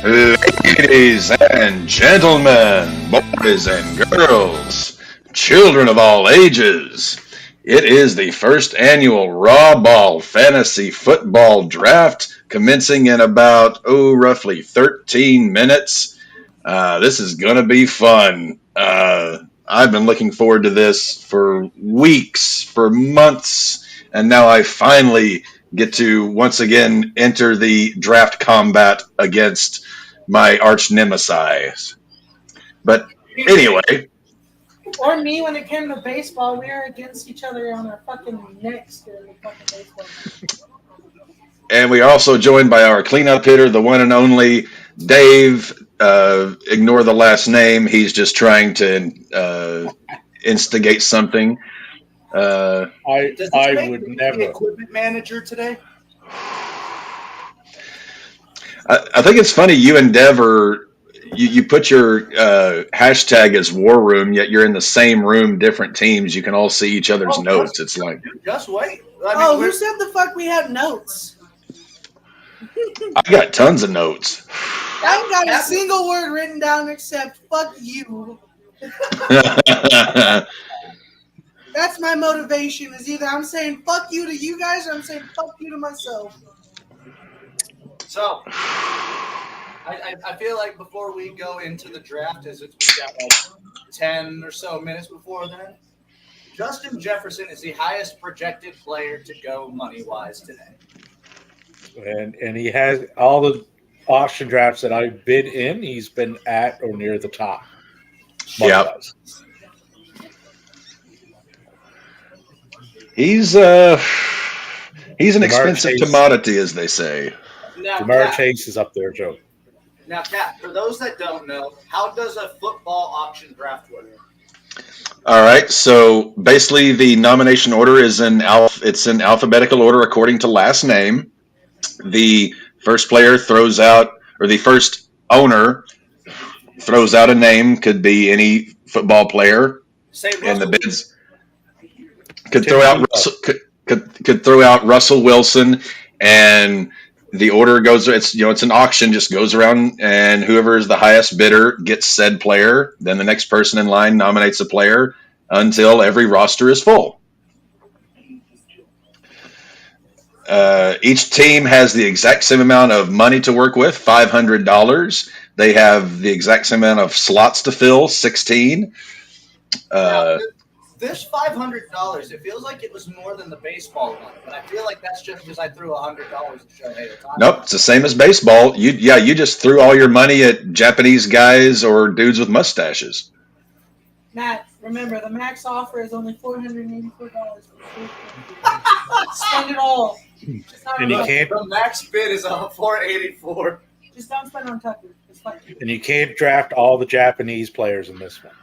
Ladies and gentlemen, boys and girls, children of all ages, it is the first annual RAWBall Fantasy Football Draft commencing in about, roughly 13 minutes. This is going to be fun. I've been looking forward to this for weeks, for months, and now I finally get to once again enter the draft combat against my arch nemesis. But anyway, Or me when it came to baseball, we were against each other on our fucking necks during the fucking baseball. and we are also joined by our cleanup hitter, the one and only Dave. Ignore the last name. He's just trying to instigate something. I would never. Equipment manager today. I think it's funny you and Dev are you put your hashtag as War Room, yet you're in the same room, different teams. You can all see each other's notes. It's like Just wait. Who said the fuck we had notes? I got tons of notes. I ain't got a single word written down except "fuck you." That's my motivation. Is either I'm saying "fuck you" to you guys, or I'm saying "fuck you" to myself. So, I feel like before we go into the draft, as it's we got like 10 or so minutes before then, Justin Jefferson is the highest projected player to go money-wise today. And he has all the auction drafts that I've been in, he's been at or near the top. Yeah. He's an expensive commodity, as they say. Now, Jamar Chase is up there, Joe. Now, Kat, for those that don't know, how does a football auction draft work? All right, so basically the nomination order is it's in alphabetical order according to last name. The first player throws out, or the first owner throws out a name, could be any football player, and the bids could throw out could throw out Russell Wilson, and the order goes. It's an auction, just goes around, and whoever is the highest bidder gets said player. Then the next person in line nominates a player until every roster is full. Each team has the exact same amount of money to work with, $500. They have the exact same amount of slots to fill, 16. This $500, it feels like it was more than the baseball one, but I feel like that's just because I threw $100 and showed, hey, it's Nope, it's the same as baseball. You just threw all your money at Japanese guys or dudes with mustaches. Matt, remember the max offer is only $484. Spend it all. And you can't. The max bid is $484. Just don't spend on Tucker. It's fine. And you can't draft all the Japanese players in this one.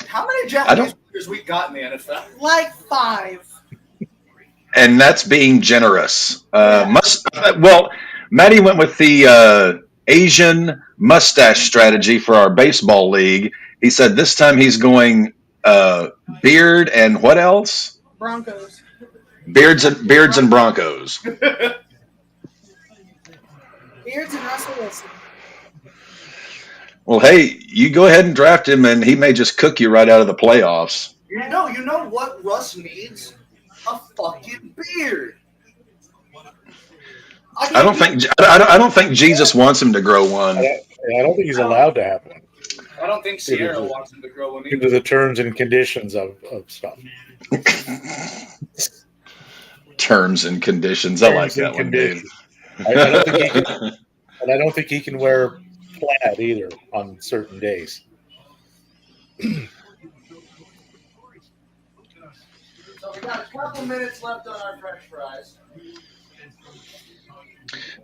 How many Japanese players we got in the NFL? Like 5. And that's being generous. Maddie went with the Asian mustache strategy for our baseball league. He said this time he's going beard and what else? Broncos. Beards and Broncos. Beards and Russell Wilson. Well, hey, you go ahead and draft him, and he may just cook you right out of the playoffs. You know what Russ needs? A fucking beard. I don't think Jesus wants him to grow one. I don't think he's allowed to have one. I don't think Sierra wants him to grow one Due either. to the terms and conditions of stuff. Terms and conditions. I like that one, Dave. I don't think he can wear plaid either on certain days. So we got a couple minutes left on our French fries.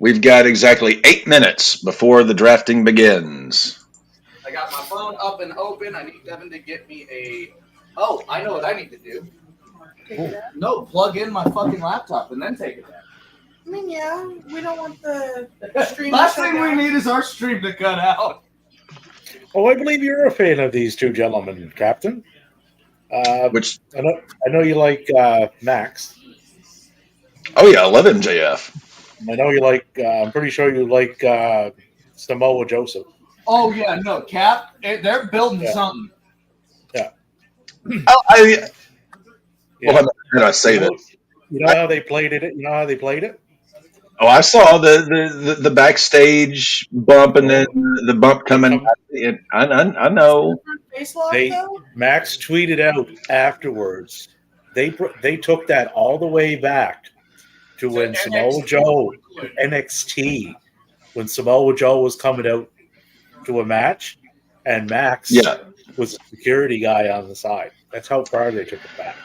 We've got exactly 8 minutes before the drafting begins. I got my phone up and open. I need Devin to get me a... Oh, I know what I need to do. No, plug in my fucking laptop and then take it down. I mean, yeah, we don't want the stream. Last thing we need is our stream to cut out. Oh, I believe you're a fan of these two gentlemen, Captain. Which I know you like Max. Oh yeah, I love MJF. I know you like. I'm pretty sure you like Samoa Joseph. Oh yeah, no, Cap. They're building something. Yeah. Well, Yeah. how did I say that? You know how they played it? You know how they played it? Oh, I saw the backstage bump and then the bump coming. I know. Face lock, They though? Max tweeted out afterwards. They took that all the way back to when To Samoa NXT. Joe NXT, when Samoa Joe was coming out to a match, and Max Yeah. was a security guy on the side. That's how far they took it back.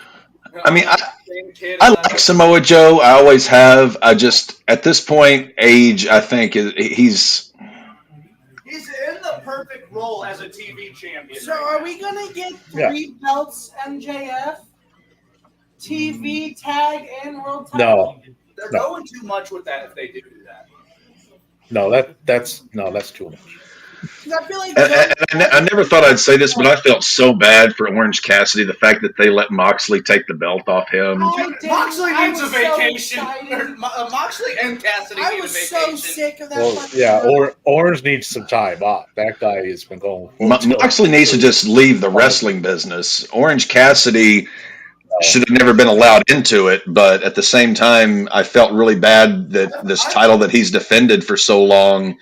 I mean, Same kid I as like Samoa Joe. I always have. I just at this point, age. I think he's. He's in the perfect role as a TV champion. So are we going to get 3 belts, MJF? TV, tag, and world title? No, They're No. going too much with that if they do that. no, that's too much. 'Cause I feel like I never thought I'd say this, but I felt so bad for Orange Cassidy. The fact that they let Moxley take the belt off him. Moxley I needs a was so vacation. excited. Moxley and Cassidy I need a was vacation. so sick of that. Well, fucking yeah, match. Orange needs some time off. That guy has been going. Moxley needs to just leave the wrestling business. Orange Cassidy should have never been allowed into it, but at the same time, I felt really bad that this title that he's defended for so long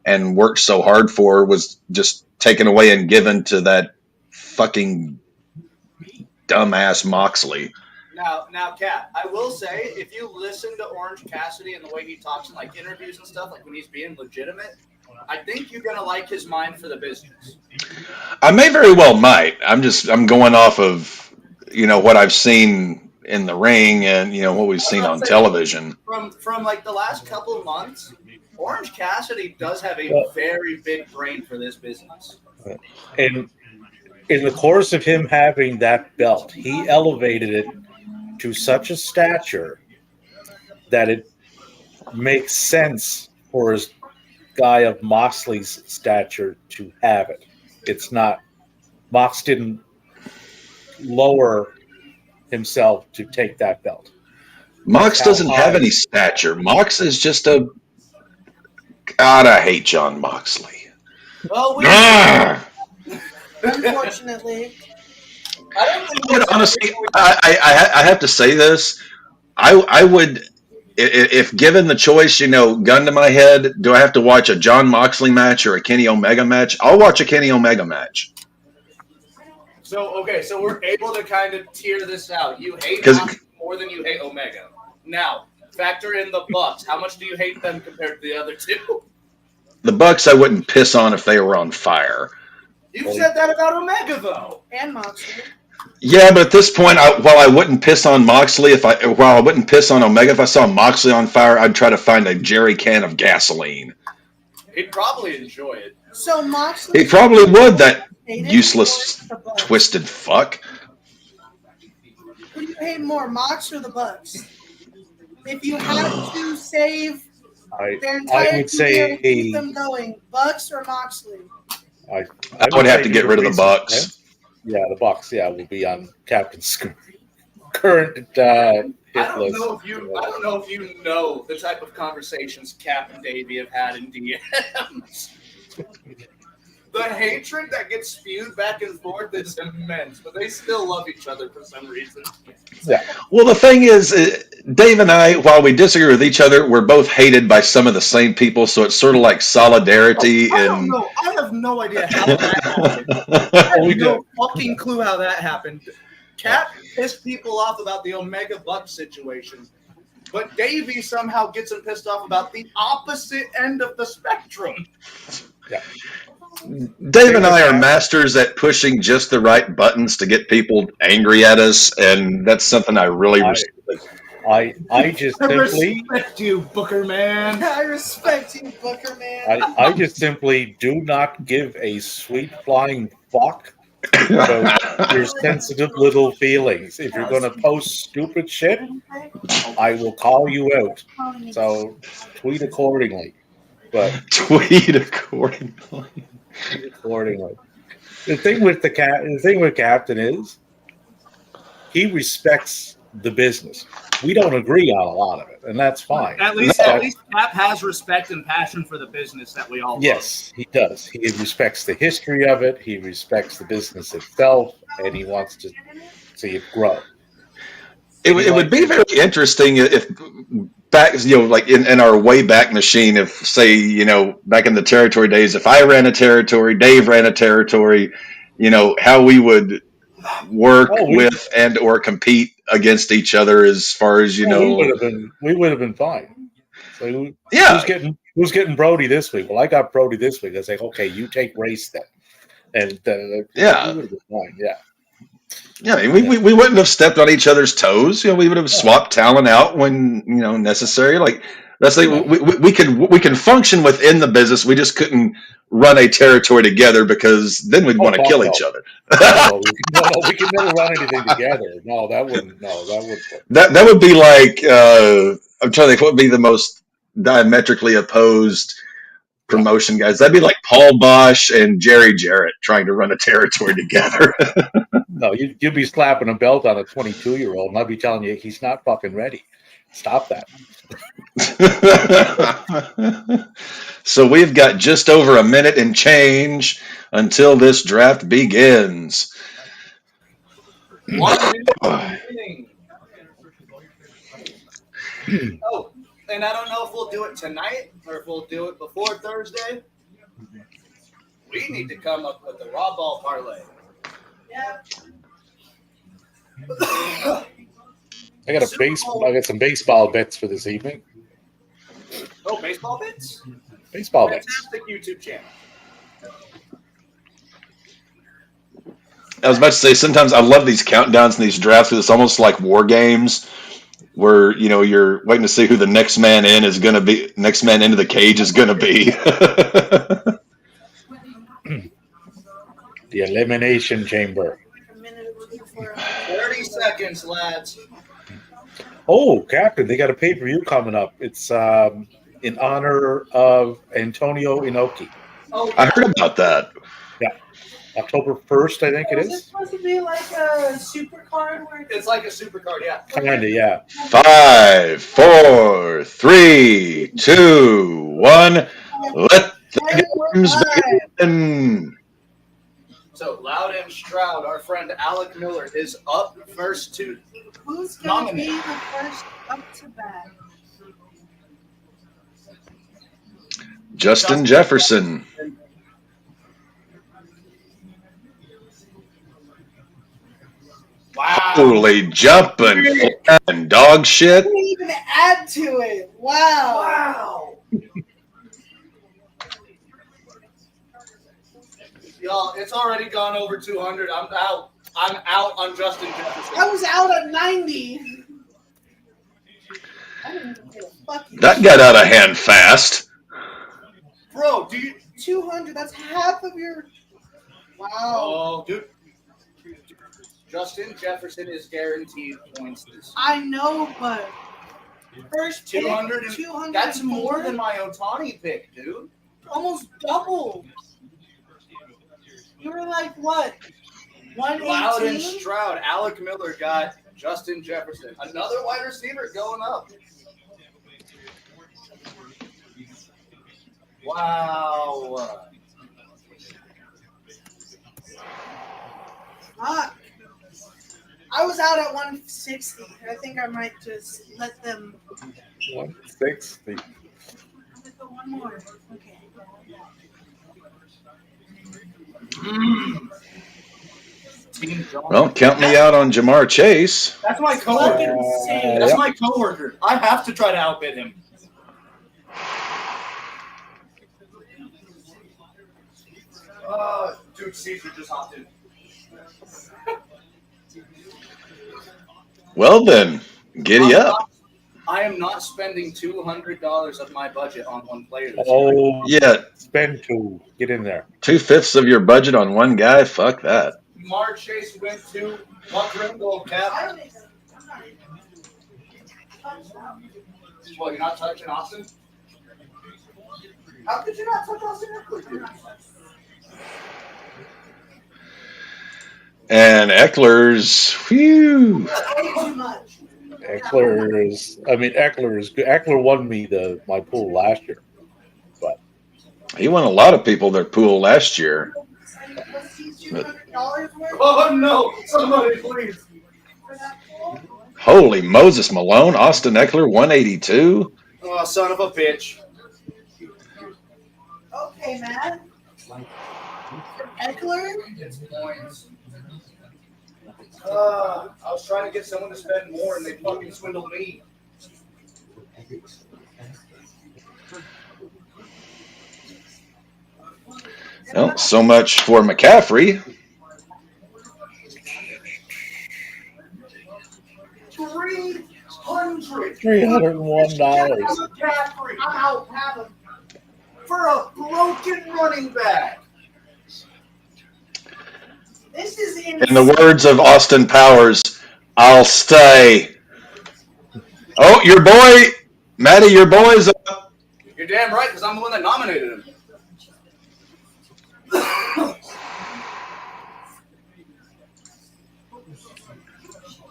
and worked so hard for was just taken away and given to that fucking dumbass Moxley. Now, Kat, I will say, if you listen to Orange Cassidy and the way he talks in like interviews and stuff, like when he's being legitimate, I think you're gonna like his mind for the business. I may very well might. I'm going off of what I've seen in the ring and what we've seen on television. From like the last couple of months, Orange Cassidy does have a very big brain for this business. And in the course of him having that belt, he elevated it to such a stature that it makes sense for a guy of Moxley's stature to have it. It's not, Mox didn't lower himself to take that belt. Mox doesn't have any stature. Mox is just a... God, I hate John Moxley. Well, Unfortunately. Honestly, I have to say this. I would, if given the choice, gun to my head, do I have to watch a John Moxley match or a Kenny Omega match? I'll watch a Kenny Omega match. So we're able to kind of tear this out. You hate Moxley more than you hate Omega. Now, factor in the Bucks. How much do you hate them compared to the other two? The Bucks I wouldn't piss on if they were on fire. You said that about Omega, though. And Moxley. Yeah, but at this point, while I wouldn't piss on Moxley, while I wouldn't piss on Omega, if I saw Moxley on fire, I'd try to find a jerry can of gasoline. He'd probably enjoy it. So Moxley... He probably would, that useless, twisted fuck. Who do you hate more, Mox or the Bucks? If you had to save their entire would say career to keep them going, Bucks or Moxley? I would have to get rid of the Bucks. Yeah, the Bucks. Yeah, will be on Captain's current hit list. I don't know if you know the type of conversations Cap and Davey have had in DMs. The hatred that gets spewed back and forth is immense, but they still love each other for some reason. Yeah. Well, the thing is, Dave and I, while we disagree with each other, we're both hated by some of the same people, so it's sort of like solidarity. I don't know. I have no idea how that happened. I have no fucking clue how that happened. Cap pissed people off about the Omega Bucks situation, but Davey somehow gets him pissed off about the opposite end of the spectrum. Yeah. Dave and I are masters at pushing just the right buttons to get people angry at us, and that's something I really respect. I just simply respect you, Booker Man. I respect you, Booker Man. I just simply do not give a sweet flying fuck about your sensitive little feelings. If you're going to post stupid shit, I will call you out. So tweet accordingly. But tweet accordingly. The thing with Captain is he respects the business. We don't agree on a lot of it, and that's fine. At least Cap has respect and passion for the business that we all love. Yes, he does. He respects the history of it. He respects the business itself, and he wants to see it grow. It would be very interesting if back, like in our way back machine, if say, back in the territory days, if I ran a territory, Dave ran a territory, how we would work with and or compete against each other as far as we would have been fine. So who's getting Brody this week? Well, I got Brody this week. I say, okay, you take race then, and we would have been fine. Yeah, I mean, we wouldn't have stepped on each other's toes. We would have swapped talent out when necessary. Like that's like we can function within the business. We just couldn't run a territory together because then we'd want to kill each other. No, we can never run anything together. No, that wouldn't. That would be like I'm trying to think what would be the most diametrically opposed promotion guys. That'd be like Paul Bosch and Jerry Jarrett trying to run a territory together. No, you'd be slapping a belt on a 22-year-old, and I'd be telling you he's not fucking ready. Stop that. So we've got just over a minute and change until this draft begins. Oh, and I don't know if we'll do it tonight or if we'll do it before Thursday. We need to come up with the RAWBall parlay. Yeah. I got some baseball bets for this evening. Oh, baseball bets? Baseball bets. Fantastic YouTube channel. I was about to say, sometimes I love these countdowns and these drafts because it's almost like war games where, you're waiting to see who the next man into the cage is going to be. The elimination chamber. 30 seconds, lads. Oh, Captain, they got a pay-per-view coming up. It's in honor of Antonio Inoki. Oh, I heard about that. Yeah. October 1st, I think it is. Is it supposed to be like a super card? It's like a super card, yeah. Kinda, yeah. 5, 4, 3, 2, 1. Let the games begin. So, Loud and Stroud, our friend Alec Miller, is up first to Who's going to be the first up to bat? Justin Jefferson. Wow. Holy jumping and dog shit. Didn't even add to it. Wow. Wow. Y'all, it's already gone over 200. I'm out. I'm out on Justin Jefferson. I was out at 90. I didn't even get a fucking That got out of hand fast. Bro, do you... 200. That's half of your... Wow. Oh, dude. Justin Jefferson is guaranteed points this year. I know, but... First pick, 200. 200. That's more than my Ohtani pick, dude. Almost double. You were like, what? 118? Loud and Stroud. Alec Miller got Justin Jefferson. Another wide receiver going up. Wow. Fuck. I was out at 160. I think I might just let them... 160. One more. Okay. Well, count me out on Jamar Chase. That's my coworker. That's my coworker. I have to try to outbid him. Dude, Caesar just hopped in. Well then, giddy up. I am not spending $200 of my budget on one player this year. Yeah. Spend two. Get in there. 2/5 of your budget on one guy? Fuck that. Jamar Chase went to one Ringo Cap. Well, you're not touching Austin? How could you not touch Austin Eckler? And Eckler's, whew. Way too much. Eckler is good. Eckler won me my pool last year, but He won a lot of people their pool last year. Was he But $200 worth Oh no! Somebody please. for that pool? holy Moses Malone, Austin Eckler, 182. Oh, son of a bitch. Okay, Matt. For Eckler? It's points. I was trying to get someone to spend more and they fucking swindled me. Well, so much for McCaffrey. $300. $301. McCaffrey out for a broken running back. This is In the insane. words of Austin Powers, I'll stay. Oh, your boy, Matty, your boy's up. You're damn right, because I'm the one that nominated him.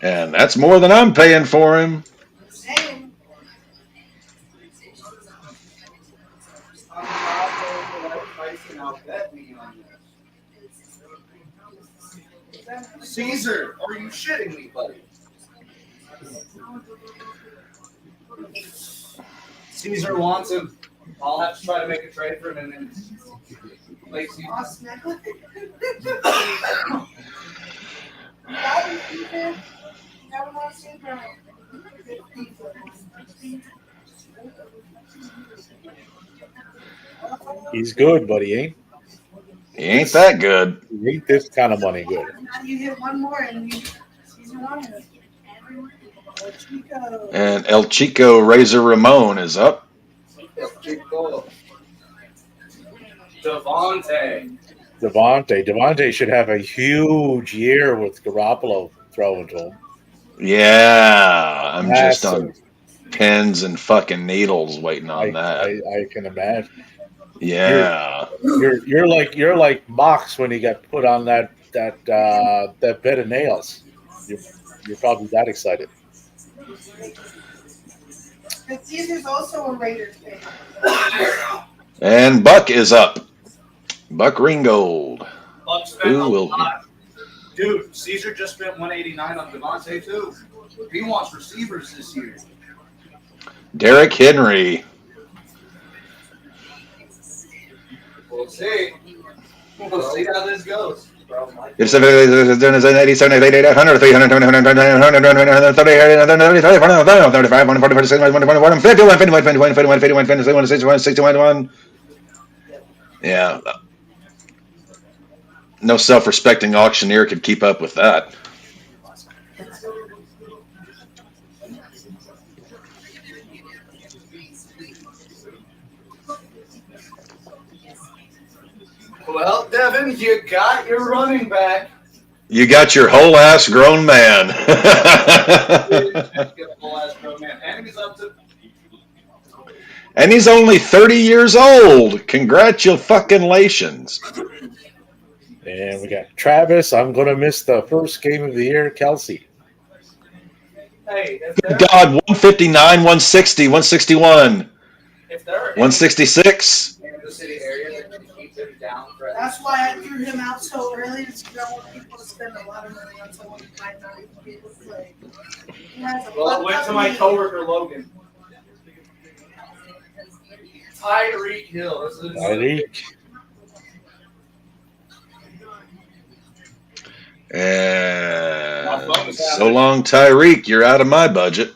And that's more than I'm paying for him. Same. I'm not going to let Tyson outbet me on this. Caesar, are you shitting me, buddy? Caesar wants him. I'll have to try to make a trade for him and then late season. Austin Eckler. That was Caesar. That was Caesar. He's good, but he ain't That good. he ain't this kind of money good. Now you hit one more and Caesar won it. Chico. And El Chico Razor Ramon is up. Devontae. Devontae should have a huge year with Garoppolo throwing to him. Yeah, I'm just on Massive. pins and fucking needles waiting on that. I can imagine. Yeah. You're like Mox when he got put on that bed of nails. You're probably that excited. But Caesar's also a Raiders fan. And Buck is up. Buck Ringgold. Buck spent Who a will lot. Dude, Caesar just spent $189 on Devontae too. He wants receivers this year. Derrick Henry. We'll see. We'll see how this goes. It's 87, 88, 100, 300, 130, 35, 140, 141, 51, 61. Yeah. No self-respecting auctioneer could keep up with that. Well, Devin, you got your running back. You got your whole ass grown man. And he's only 30 years old. Congratulations. And we got Travis. I'm going to miss the first game of the year. Kelsey. Hey, Good God, 159, 160, 161, if there are 166. in the city area that can keep him down for That's why I threw him out so early. Because I don't want people to spend a lot of money on someone who might not even be able to play. He has a Well, I went to my coworker Logan. Tyreek Hill. This is Tyreek. And so long, Tyreek, you're out of my budget.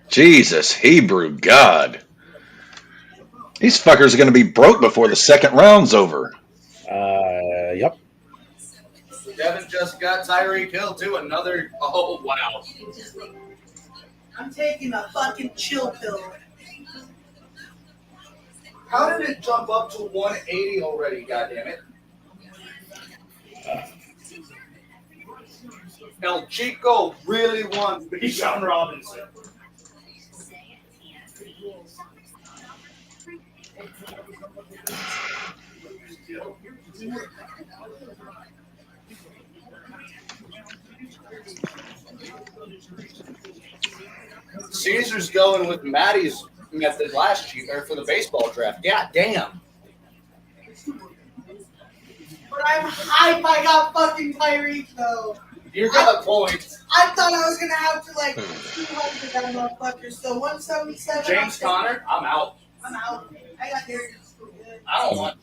Jesus, Hebrew God. These fuckers are going to be broke before the second round's over. Yep. Devin just got Tyreek Hill too. Another. Oh wow. I'm taking a fucking chill pill. How did it jump up to 180 already? Goddammit. El Chico really wants Bijan Robinson. Caesar's going with Maddie's method last year or for the baseball draft. Yeah, damn. But I'm hype I got fucking Tyreek, though. You got points. I thought I was going to have to, like, 200 that motherfucker. So 177. James Conner, I'm out. I'm out. I got Derrick. I don't want.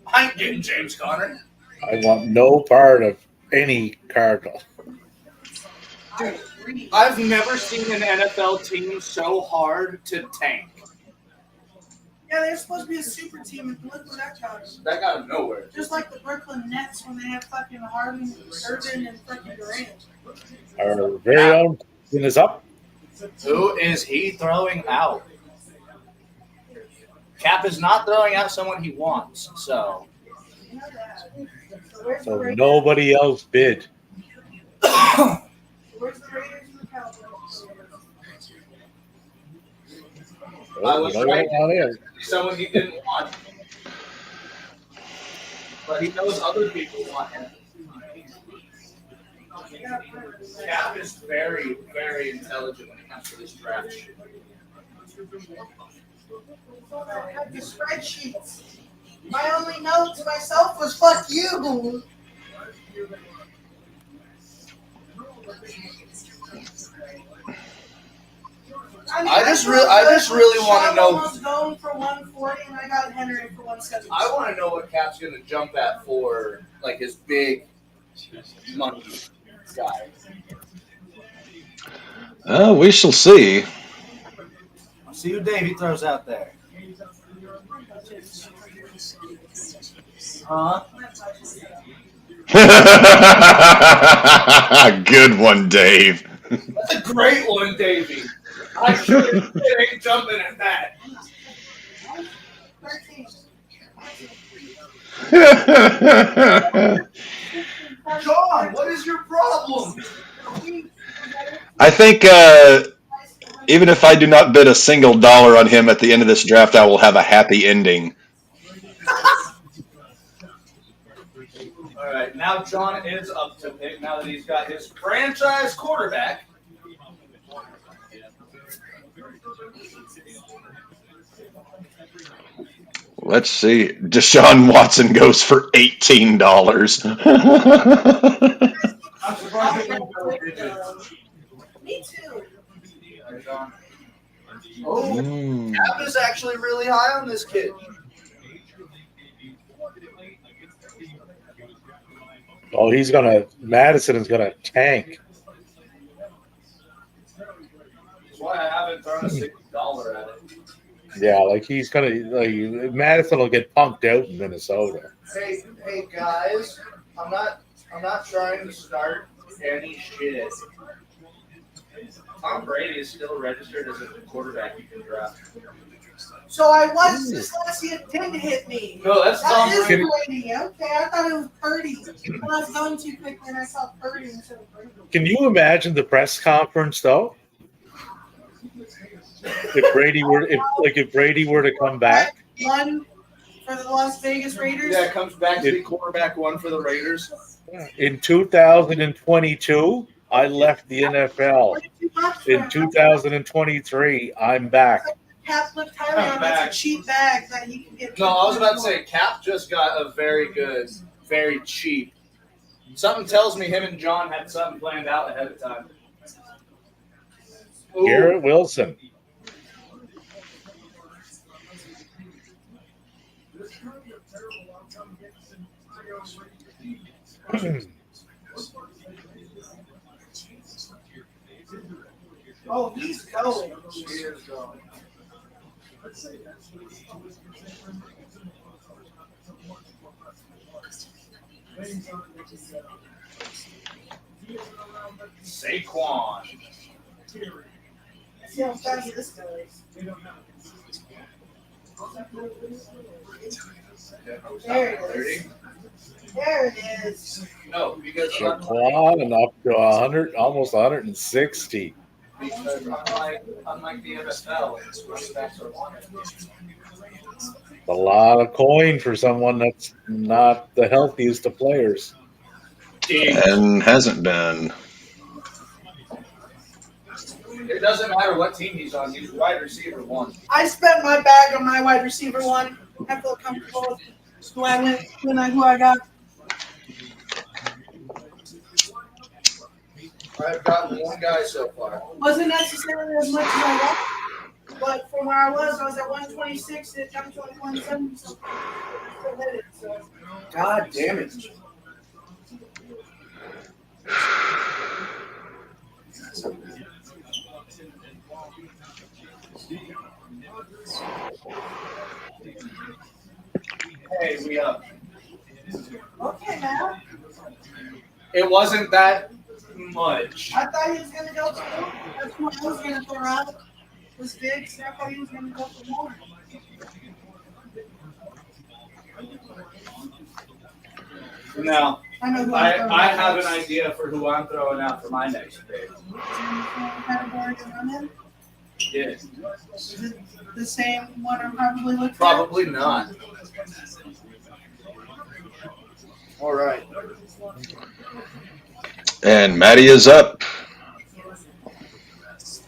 I ain't getting James Conner. I want no part of any Cardinal. Dude, I've never seen an NFL team so hard to tank. Yeah, they're supposed to be a super team, and look where that got us. That got nowhere. Just like the Brooklyn Nets when they have fucking Harden, Irvin, and fucking Durant. Our very own season is up. Who is he throwing out? Cap is not throwing out someone he wants, so. You know that. So where's the So Raiders? nobody else bid. Where's the Raiders and the Cowboys? I was right. On it. Someone he didn't want. But he knows other people want him. Cap is very, very intelligent when it comes to this draft shit. I had the spreadsheets. My only note to myself was "fuck you." I just really want to know. Almost going for 140, and I got Henry for 170. I want to know what Cap's going to jump at for like his big money guy. We shall see. See who Davey throws out there. Huh? Good one, Dave. That's a great one, Davey. I sure ain't jumping at that. 13. John, what is your problem? I think even if I do not bid a single dollar on him at the end of this draft, I will have a happy ending. All right, now John is up to pick now that he's got his franchise quarterback. Let's see. Deshaun Watson goes for $18. I'm surprised it won't go digits. Me too. Oh, Cap is actually really high on this kid. Oh, Madison is gonna tank. That's why I haven't thrown a $60 at it. Yeah, like he's gonna Madison will get punked out in Minnesota. Hey guys, I'm not trying to start any shit. Tom Brady is still registered as a quarterback you can draft. So I was dyslexic didn't hit me. No, that's Tom That is Brady. Brady. Okay, I thought it was Purdy. When I was going too quickly, and I saw Purdy instead of Brady. Can you imagine the press conference though? If Brady were to come back, One for the Las Vegas Raiders. Yeah, it comes back to be quarterback one for the Raiders. in 2022, I left the NFL. In 2023, I'm back. Cap looked Tyler, that's a cheap bag that he can get. No, I was about to say Cap just got a very good, very cheap. Something tells me him and John had something planned out ahead of time. Ooh. Garrett Wilson. Oh, he's going. He is going. Saquon. See how fast this goes. There it is. There it is. No, because Saquon up to 100, almost 160. unlike the NFL, running backs are wanted. A lot of coin for someone that's not the healthiest of players. And hasn't been. It doesn't matter what team he's on. He's wide receiver one. I spent my bag on my wide receiver one. I feel comfortable with who I went, who I got. I've gotten one guy so far. Wasn't necessarily as much as I wanted, but from where I was at 126. It jumped to like 170. So I still hit it. So. God damn it. Hey, we up. Okay, man. It wasn't that much. I thought he was gonna go for more. That's who I was gonna throw out. Was Diggs. I thought he was gonna go for more. No. I know who I have an idea for who I'm throwing out for my next pick. Yeah. Is it the same one I'm probably looking at? Probably not. All right. And Matty is up.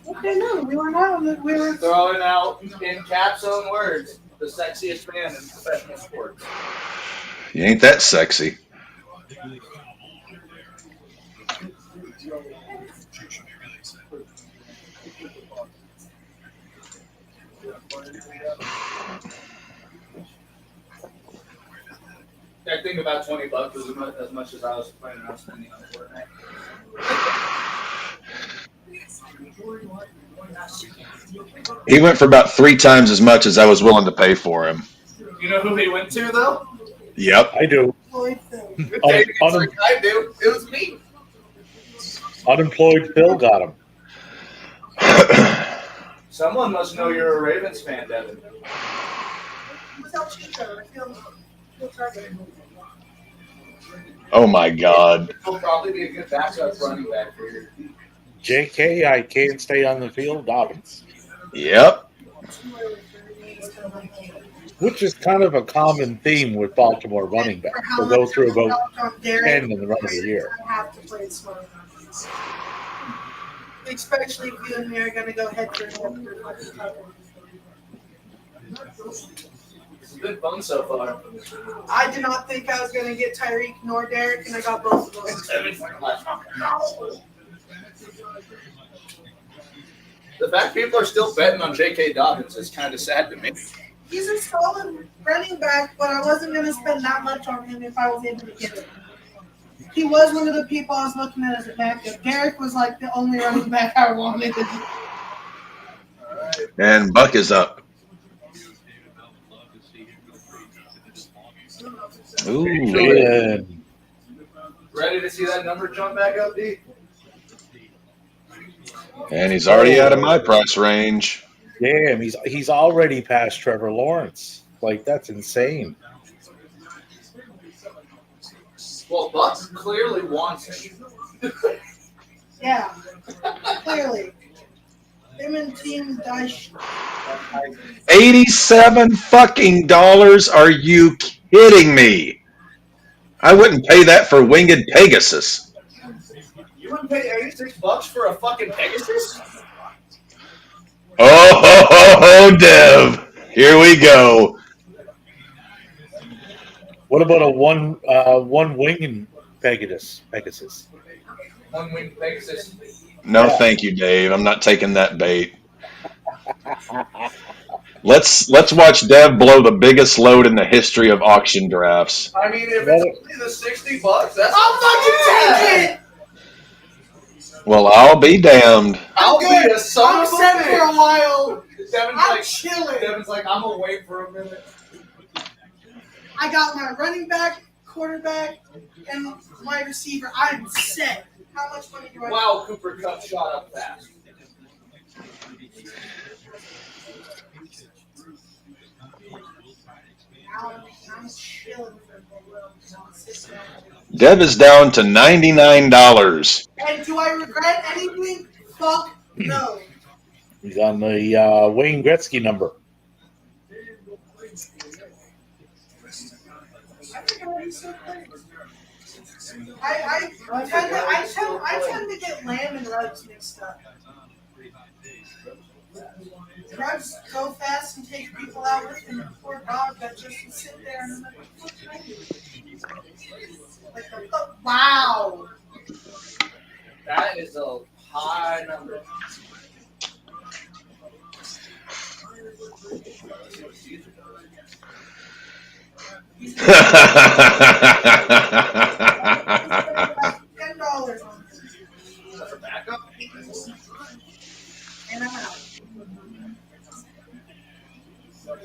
Okay, no, we were not. We were. Throwing out, in Cap's own words, the sexiest man in professional sports. You ain't that sexy. I think about $20 was as much as I was planning on spending on Fortnite. He went for about 3 times as much as I was willing to pay for him. You know who he went to, though? Yep. I do. It's like I do. It was me. Unemployed Phil got him. Someone must know you're a Ravens fan, Devin. Oh my God. He'll probably be a good backup running back for you. JK, I can't stay on the field. Dobbins. Yep. Which is kind of a common theme with Baltimore running backs. They'll go through about 10 in the run of the year. I have to play it smart. Especially if you and me are going to go head to head. It's been fun so far. I did not think I was going to get Tyreek nor Derek, and I got both of them. The fact people are still betting on J.K. Dobbins is kind of sad to me. He's a solid running back, but I wasn't going to spend that much on him if I was able to get him. He was one of the people I was looking at as a backup. Derek was like the only running back I wanted. And Buck is up. Ooh. Man. Ready to see that number jump back up, D? And he's already out of my price range. Damn, he's already past Trevor Lawrence. Like, that's insane. Well, Buck clearly wants it. Yeah, clearly. Him and Team Dice. $87 fucking dollars? Are you kidding me? I wouldn't pay that for winged Pegasus. You wouldn't pay $86 for a fucking Pegasus? Oh, ho, ho, ho, Dev. Here we go. What about a one wing Pegasus? One wing Pegasus. No, thank you, Dave. I'm not taking that bait. Let's watch Dev blow the biggest load in the history of auction drafts. I mean, if it's only the $60, that's I'll fucking take it! Well, I'll be damned. I'll be a son I'm of a set for a bitch. while. Devin's chilling. Devin's like, I'm gonna wait for a minute. I got my running back, quarterback, and wide receiver. I'm set. How much money do I Wow, Cooper Kupp shot up fast. I'm chilling for Dev is down to $99. And do I regret anything? Fuck no. He's on the Wayne Gretzky number. I tend to get lamb and rubs mixed up. Rubs go fast and take people out with him. The poor dog that just would sit there and wow. That is a high number. $10 on this. That's a backup. And I'm out.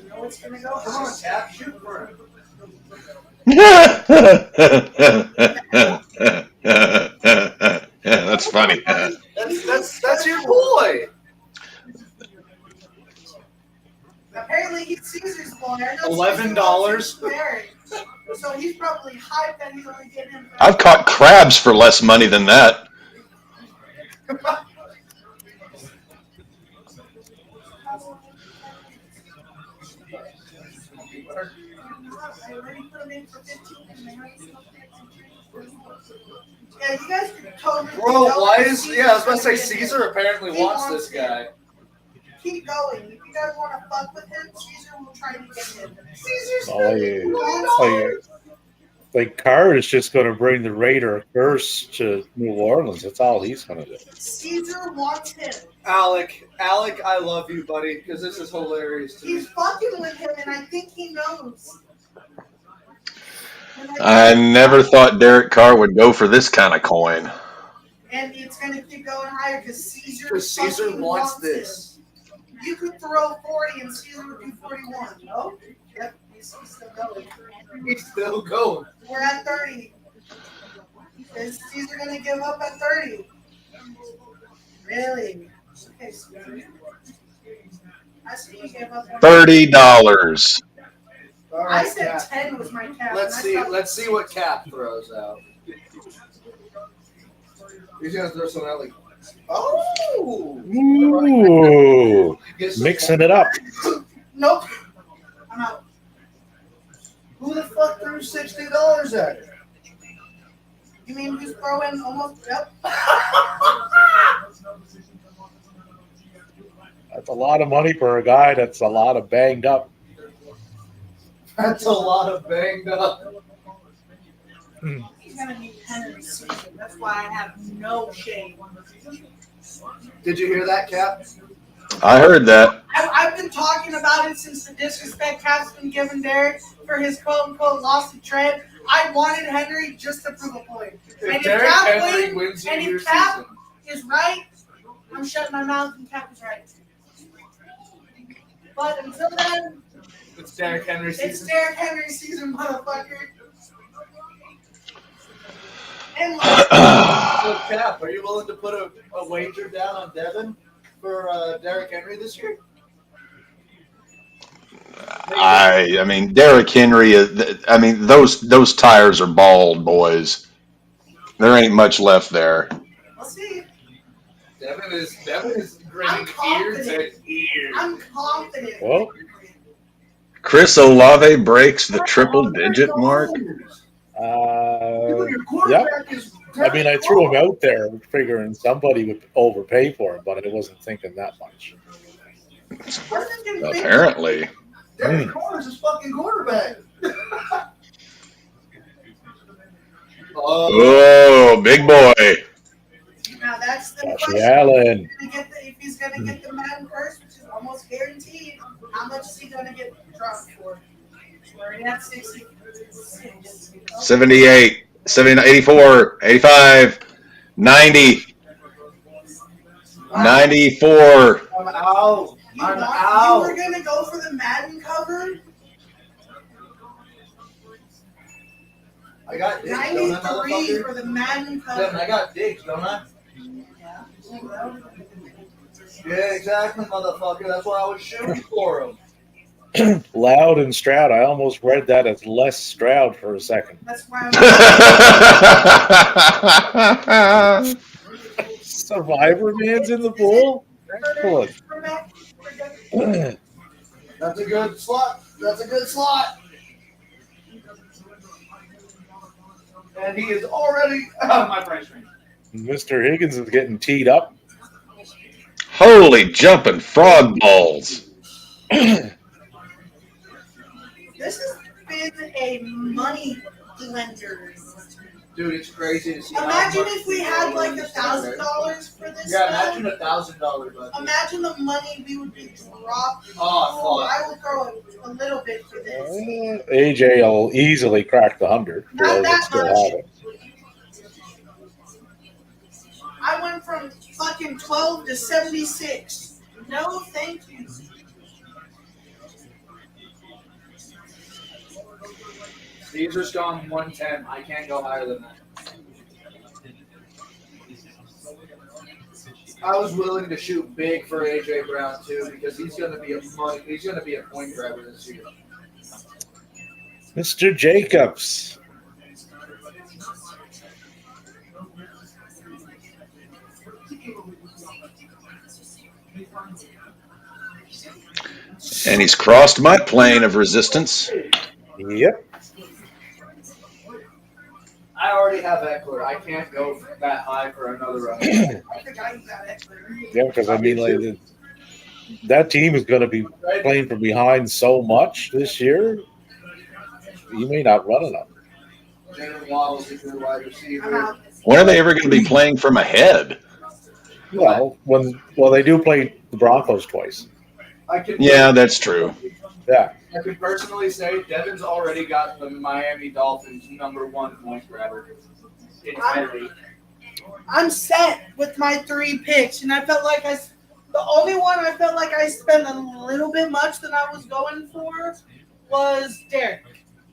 You know what's gonna go? Come on, Cap, shoot for him. That's funny. That's your boy. Apparently he's Caesar's boy. $11. So he's probably hyped that he's only getting him. I've caught crabs for less money than that. Yeah, you guys can totally. Bro, why is I was about to say Caesar apparently wants this guy. Keep going. If you guys want to fuck with him, Caesar will try to get him. Caesar's like Carr is just going to bring the Raider curse to New Orleans. That's all he's going to do. Caesar wants him. Alec, I love you, buddy, because this is hilarious to me. He's fucking with him, and I think he knows. I never thought Derek Carr would go for this kind of coin. And it's going to keep going higher because Caesar wants this. You could throw 40 and Caesar would do 41. No? Yep, he's still going. He's still going. We're at 30. Is Caesar going to give up at 30? Really? Okay, Caesar. I see you gave up. $30. All right, I said Cap. 10 was my cap. Let's see what Cap throws out. He's gonna throw something out like, oh, ooh, mixing it up. Nope. I'm out. Who the fuck threw $60 at it? You mean who's throwing almost? Yep. That's a lot of money for a guy that's a lot of banged up. That's a lot of banged up. He's gonna need Henry's season. That's why I have no shame. Did you hear that, Cap? I heard that. I've been talking about it since the disrespect Cap's been given Derek for his quote-unquote loss to Trent. I wanted Henry just to prove a point. And if Derrick Cap Henry wins and your if Cap season. is right, I'm shutting my mouth and Cap is right. But until then, It's Derrick Henry's season. it's Derrick Henry's season, motherfucker. And So, Cap, are you willing to put a wager down on Devin for Derrick Henry this year? I mean, Derrick Henry. Those tires are bald, boys. There ain't much left there. we'll see. Devin is grinning ear to ear. I'm confident. Well, Chris Olave breaks the triple-digit mark. Your Yep. quarterback is I mean, I threw him out there figuring somebody would overpay for him, but I wasn't thinking that much. Apparently. Derek Carr is his fucking quarterback. Oh, big boy. Now that's the Josh question. Allen. If he's going to get the Madden first, which is almost guaranteed, how much is he going to get dropped for? We're at 66. 78, 84, 85, 90, 94. I'm out. You were going to go for the Madden cover? I got digs, don't I, 93 motherfucker? for the Madden Devin, cover. I got digs, don't I? Yeah. Yeah, exactly, motherfucker. That's why I was shooting for him. Loud and Stroud. I almost read that as Les Stroud for a second. That's why I'm Survivor Man's in the pool? Excellent. That's a good slot. And he is already out of my price range. Mr. Higgins is getting teed up. Holy jumping frog balls. This has been a money blender. Dude, it's crazy to see. Imagine if we had like $1,000 for this. Yeah, stuff. imagine $1,000. Imagine the money we would be dropping. Oh, I would throw a little bit for this. AJ will easily crack the 100. Not that Still much. have it. I went from fucking 12 to 76. No, thank you. Caesar's gone 110. I can't go higher than that. I was willing to shoot big for AJ Brown too because he's going to be a point grabber this year. Mr. Jacobs. And he's crossed my plane of resistance. Yep. I already have Eckler. I can't go that high for another round. I forgot you got it. Yeah, because I mean, like, that team is going to be playing from behind so much this year. You may not run enough. Jalen Waddle's a good wide receiver. I'm out. When are they ever going to be playing from ahead? Well, they do play the Broncos twice. Yeah, that's true. Yeah. I could personally say Devin's already got the Miami Dolphins #1 point grabber in my league. I'm set with my 3 picks, and I felt like the only one I felt like I spent a little bit much than I was going for was Derek.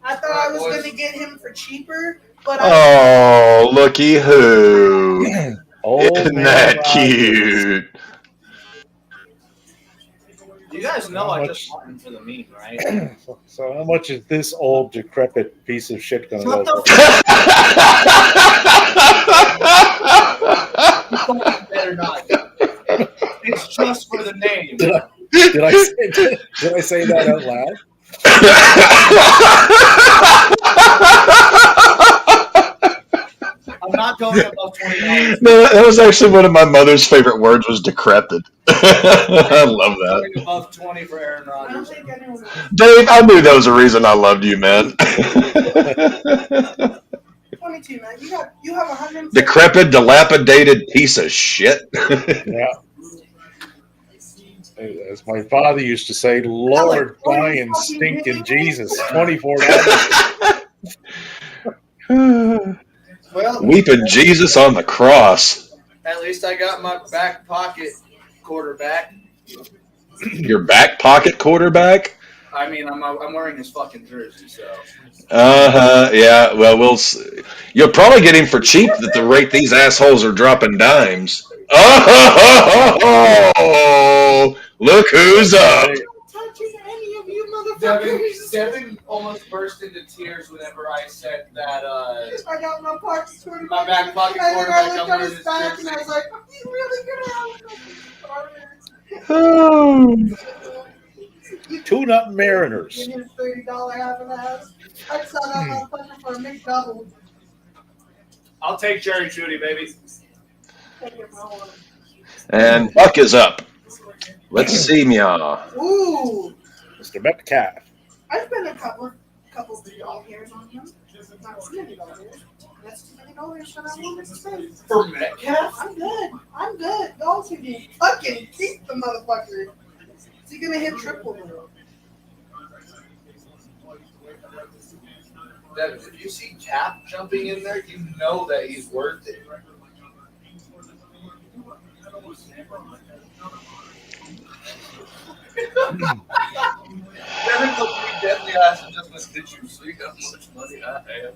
I thought I was going to get him for cheaper, but Oh, looky who. Isn't man, that Rodgers. cute? You guys know How I much- just want him for the meme, right? So how much is this old decrepit piece of shit going to go Shut for? Better not. It's just for the name. Did I say that out loud? I'm not going above $20. No, that was actually one of my mother's favorite words was decrepit. I love that. Going above 20 for Aaron I don't Rodgers. think anyone. Dave, I knew that was a reason I loved you, man. 22, man. You have 100. Decrepit, dilapidated piece of shit. Yeah. As my father used to say, Lord, dying, stinking Jesus, $24. Well, Weeping Jesus on the cross. at least I got my back pocket quarterback. Your back pocket quarterback? I mean, I'm wearing his fucking jersey, so. Yeah. Well, you'll probably get him for cheap at the rate these assholes are dropping dimes. Oh, look who's up! Touching any of you Devin, motherfuckers. Devin almost burst into tears whenever I said that. I got my pocket quarterback. My back pocket And then quarterback, I looked I'm at wearing his his back jersey. and I was like, he's really gonna have Oh. Tune-up Mariners. Give him $30 half and half. I'd sell that motherfucker for a McDouble. I'll take Jerry Judy, baby. Take it for one. And Buck is up. Let's see, Mia. Ooh, Mr. Metcalf. I spent a couple $2 on him. Not too many dollars. That's too many dollars that I wanted to spend. For Metcalf? I'm good. Don't you be fucking keep the motherfucker. Is he gonna hit triple though? Devin, if you see Cap jumping in there, you know that he's worth it. Devin looked me dead in the eyes and just went, did you see how much money I have?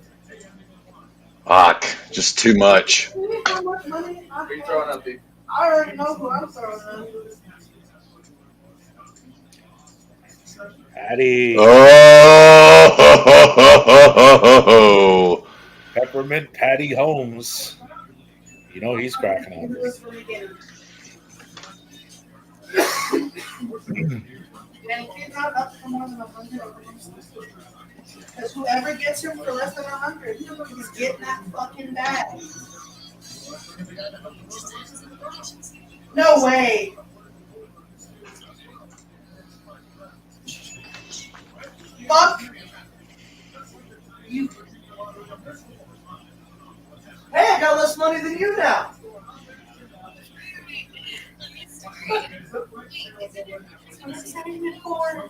Fuck, just too much. You know how much money Are you throwing up, B? I already know who I'm throwing at. Patty. Oh, Peppermint Patty Holmes. You know he's cracking on. And he's not up for more than 100. Because whoever gets him for less than 100, he's getting that fucking bag. No way. Fuck you. Hey, I got less money than you now. I'm excited for.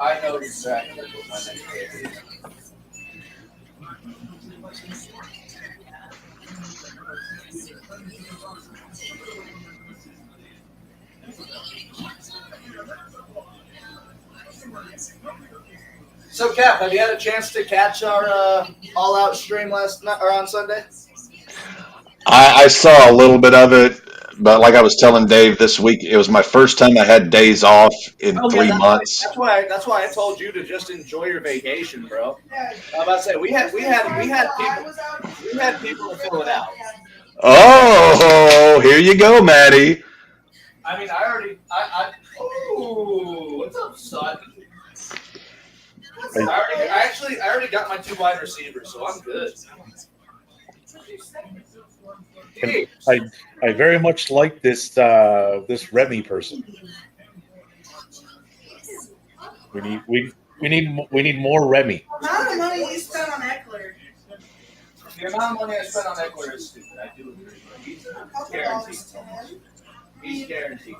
I know exactly what my next day is. So, Cap, have you had a chance to catch our all-out stream last night or on Sunday? I saw a little bit of it, but like I was telling Dave this week, it was my first time I had days off in Oh yeah, 3 months. that's why I told you to just enjoy your vacation, bro. Yeah. I'm about to say we had people to fill it out. Oh, here you go, Maddie. I mean, ooh, what's up, son? I already got my 2 wide receivers, so I'm good. I very much like this Remy person. We need more Remy. The amount of money you spent on Eckler. The amount of money I spent on Eckler is stupid. I do agree. He's guaranteed. He's guaranteed.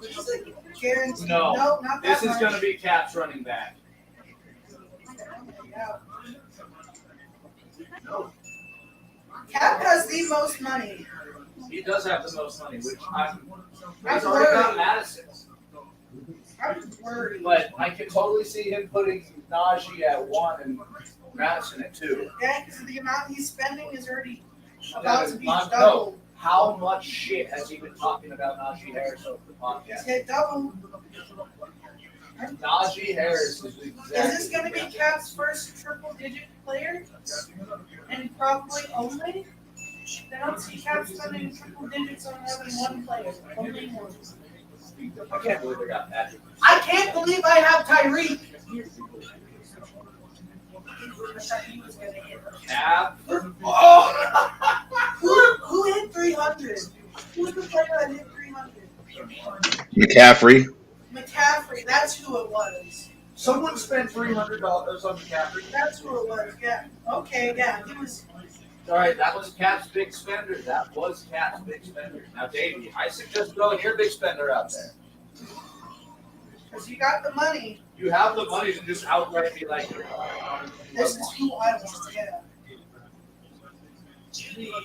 Guaranteed. No, not that this is much. going to be Cap's running back. Cap has the most money. He does have the most money, which he's I'm already got worried. Madison. I'm worried. But I can totally see him putting Najee at 1 and Madison at 2. Yeah, because the amount he's spending is already about to be No, double. how much shit has he been talking about Najee Harris over the He's podcast? hit double. Najee Harris is exactly. Is this going to be Cap's first triple-digit player? And probably only? I don't see Cap spending triple digits on having one player. Only one. I can't believe they got Patrick. I can't believe I have Tyreek. I thought he was going to hit. Cap. Who hit 300? Who's the player that hit 300? McCaffrey. McCaffrey. That's who it was. Someone spent $300 on McCaffrey. That's who it was. Yeah. Okay. Yeah. He was. All right, that was Cap's big spender. Now, Davey, I suggest throwing your big spender out there. Because you got the money. You have the money to just outright be like, This is who I want. Yeah.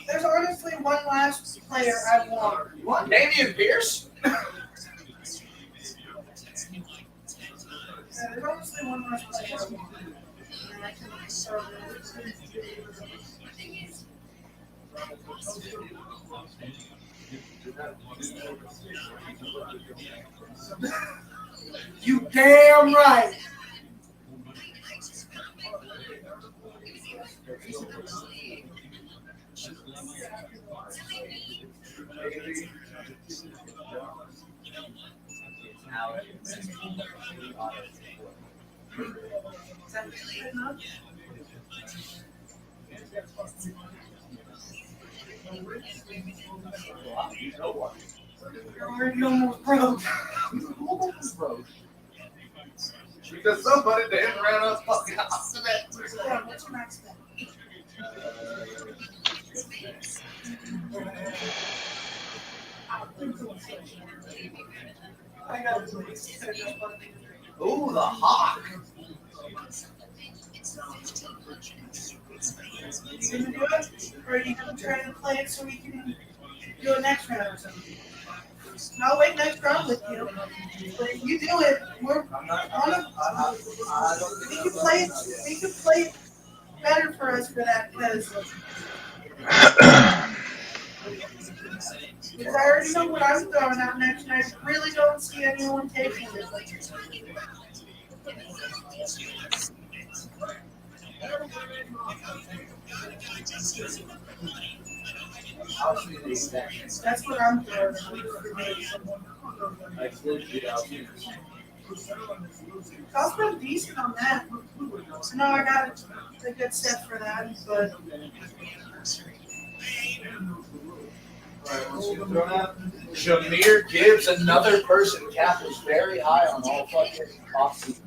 There's honestly one last player I want. you want Damian Pierce? Yeah, there's honestly one last player I want. And I can start with. You damn right. Is that really enough? You're already almost broke. Because somebody damn ran us fucking off the net. Yeah, what's your max bet? I got it. Ooh, the Hawk. You gonna do it? Or are you gonna try to play it so we can do it next round or something? I'll wait next round with you. But if you do it, we're on a, we can play it better for us for that because I already know what I'm throwing out next and I really don't see anyone taking it. I'll see the exact same. That's what I'm doing. Like legit, I'll see the same. I'll spend decent on that. I know I got a good set for that, but Jameer Gibbs, another person Cap was very high on all fucking offseason.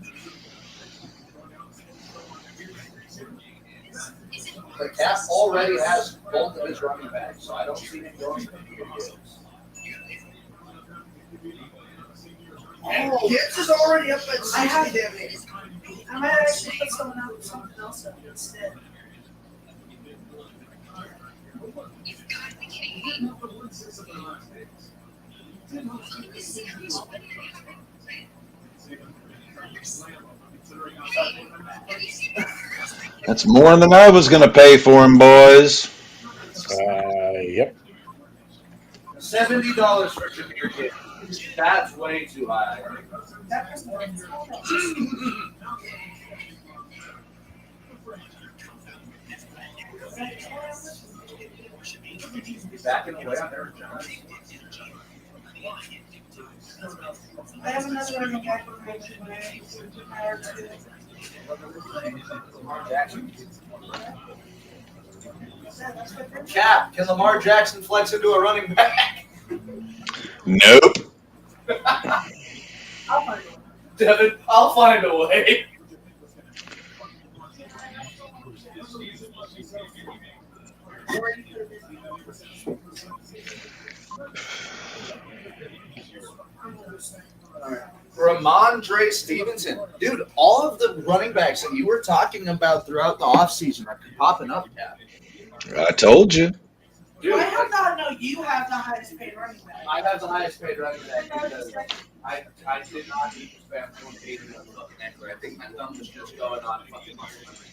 The Cap already has both of his running backs, so I don't see him going to Jameer Gibbs. and Gibbs is already up at 60 damage. I might actually put something else up instead. That's more than I was going to pay for him, boys. Yep. $70 for Jameer Gibbs. That's way too high. Backing away on Aaron Jones. I have another running back with me Lamar Jackson. Cap, can Lamar Jackson flex into a running back? Nope. I'll find it. Devin, I'll find a way. Ramondre Stevenson. Dude, all of the running backs that you were talking about throughout the offseason are popping up, Cap. I told you. Dude, I have not know you have the highest paid running back. I have the highest paid running back because I did not need to spend 180 on fucking Eckler. I think my thumb was just going on fucking.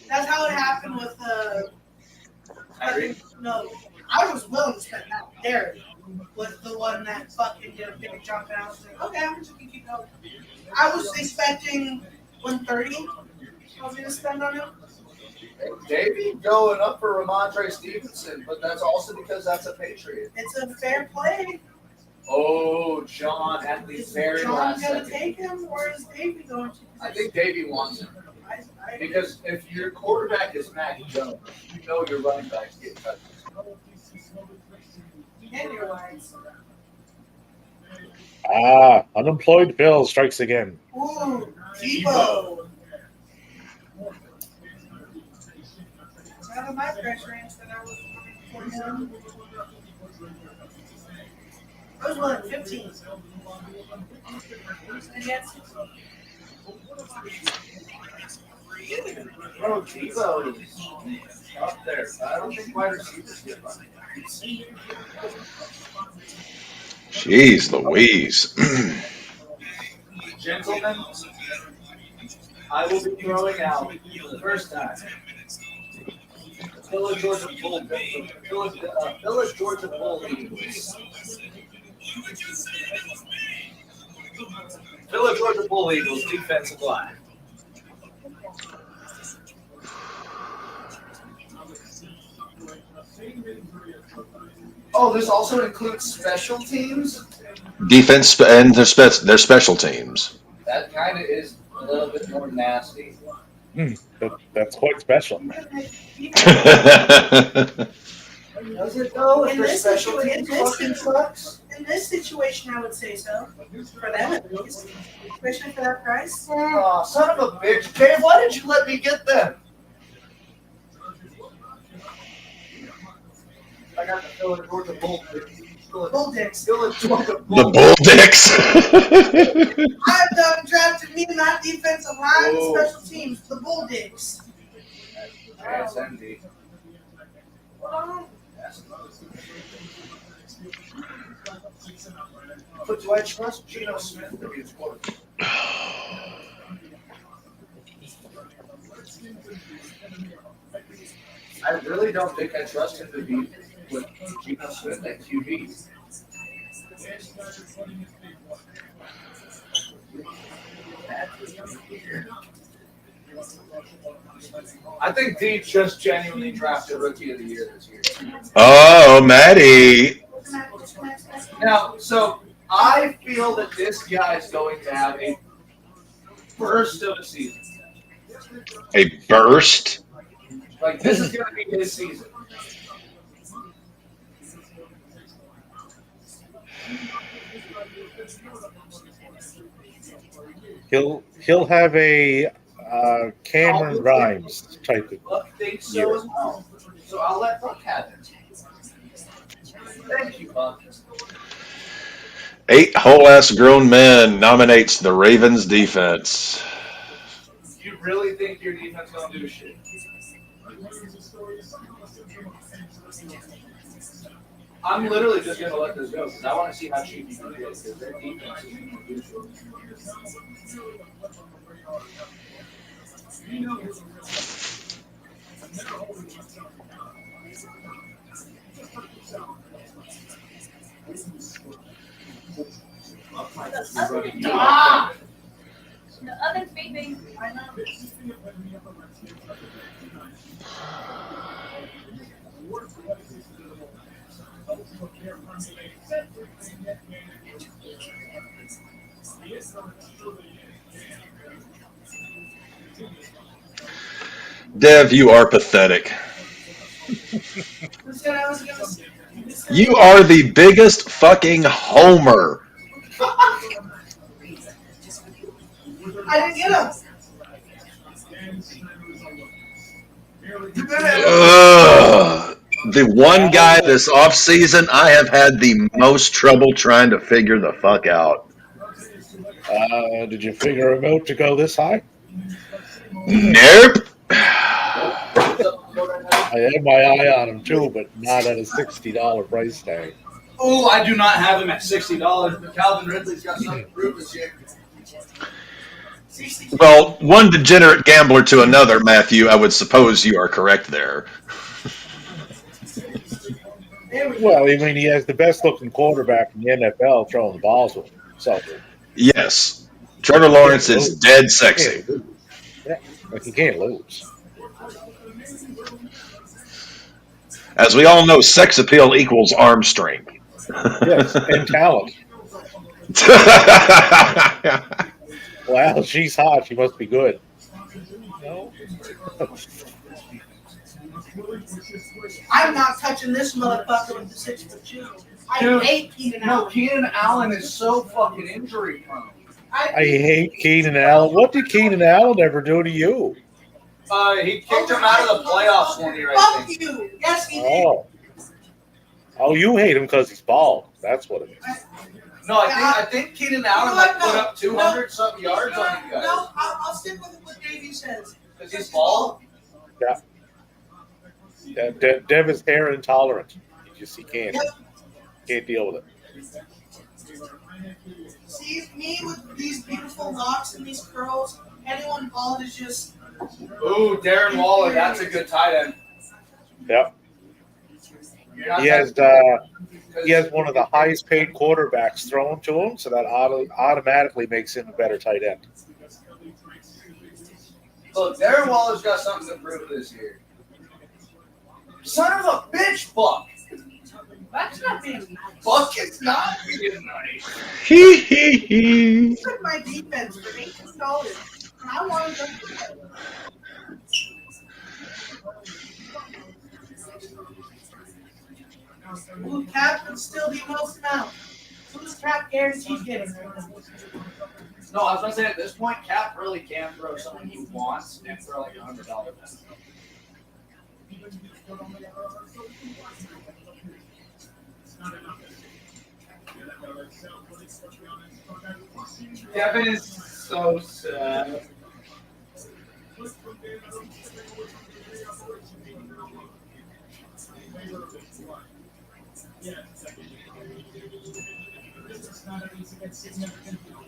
That's how it happened with Tyreek. no. I was willing to spend that. Derek was the one that fucking did a big jump, and I was like, okay, I'm just gonna keep going. I was expecting 130. I was gonna spend on him. Davey going up for Ramondre Stevenson, but that's also because that's a Patriot. It's a fair play. Oh, John at the Is very John last gonna second. take him, or is Davey going to? I think Davey wants him. Because if your quarterback is Mac Jones, you know your running backs get cut. And your lines. Unemployed Bill strikes again. Ooh, Debo. Out of my price range that I was looking for him. I was willing 15. And yet, Bro, Debo is up there. I don't think wide receivers get money. Jeez Louise. Gentlemen, I will be throwing out for the first time. Village Georgia Bull Village Georgia Bull Eagles. Village Georgia Bull Eagles defensive line. Oh, this also includes special teams? Defense and their special teams. That kind of is a little bit more nasty. That's quite special. Does it though? In this special situation- teams fucking sucks? in this situation, I would say so. For them, at least. Especially for that price. Oh, son of a bitch. Dave, why did you let me get them? I got the Village Georgia Bull. Bull dicks. Village Georgia The Bull. Bull Dicks. I've done drafted me, not defensive line, Oh. special teams. The Bull dicks. JSND. But do I trust Geno Smith to be his quarterback? I really don't think I trust him to be with Geno Smith at QB. I think D just genuinely drafted Rookie of the Year this year. Oh, Maddie. Now, so I feel that this guy is going to have a burst of a season. A burst? Like, this is going to be his season. He'll have a Cameron Grimes type of Buck thinks so year. as well. So I'll let Buck have it. Thank you, Buck. 8 whole-ass grown men nominates the Ravens defense. You really think your defense going to do shit? I'm literally just going to let this go because I want to see how cheap you can get because their defense is going to do shit. Ah! The oven's beeping. I know. Dev, you are pathetic. That's what I was gonna say. You are the biggest fucking homer. I didn't get him. Ugh. The one guy this offseason I have had the most trouble trying to figure the fuck out. Did you figure him out to go this high? Nope. I had my eye on him too, but not at a $60 price tag. Oh, I do not have him at $60, but Calvin Ridley's got something to prove this year. Well, one degenerate gambler to another, Matthew, I would suppose you are correct there. Well, I mean, he has the best looking quarterback in the NFL throwing the balls with him. So, Yes. Trevor Lawrence is dead sexy. yeah, like he can't lose. As we all know, sex appeal equals arm strength. Yes, and talent. Well, she's hot. She must be good. No. I'm not touching this motherfucker with the 6-foot shoe. I Dude, hate Keenan No, Allen. Keenan Allen is so fucking injury prone. I hate Keenan Allen. What did Keenan Allen ever do to you? He kicked him out of the playoffs one year, I Fuck think. you. Yes, he did. Oh, you hate him because he's bald. That's what it is. No, I think Keenan Allen You know what? like put No. up 200 something yards on you guys. No, I'll stick with what Davey says. Because he's bald. Yeah, Dev is hair intolerant. He can't deal with it. See, me with these beautiful locks and these curls, anyone bald is just. Ooh, Darren Waller, that's a good tight end. Yep. You're not He has one of the highest paid quarterbacks thrown to him, so that automatically makes him a better tight end. Look, Darren Waller's got something to prove this year. Son of a bitch, Buck. That's not being nice. Buck is not being nice. Hee hee hee. He took my defense for $18, and I wanted them to play. Ooh, Cap can still be most amount. Who's Cap guaranteed getting right now? No, I was gonna say at this point, Cap really can throw something he wants and throw like $100. Devin is so sad.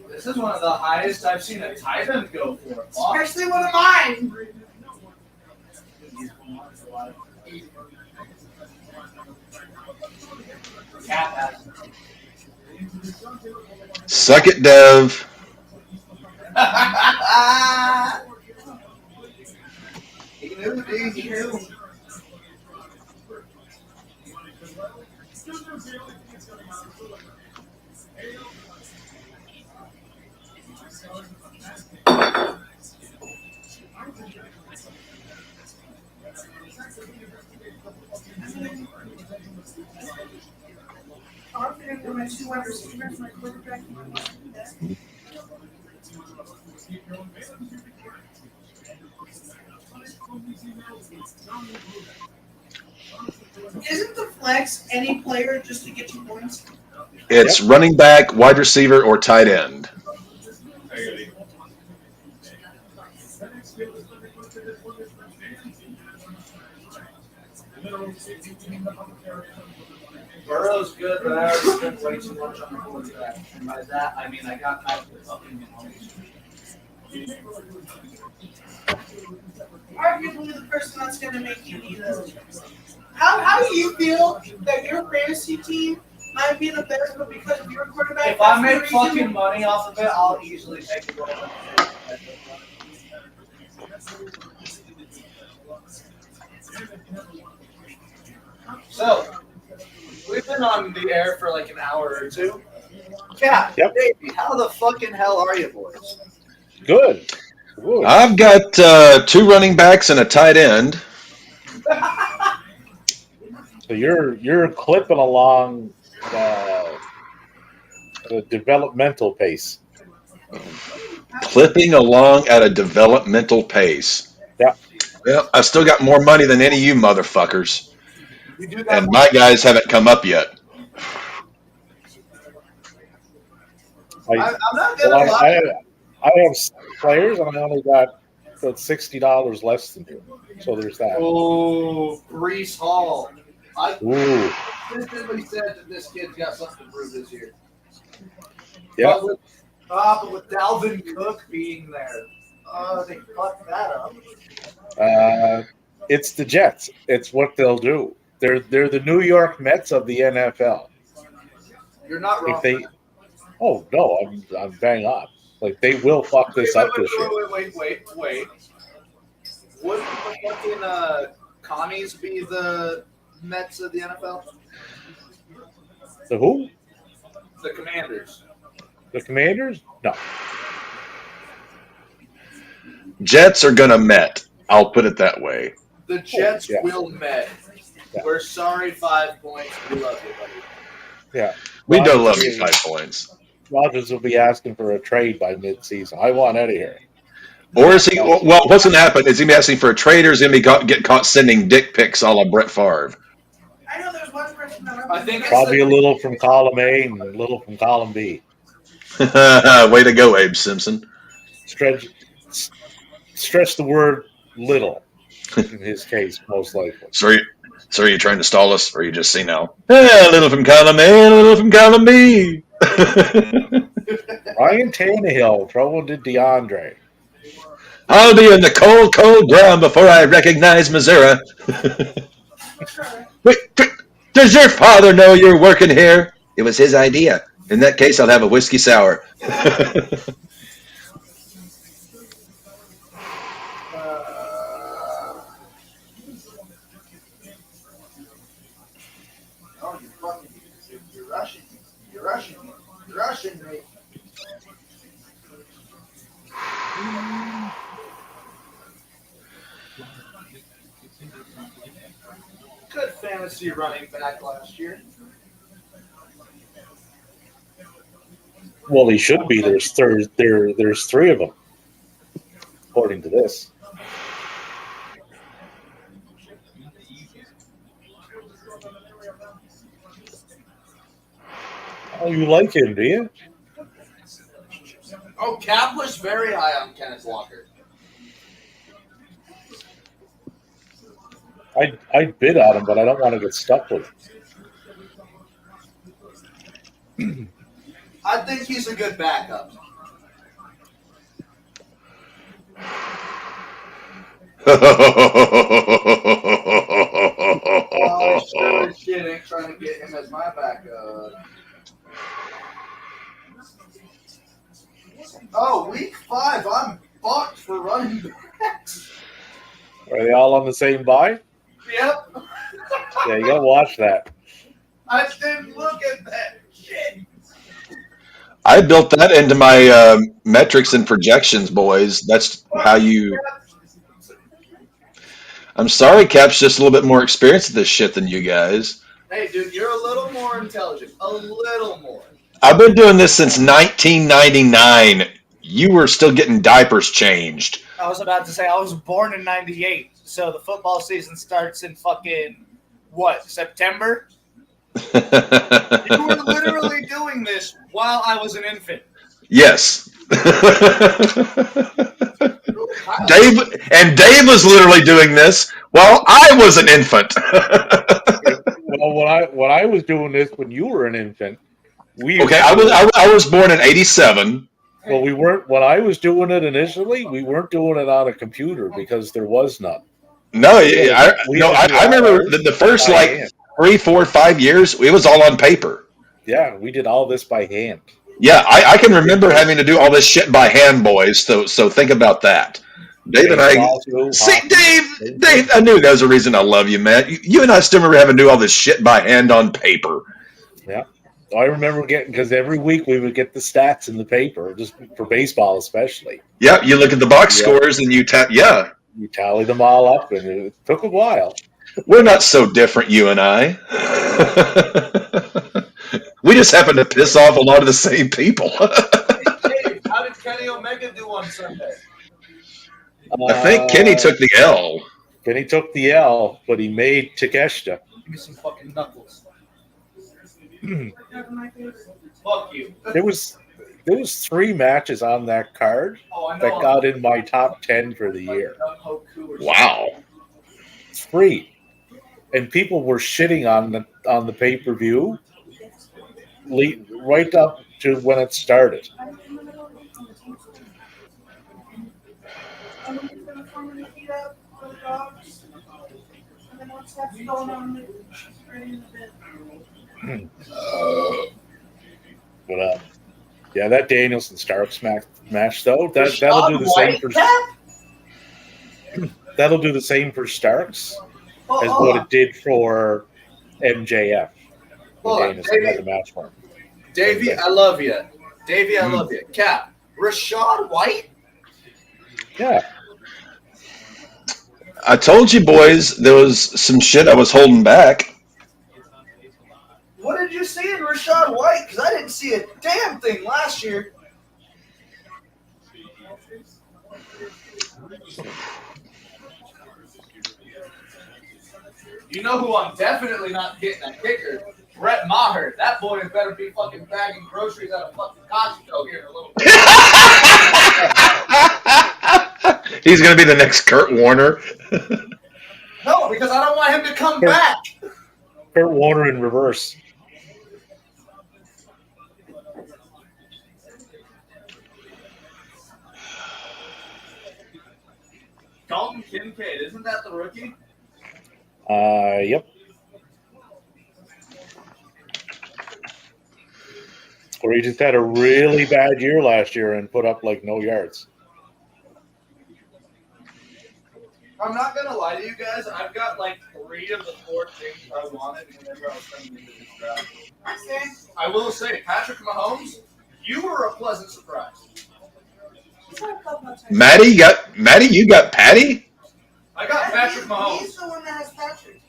This is one of the highest I've seen a tight end go for. Especially one of mine. Cap has. Suck it, Dev. Confident in my two wide receivers, my quarterback, and my running back. Isn't the flex any player just to get you points? It's running back, wide receiver, or tight end. Burrow's good, but I already spent way too much on the quarterback. And by that, I mean I got back to fucking Arguably the person that's going to make you need those. How do you feel that your fantasy team might be the best, but because of your quarterback? If I make fucking money off of it, I'll easily take it. So, we've been on the air for like an hour or two. Yeah, baby, how the fucking hell are you boys? Good. Good. I've got 2 running backs and a tight end. So you're clipping along the developmental pace. Clipping along at a developmental pace. Yeah. Well, I've still got more money than any of you motherfuckers. And my guys haven't come up yet. I'm not gonna lie. I have players and I only got $60 less than you. So there's that. Oh, Brees Hall. I Ooh. consistently said that this kid's got something to prove this year. Yeah. But with Dalvin Cook being there, they fucked that up. It's the Jets. It's what they'll do. They're the New York Mets of the NFL. You're not wrong. Oh no, I'm bang on. Like they will fuck this up this year. Wait. Wouldn't the fucking commies be the Mets of the NFL? The who? The Commanders. The Commanders? No. Jets are going to Met. I'll put it that way. The Jets Yeah. will Met. Yeah. We're sorry, 5 points. We love you, buddy. Yeah. We don't love you 5 points. Rodgers will be asking for a trade by mid-season. I want out of here. Or is he? Well, what's going to happen? Is he going to be asking for a trade, or is he going to get caught sending dick pics a la Brett Favre? I know there's one person that I think Probably a little from column A and a little from column B. Way to go, Abe Simpson. Stretch the word little in his case, most likely. So are you trying to stall us, or are you just senile? A little from column A, a little from column B. Ryan Tannehill throwing to DeAndre. I'll be in the cold, cold ground before I recognize Missouri. Wait, does your father know you're working here? It was his idea. In that case, I'll have a whiskey sour. You're rushing me. Good fantasy running back last year. Well, he should be. There's 3 of them, according to this. Oh, you like him, do you? Oh, Cap was very high on Kenneth Walker. I'd bid on him, but I don't want to get stuck with him. I think he's a good backup. Oh, sure as shit ain't trying to get him as my backup. Oh, week 5, I'm fucked for running backs. Are they all on the same buy? Yep. Yeah, you gotta watch that. I didn't look at that shit. I built that into my metrics and projections, boys. That's how you. I'm sorry, Cap's just a little bit more experienced at this shit than you guys. Hey, dude, you're a little more intelligent. A little more. I've been doing this since 1999. You were still getting diapers changed. I was about to say, I was born in 98, so the football season starts in fucking, what, September? You were literally doing this while I was an infant. Yes. Dave was literally doing this while I was an infant. Well, when I was doing this when you were an infant, I was born in '87. Well, we weren't. When I was doing it initially, we weren't doing it on a computer because there was none. No, I remember the first like 3, 4, 5 years, it was all on paper. Yeah, we did all this by hand. Yeah, I can remember having to do all this shit by hand, boys. So think about that. Dave and I. See, Dave, I knew that was a reason I love you, man. You and I still remember having to do all this shit by hand on paper. Yeah. I remember because every week we would get the stats in the paper, just for baseball especially. Yeah, you look at the box scores and you you tally them all up, and it took a while. We're not so different, you and I. We just happen to piss off a lot of the same people. Hey, how did Kenny Omega do on Sunday? I think Kenny took the L. Kenny took the L, but he made Takeshita. Give me some fucking knuckles. Fuck you. There was 3 matches on that card that got in my top 10 for the year. Wow. 3. And people were shitting on the pay-per-view right up to when it started. But yeah, that Danielson Starks match though, that'll do the same for that'll do the same for Starks as what it did for MJF. Danielson had the match for him. Davey, I love you. Davey, I love you. Cap, Rashad White? Yeah. I told you, boys, there was some shit I was holding back. What did you see in Rashad White? Because I didn't see a damn thing last year. You know who I'm definitely not getting a kicker? Brett Maher. That boy better be fucking bagging groceries out of fucking Costco here in a little bit. He's going to be the next Kurt Warner. No, because I don't want him to come back. Kurt Warner in reverse. Dalton Kincaid, isn't that the rookie? Yep. Or he just had a really bad year last year and put up like no yards. I'm not going to lie to you guys. I've got like 3 of the 4 things I wanted whenever I was coming into this draft. I will say, Patrick Mahomes, you were a pleasant surprise. Maddie, you got Patty? I got Patrick Mahomes. He's the one that has Patrick.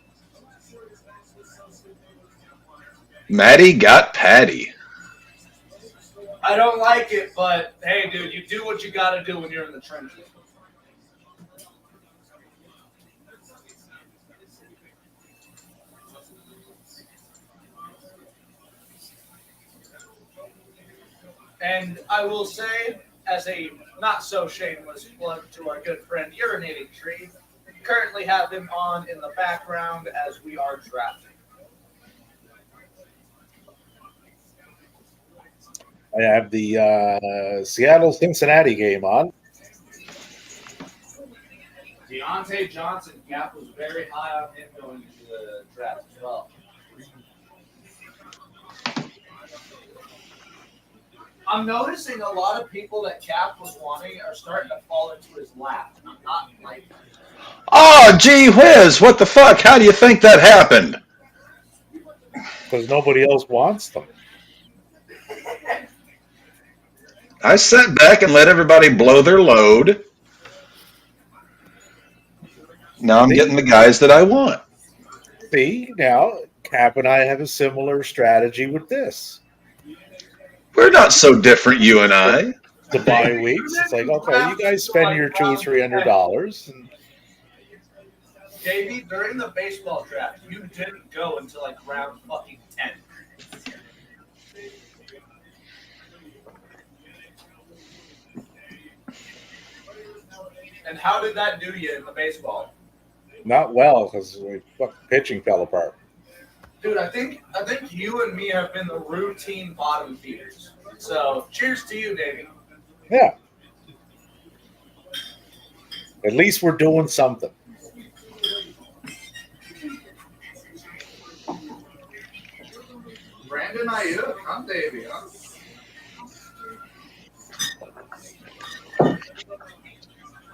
Maddie got Patty. I don't like it, but hey, dude, you do what you got to do when you're in the trenches. And I will say, as a not-so-shameless plug to our good friend Urinating Tree, we currently have him on in the background as we are drafting. I have the Seattle-Cincinnati game on. Deontay Johnson, Gap was very high on him going into the draft as well. I'm noticing a lot of people that Cap was wanting are starting to fall into his lap. And I'm not liking it. Oh, gee whiz, what the fuck? How do you think that happened? because nobody else wants them. I sat back and let everybody blow their load. Now I'm getting the guys that I want. See, now Cap and I have a similar strategy with this. We're not so different, you and I. The bye weeks, it's like, okay, you guys spend your $200-$300, and JB, during the baseball draft, you didn't go until like round fucking 10. And how did that do you in the baseball? not well because pitching fell apart. Dude, I think you and me have been the routine bottom feeders. So cheers to you, Davey. Yeah. At least we're doing something. Brandon Ayuk, I'm Davey, huh?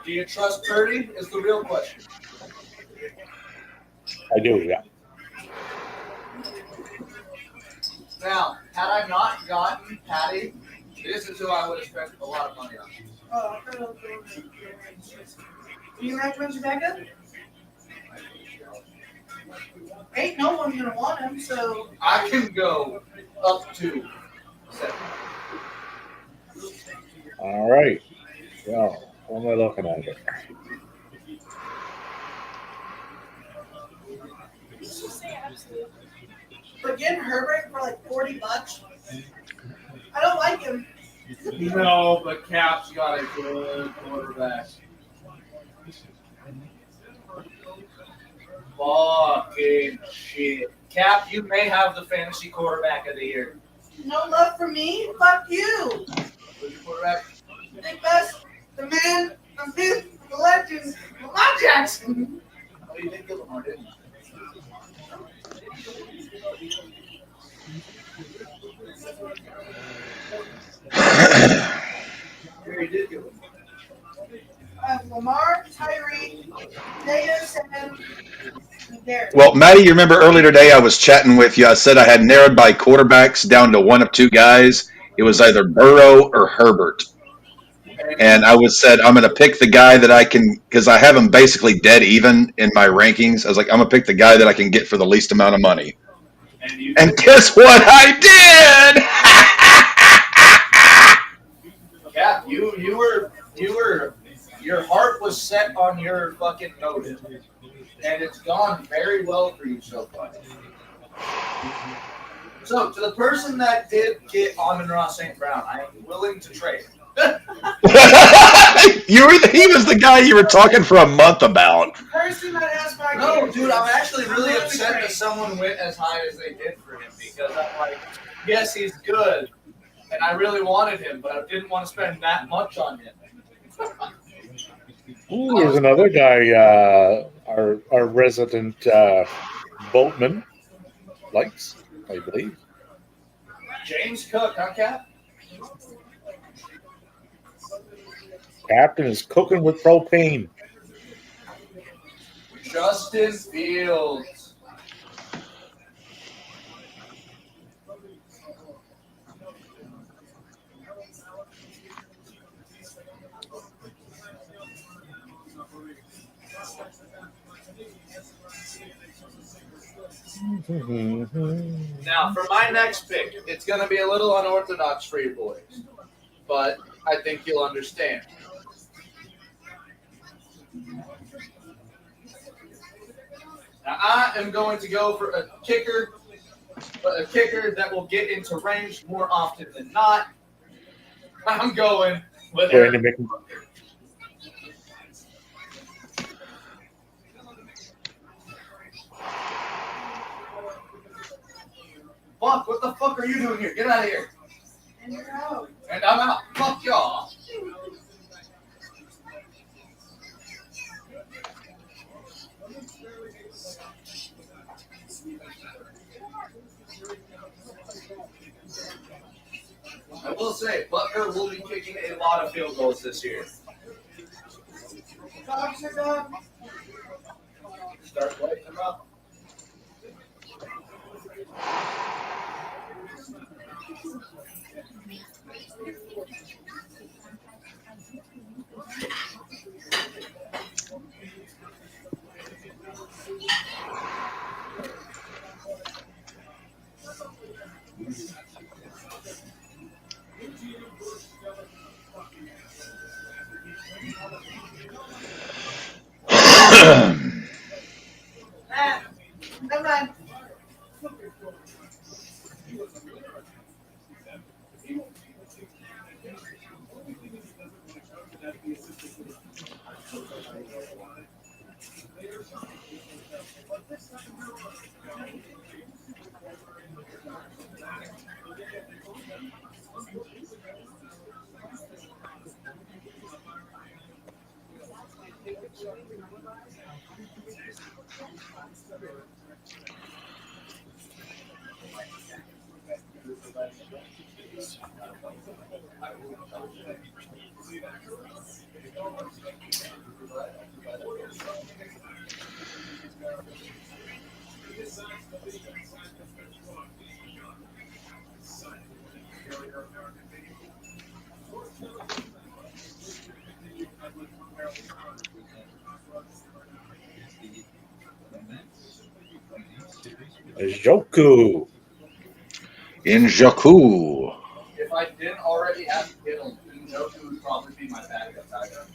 Do you trust Purdy? Is the real question. I do, yeah. Now, had I not gotten Patty, this is who I would have spent a lot of money on. Oh, I don't know. Do you recommend Rebecca? Ain't no one gonna want him, so. I can go up to 7. All right. So, what am I looking at here? But getting Herbert for like $40, I don't like him. No, but Cap's got a good quarterback. Fucking shit. Cap, you may have the fantasy quarterback of the year. No love for me? Fuck you. Who's your quarterback? Nick Best, the man, the myth, the legend, Lamar Jackson. Oh, you did get Lamar, didn't you? Yeah, you did get Lamar. Lamar, Tyree, Davis, and Derek. Well, Maddie, you remember earlier today I was chatting with you. I said I had narrowed my quarterbacks down to one of two guys. It was either Burrow or Herbert. And I was said I'm going to pick the guy that I can, because I have him basically dead even in my rankings. I was like, I'm going to pick the guy that I can get for the least amount of money. And guess what I did? Cap, you were your heart was set on your fucking motive, and it's gone very well for you so far. So, to the person that did get Amon-Ra St. Brown, I am willing to trade. He was the guy you were talking for a month about. Person that has my No, dude, I'm actually really upset that someone went as high as they did for him because I'm like, yes, he's good, and I really wanted him, but I didn't want to spend that much on him. Ooh, there's another guy, our resident boatman likes, I believe. James Cook, huh, Cap? Captain is cooking with propane. Justin Fields. Now, for my next pick, it's going to be a little unorthodox for you boys, but I think you'll understand. Now, I am going to go for a kicker that will get into range more often than not. I'm going with Aaron. Fuck, what the fuck are you doing here? Get out of here. And you're out. And I'm out. Fuck y'all. I will say, Butker will be kicking a lot of field goals this year. Dogs are done. Start lighting them up. Never mind. Joku. Injaku. If I didn't already have Kittle, Joku would probably be my backup tight end.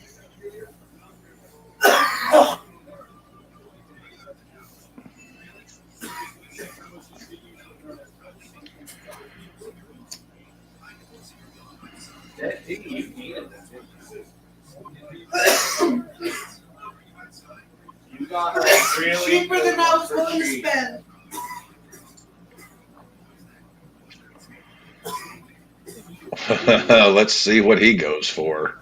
That you needed that. You got a really Cheaper good than I one was for willing to cheap. spend. Let's see what he goes for.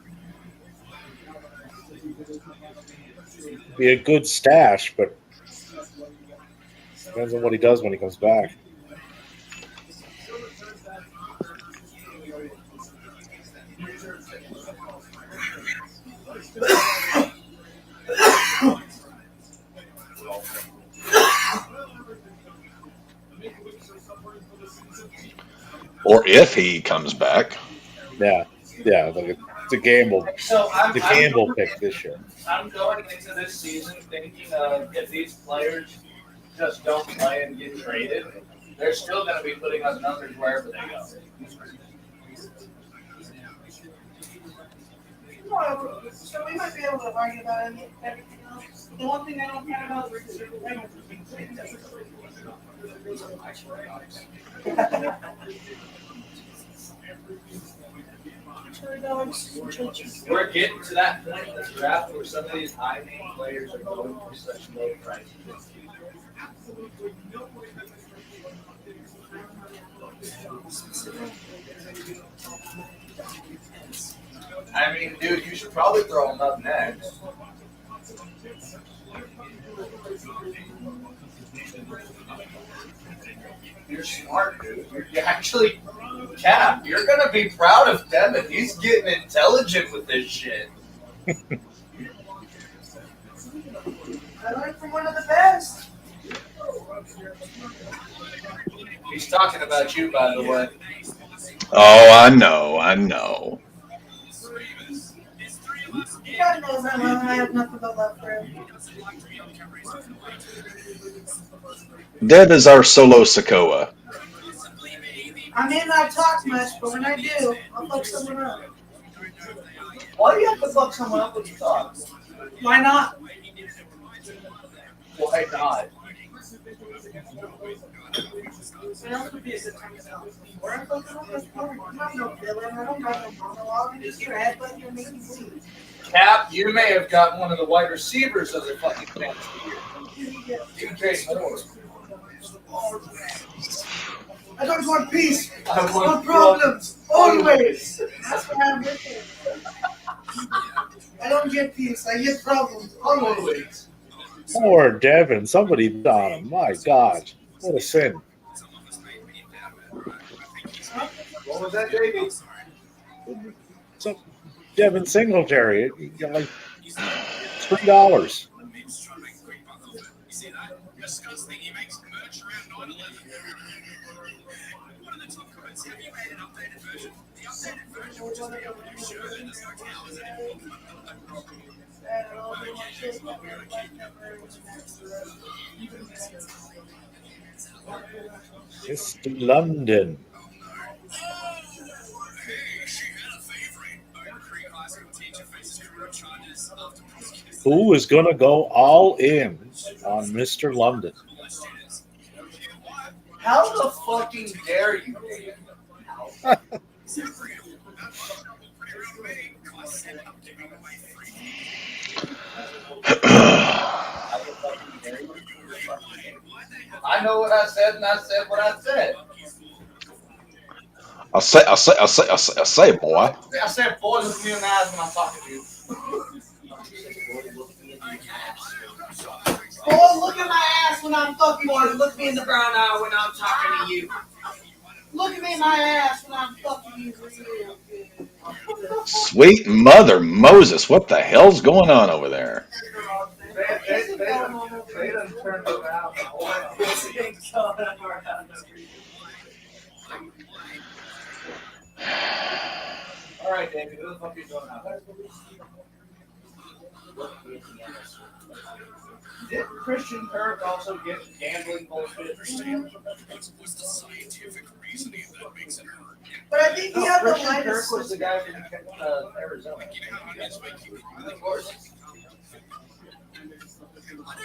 Be a good stash, but depends on what he does when he comes back. Or if he comes back. Yeah, like it's a gamble. So The gamble pick this year. I'm going into this season thinking if these players just don't play and get traded, they're still going to be putting up numbers wherever they go. Well, so we might be able to argue about everything else. The one thing I don't care about is the We're getting to that point in the draft where some of these high-name players are going for such low prices. I mean, dude, you should probably throw them up next. You're smart, dude. You're actually, Cap, you're going to be proud of Devin. He's getting intelligent with this shit. I learned from one of the best. He's talking about you, by the way. Oh, I know. God knows I have nothing but love for him. Dev is our solo Sokoa. I may not talk much, but when I do, I'll fuck someone up. Why do you have to fuck someone up when you talk? Why not? Why not? What else would be a good time to tell? Or I'm fucking up with I'm not no villain. I don't got no monologue. I'm just your head, but you're making me leave. Cap, you may have got one of the wide receivers of the fucking fantasy year. DJ Moore. I don't want peace. I I want problems. Always. That's what I'm with. I don't get peace. I get problems. Always. Poor Devin. Somebody beat on him. My God. What a sin. What was that, baby? So, Devin Singletary, you got like $3. Mr. London. Who is going to go all in on Mr. London? How the fucking dare you? I know what I said, and I said what I said. I say, boy. I said, boy, look me in the eyes when I'm talking to you. Boy, look at my ass when I'm fucking Boy, you. look me in the brown eye when I'm talking to you. Look at me in my ass when I'm fucking you. Sweet mother Moses, what the hell's going on over there? They done turned around. All right, David, who the fuck are you going out? Did Christian Kirk also get gambling bullshit? But I think he No, had the Christian Kirk lightest. was the guy from Arizona. Of course.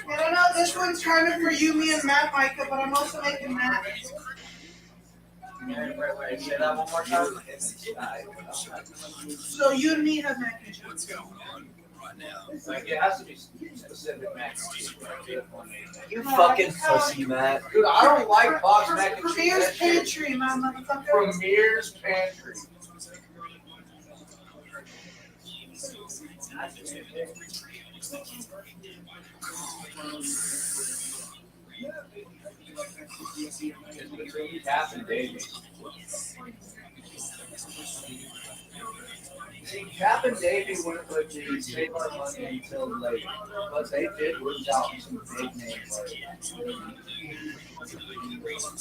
I don't know, this one's kind of for you, me, and Matt, Micah, but I'm also making Matt. Wait, say that one more time. So you and me have mac and cheese. Like, it has to be specific mac and cheese. You fucking pussy, Matt. Dude, I don't like box mac and cheese. Premier's That shit- Pantry, my motherfucker. Premier's Pantry. Cap and Davey. See, Cap and Davey wouldn't put the save our money until later, but they did lose out some big names.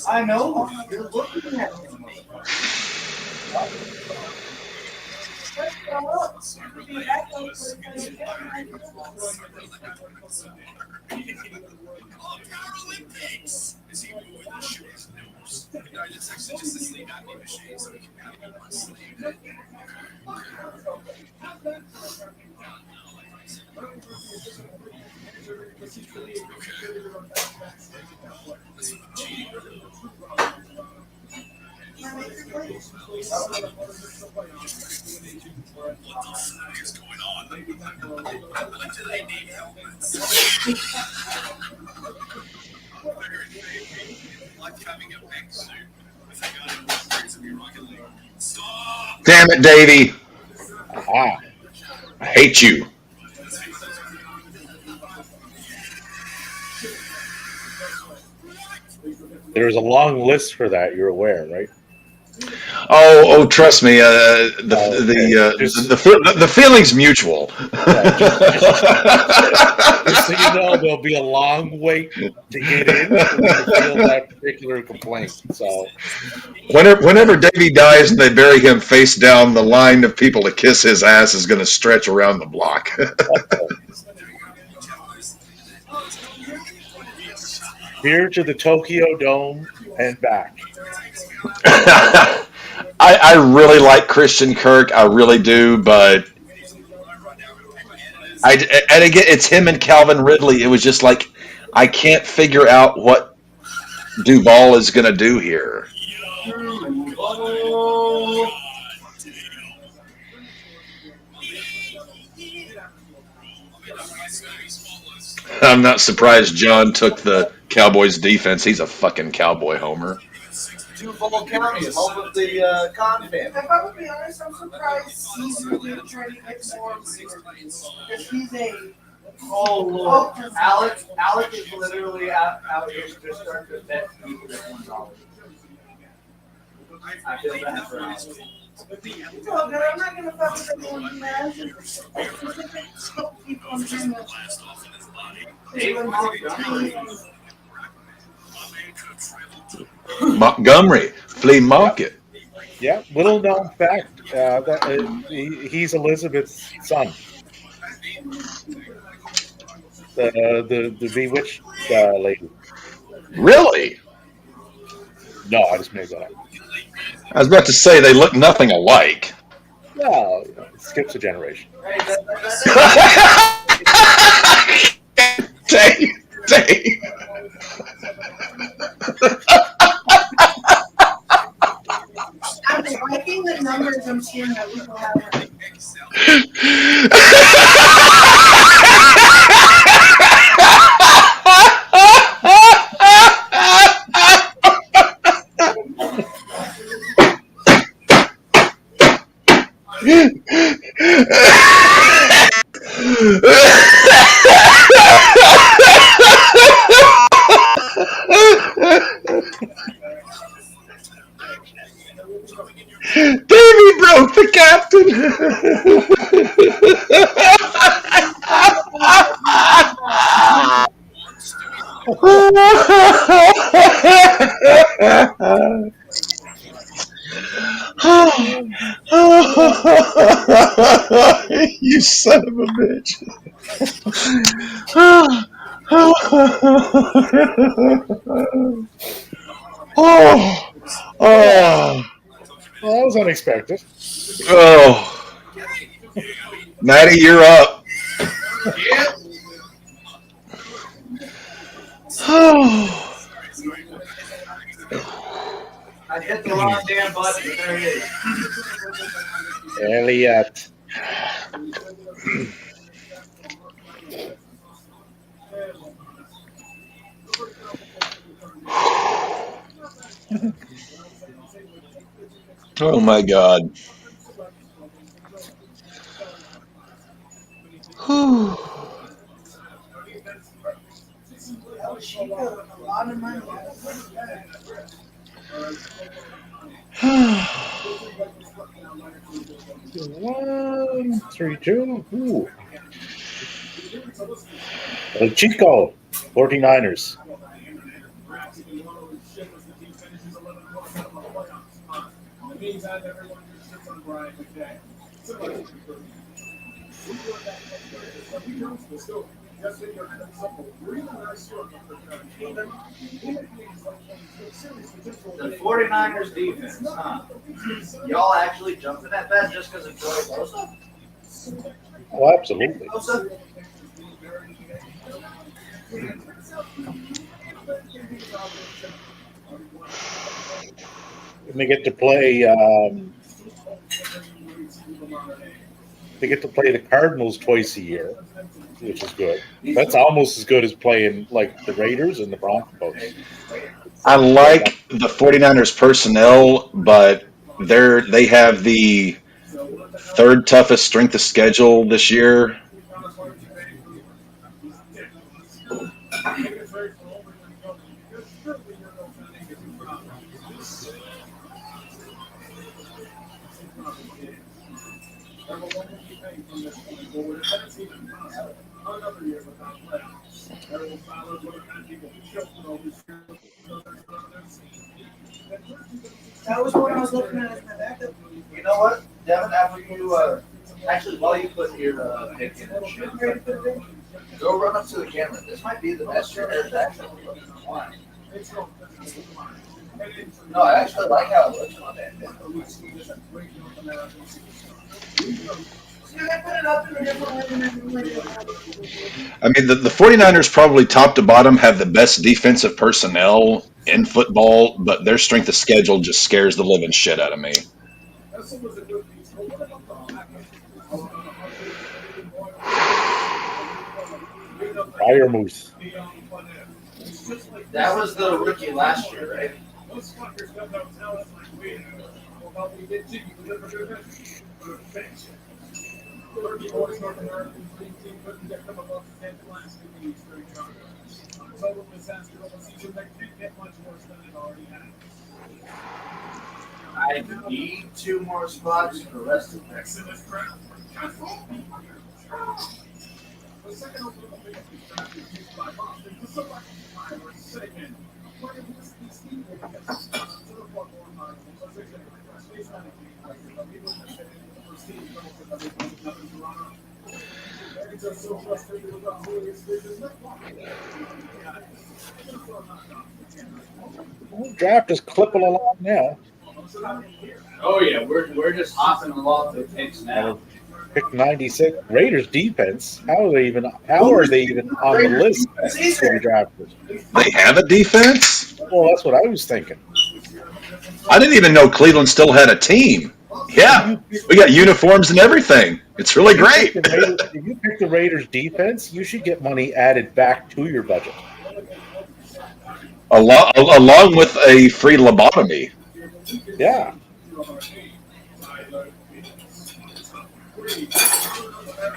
I know. You're looking at me. Damn it, Davey. Aha. I hate you. There's a long list for that. You're aware, right? Oh, trust me. Okay. Just- The feeling's mutual. Just so you know, there'll be a long wait to get in to feel that particular complaint. So, Whenever Davey dies and they bury him face down, the line of people to kiss his ass is going to stretch around the block. here to the Tokyo Dome and back. I really like Christian Kirk. I really do, but and again, it's him and Calvin Ridley. It was just like I can't figure out what Duvall is going to do here. I'm not surprised John took the Cowboys defense. He's a fucking Cowboy homer. Duval County, home of the con fan. If I'm gonna be honest, I'm surprised he's really trying to get more because he's a Oh Lord, Alec is literally out here just starting to bet people at $1. I feel bad for Alec. It's all good. I'm not gonna fuck with anyone who has people on camera. David Montgomery. Montgomery, flea market. Yeah, little known fact that he's Elizabeth's son. The bewitched lady. Really? No, I just made that up. I was about to say they look nothing alike. Well, you know, it skips a generation. Hey, Dave, Dave. I'm liking the numbers I'm seeing that people have. Davey broke the captain. You son of a bitch. Oh, oh, Well, that was unexpected. oh. Maddie, you're up. Oh. I hit the wrong damn button, but there it is. Elliot. Oh my God. Whew. That was cheap. A lot of money. 1-3-2. Ooh. El Chico, 49ers. The 49ers defense, huh? Y'all actually jumping at that just because of Joey Bosa? Oh, absolutely. Bosa? And they get to play. They get to play the Cardinals twice a year, which is good. That's almost as good as playing like the Raiders and the Broncos. I like the 49ers personnel, but they have the third toughest strength of schedule this year. That was what I was looking at as my backup. You know what, Devin, after you, actually, while you put your pick in and shit, go run up to the camera. This might be the best your hair's actually looking. Why? No, I actually like how it looks on that. See, I put it up in a different way than everybody else. I mean, the 49ers probably top to bottom have the best defensive personnel in football, but their strength of schedule just scares the living shit out of me. Fire Moose. That was the rookie last year, right? I need 2 more spots for the rest of the Well, draft is clipping along now. Oh yeah, we're just hopping along the picks now. Pick 96 Raiders defense. How are they even on the list to be drafted? They have a defense? Well, that's what I was thinking. I didn't even know Cleveland still had a team. Yeah, we got uniforms and everything. It's really great. If you pick the Raiders defense, you should get money added back to your budget. Along with a free lobotomy. Yeah.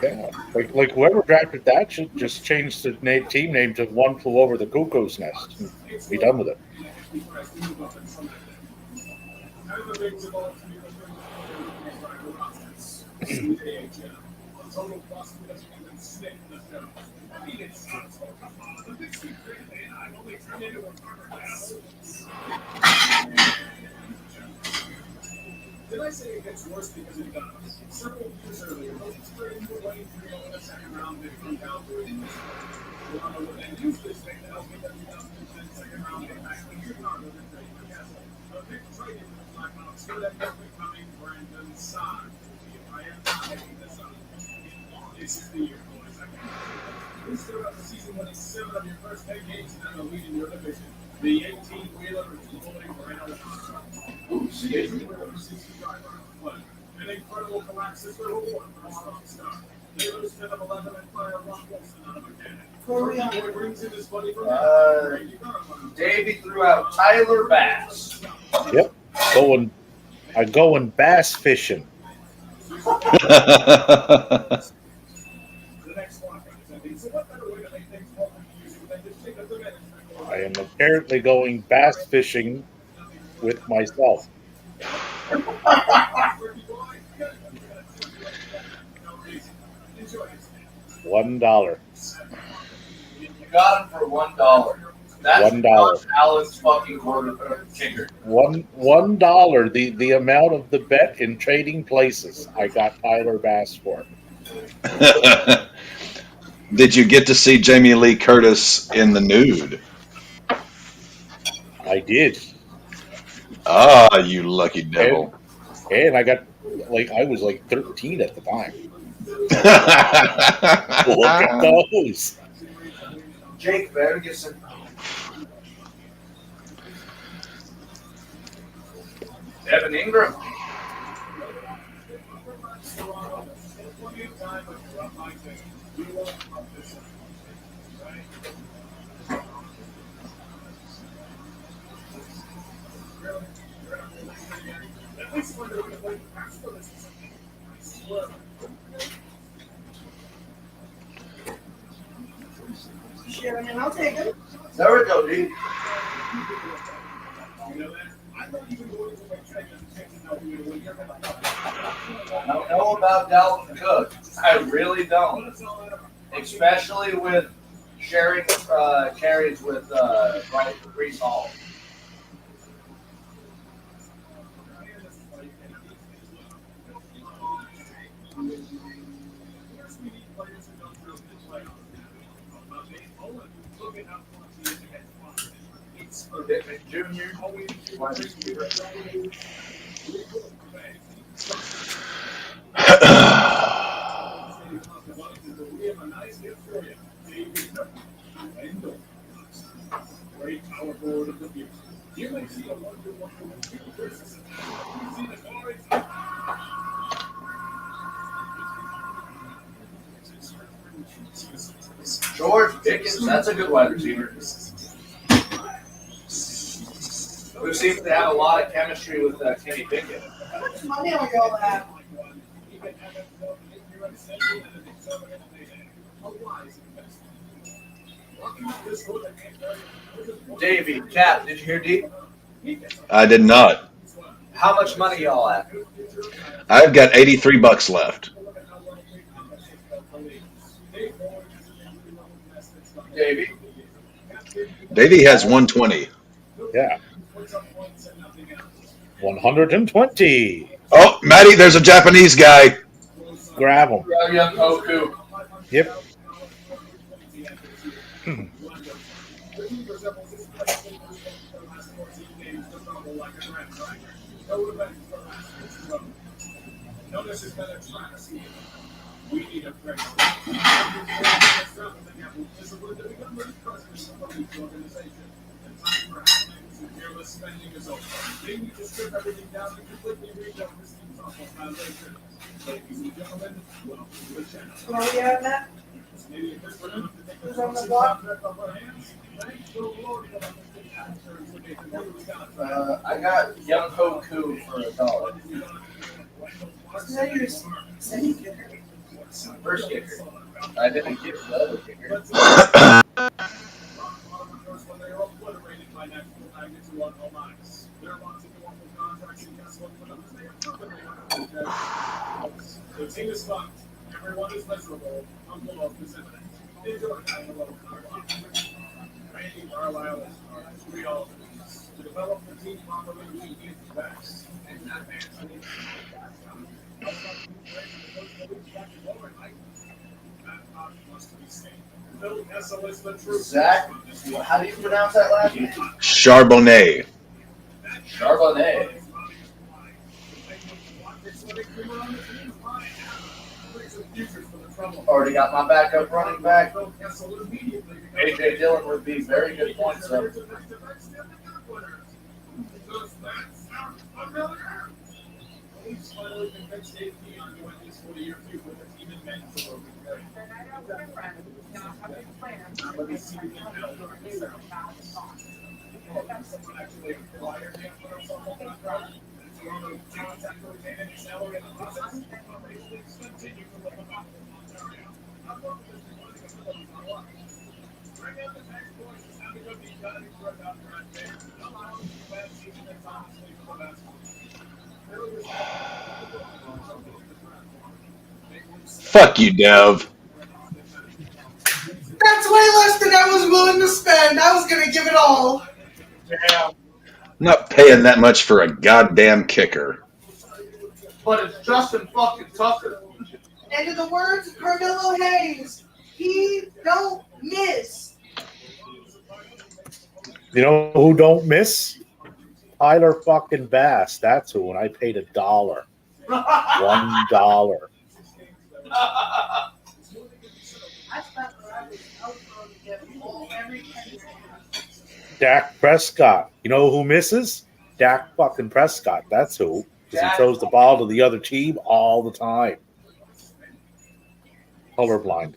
Yeah. Like whoever drafted that should just change the team name to One Flew Over the Cuckoo's Nest and be done with it. Did I say it gets worse because it does? Several years earlier, those experienced were waiting for you in the second round to come down to it. Toronto would then use this thing to help get that 2010 second round pick back to Chicago to trade for Kessel. The pick traded with the Blackhawks for that becoming Brandon Saad. The Empire taking this up. This is the year, boys. You start out the season winning 7 of your first 10 games and the lead in your division. The 18-wheeler is loading for another contract. The 18-wheeler receives the driver on the play. An incredible collapse is the reward for a strong start. They lose 10 of 11 and fire Ron Wilson out of a cannon. Boy brings in his buddy from Davey threw out Tyler Bass. Yep. Going bass fishing. I am apparently going bass fishing with myself. $1. You got him for $1. That's $1. Alan's fucking quarter kicker. $1. The amount of the bet in Trading Places. I got Tyler Bass for. Did you get to see Jamie Lee Curtis in the nude? I did. Ah, you lucky devil. And I got I was 13 at the time. Look at those. Jake Ferguson. Evan Ingram. Sharon, and I'll take him. There we go, dude. I don't know about Dalvin Cook. I really don't. Especially with sharing carries with Brees Hall. Pittman Jr. wide receiver. Great power forward of the future. You may see a wonderful versus you see the guards. George Pickens, that's a good wide receiver. Who seems to have a lot of chemistry with Kenny Pickett. How much money are y'all at? Davey, Cap, did you hear Deep? I did not. How much money y'all at? I've got $83 left. Davey? Davey has 120. Yeah. 120. Oh, Matty, there's a Japanese guy. Grab him. Young Oku. Yep. No revenge for us. It's wrong. No, this has been a travesty. We need a break. This is what the become the president of each organization. The time for actions and careless spending is over. They need to strip everything down and completely rebuild this team's awful foundation. Ladies and gentlemen, welcome to the channel. Where we at, Matt? Maybe if this were to take Who's the on the block? contract off our hands, thanks to the Lord for the actors who made the news contract. I got Young Hoku for $1. Is that your second kicker? First kicker. I didn't get the other kicker. When they are obliterated by national magnitude on all lines. They're launching the awful contracts and guess what? For them, they are permanently. The team is fucked. Everyone is miserable. Uncle Oak is imminent. Enjoy having a little Randy Carlisle is our three alternates. To develop the team properly, we need backs. And not backs. Zach, how do you pronounce that last name? Charbonnet. Charbonnet. Already got my backup running back. AJ Dillon would be very good points though. Fuck you, Dev. That's way less than I was willing to spend. I was gonna give it all. Yeah, I'm not paying that much for a goddamn kicker. but it's Justin fucking Tucker. And in the words of Carmelo Hayes, he don't miss. You know who don't miss? Tyler fucking Bass. That's who. And I paid $1. $1. I spent what I was going to get every penny. Dak Prescott. You know who misses? Dak fucking Prescott. That's who. Because he throws the ball to the other team all the time. Colorblind.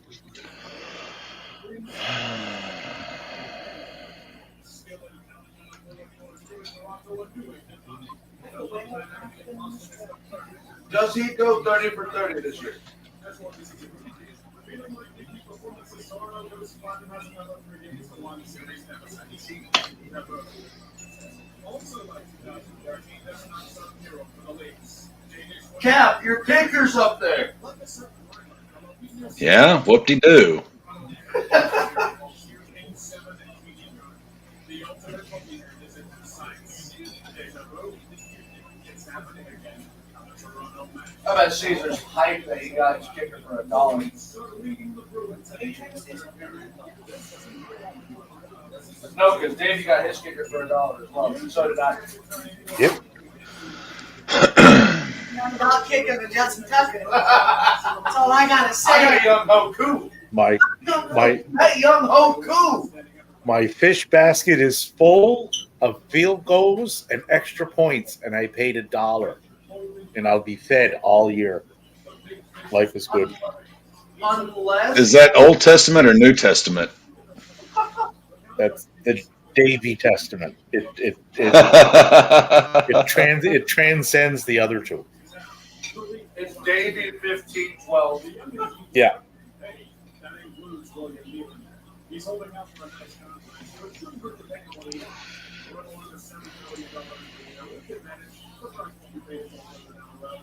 Does he go 30 for 30 this year? Cap, your kicker's up there. Yeah, whoop-de-doo. I bet Caesar's hype that he got his kicker for $1. No, because Davey got his kicker for $1 as well. So did I. Yep. I'm not kicking the Justin Tucker. That's all I gotta I say. got Young Hoku. My Hey, Young Hoku. my fish basket is full of field goals and extra points, and I paid $1. And I'll be fed all year. Life is good. Unless Is that Old Testament or New Testament? That's the Davy Testament. It transcends the other two. it's Davey 15-12. Yeah. He's holding out for a nice contract. So it's really good to take a lead. We're on the $7 million we can manage. We're trying to be paid for down the road.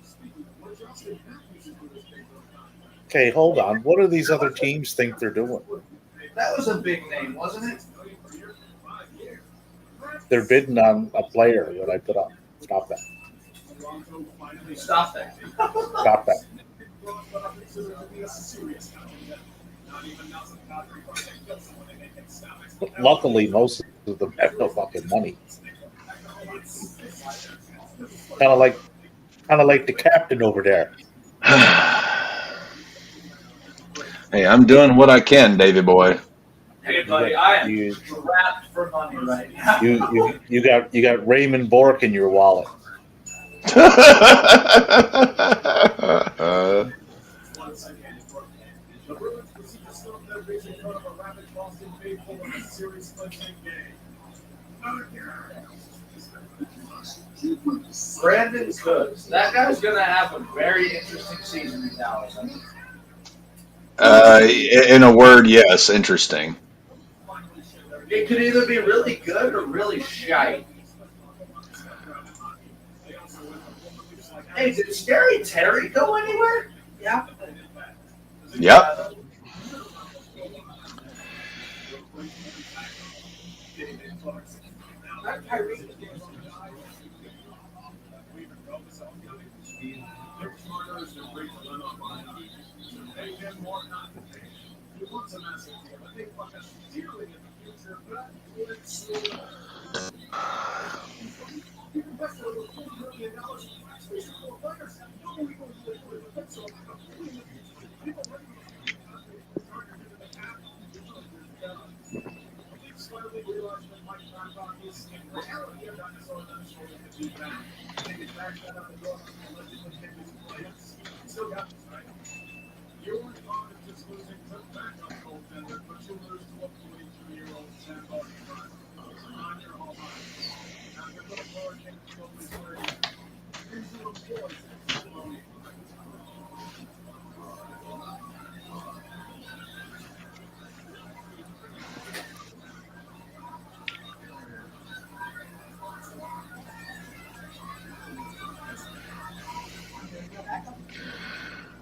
Speaking of which, Justin Matthews is doing his big contract. Okay, hold on. What do these other teams think they're doing? That was a big name, wasn't it? They're bidding on a player that I put up. Stop that. Stop that. Stop that. Luckily, most of them have no fucking money. Kind of like the captain over there. Hey, I'm doing what I can, Davy boy. Hey, buddy, I am You strapped for money right now. you got Raymond Bork in your wallet. Once again, the Bruins proceed to stop their base in front of a rabid Boston faithful in a series clinching game. Brandon Cooks. That guy's going to have a very interesting season in Dallas. In a word, yes, interesting. It could either be really good or really shite. Hey, did Scary Terry go anywhere? Yeah. Yep.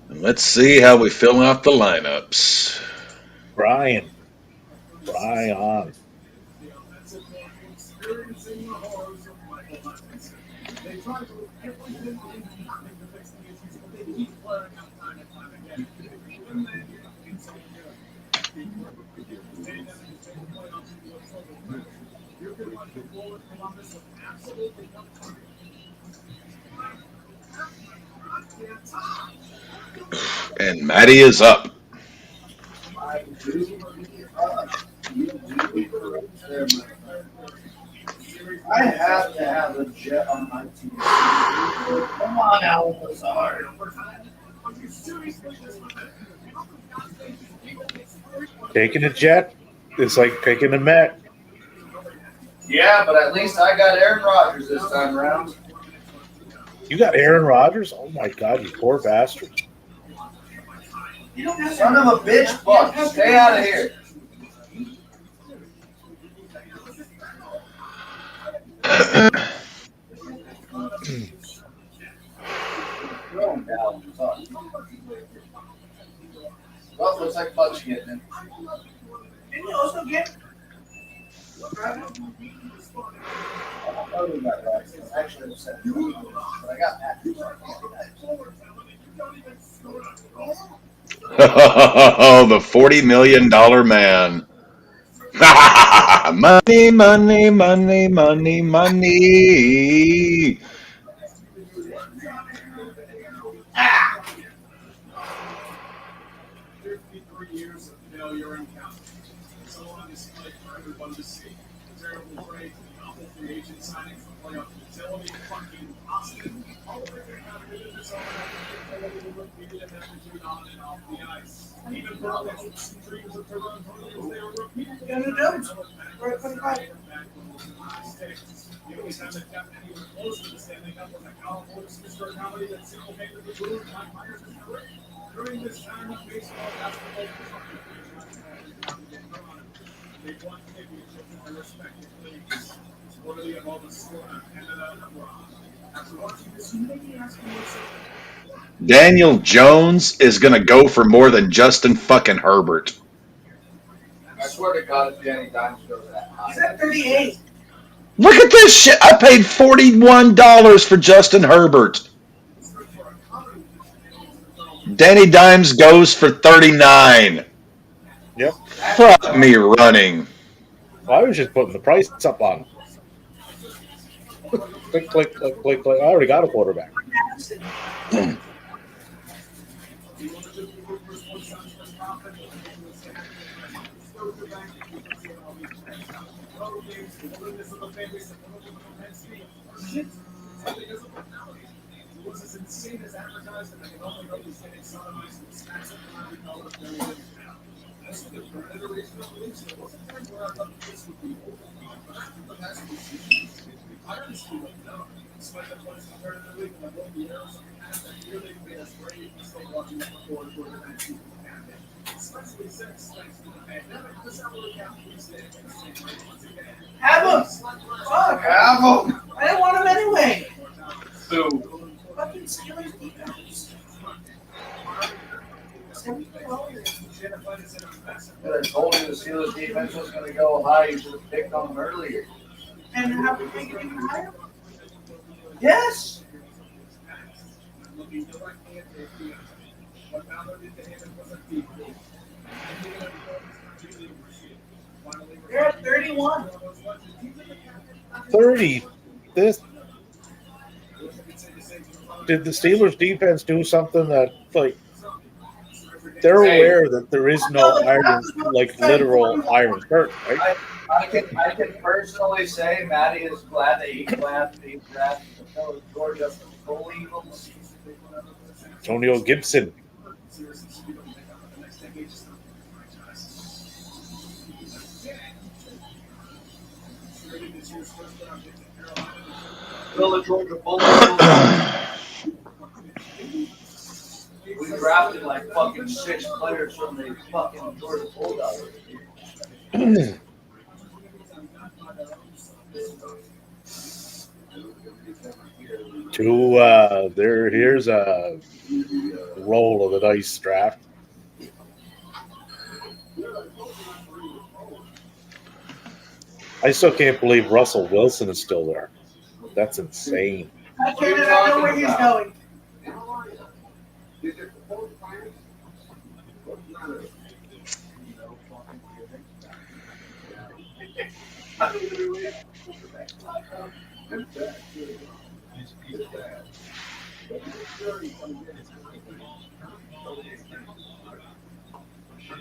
Let's see how we fill out the lineups. Brian. And Maddie is up. I have to have a jet on my team. Come on, Alan Lazard. Taking a jet is like taking a Met. Yeah, but at least I got Aaron Rodgers this time around. You got Aaron Rodgers? Oh my God, you poor bastard. Son of a bitch, Buck. Stay out of here. Well, looks like Buck's getting it. Didn't you also get? I don't know who got that. It's actually upset. But I got Matthews. Oh, the $40 million man. Money, money, money, money, money. Ah! 53 years of failure and counting. It's all on display for everyone to see. Terrible trades, awful free agent signings for playoff utility, fucking Austin. All of it happened in this repeated aptitude on and off the ice. Even Burley's dreams of Toronto, they were repeated. Andrew Jones. We're at 25. The only time that kept anyone close to the Stanley Cup was a California Mr. Comedy that single-handedly ruined Mike Myers' career. During this time of baseball, basketball, they won championships in their respective leagues. It's worthy of all the scorn of Canada and abroad. After watching this, you may be asking yourself, Daniel Jones is going to go for more than Justin fucking Herbert. I swear to God, if Danny Dimes goes that high. He's at 38. Look at this shit. I paid $41 for Justin Herbert. Danny Dimes goes for 39. Yep. Fuck me running. Well, I was just putting the price up on him. Click, click, click, click, click. I already got a quarterback. It was as insane as advertised, and I can only hope he's getting sodomized and smacks up around the color of their living now. As for the Predator regional release, there was a time where I thought this would be over. But that's the season. Pirates do not know. Despite the points in the Predator League and the World Heroes of the past, that really made us brave and stay watching it before the 19 campaign. Especially since, thanks to the pandemic, this hour account is staying at the same rate once again. Have him. Fuck. Have him. I didn't want him anyway. Who? Fucking Steelers defense. I told you the Steelers defense was going to go high. You should have picked on them earlier. And have we taken it even higher? Yes. They're at 31. 30. This did the Steelers defense do something that like they're aware that there is no iron, like literal iron curtain, right? I can personally say Matty is glad that he drafted the Georgia Bull Eagles. Antonio Gibson. Will the Georgia Bull Eagles? We drafted like fucking 6 players from the fucking Georgia Bulldogs. Here's a roll of the dice draft. I still can't believe Russell Wilson is still there. That's insane. I can't. I know where he's going.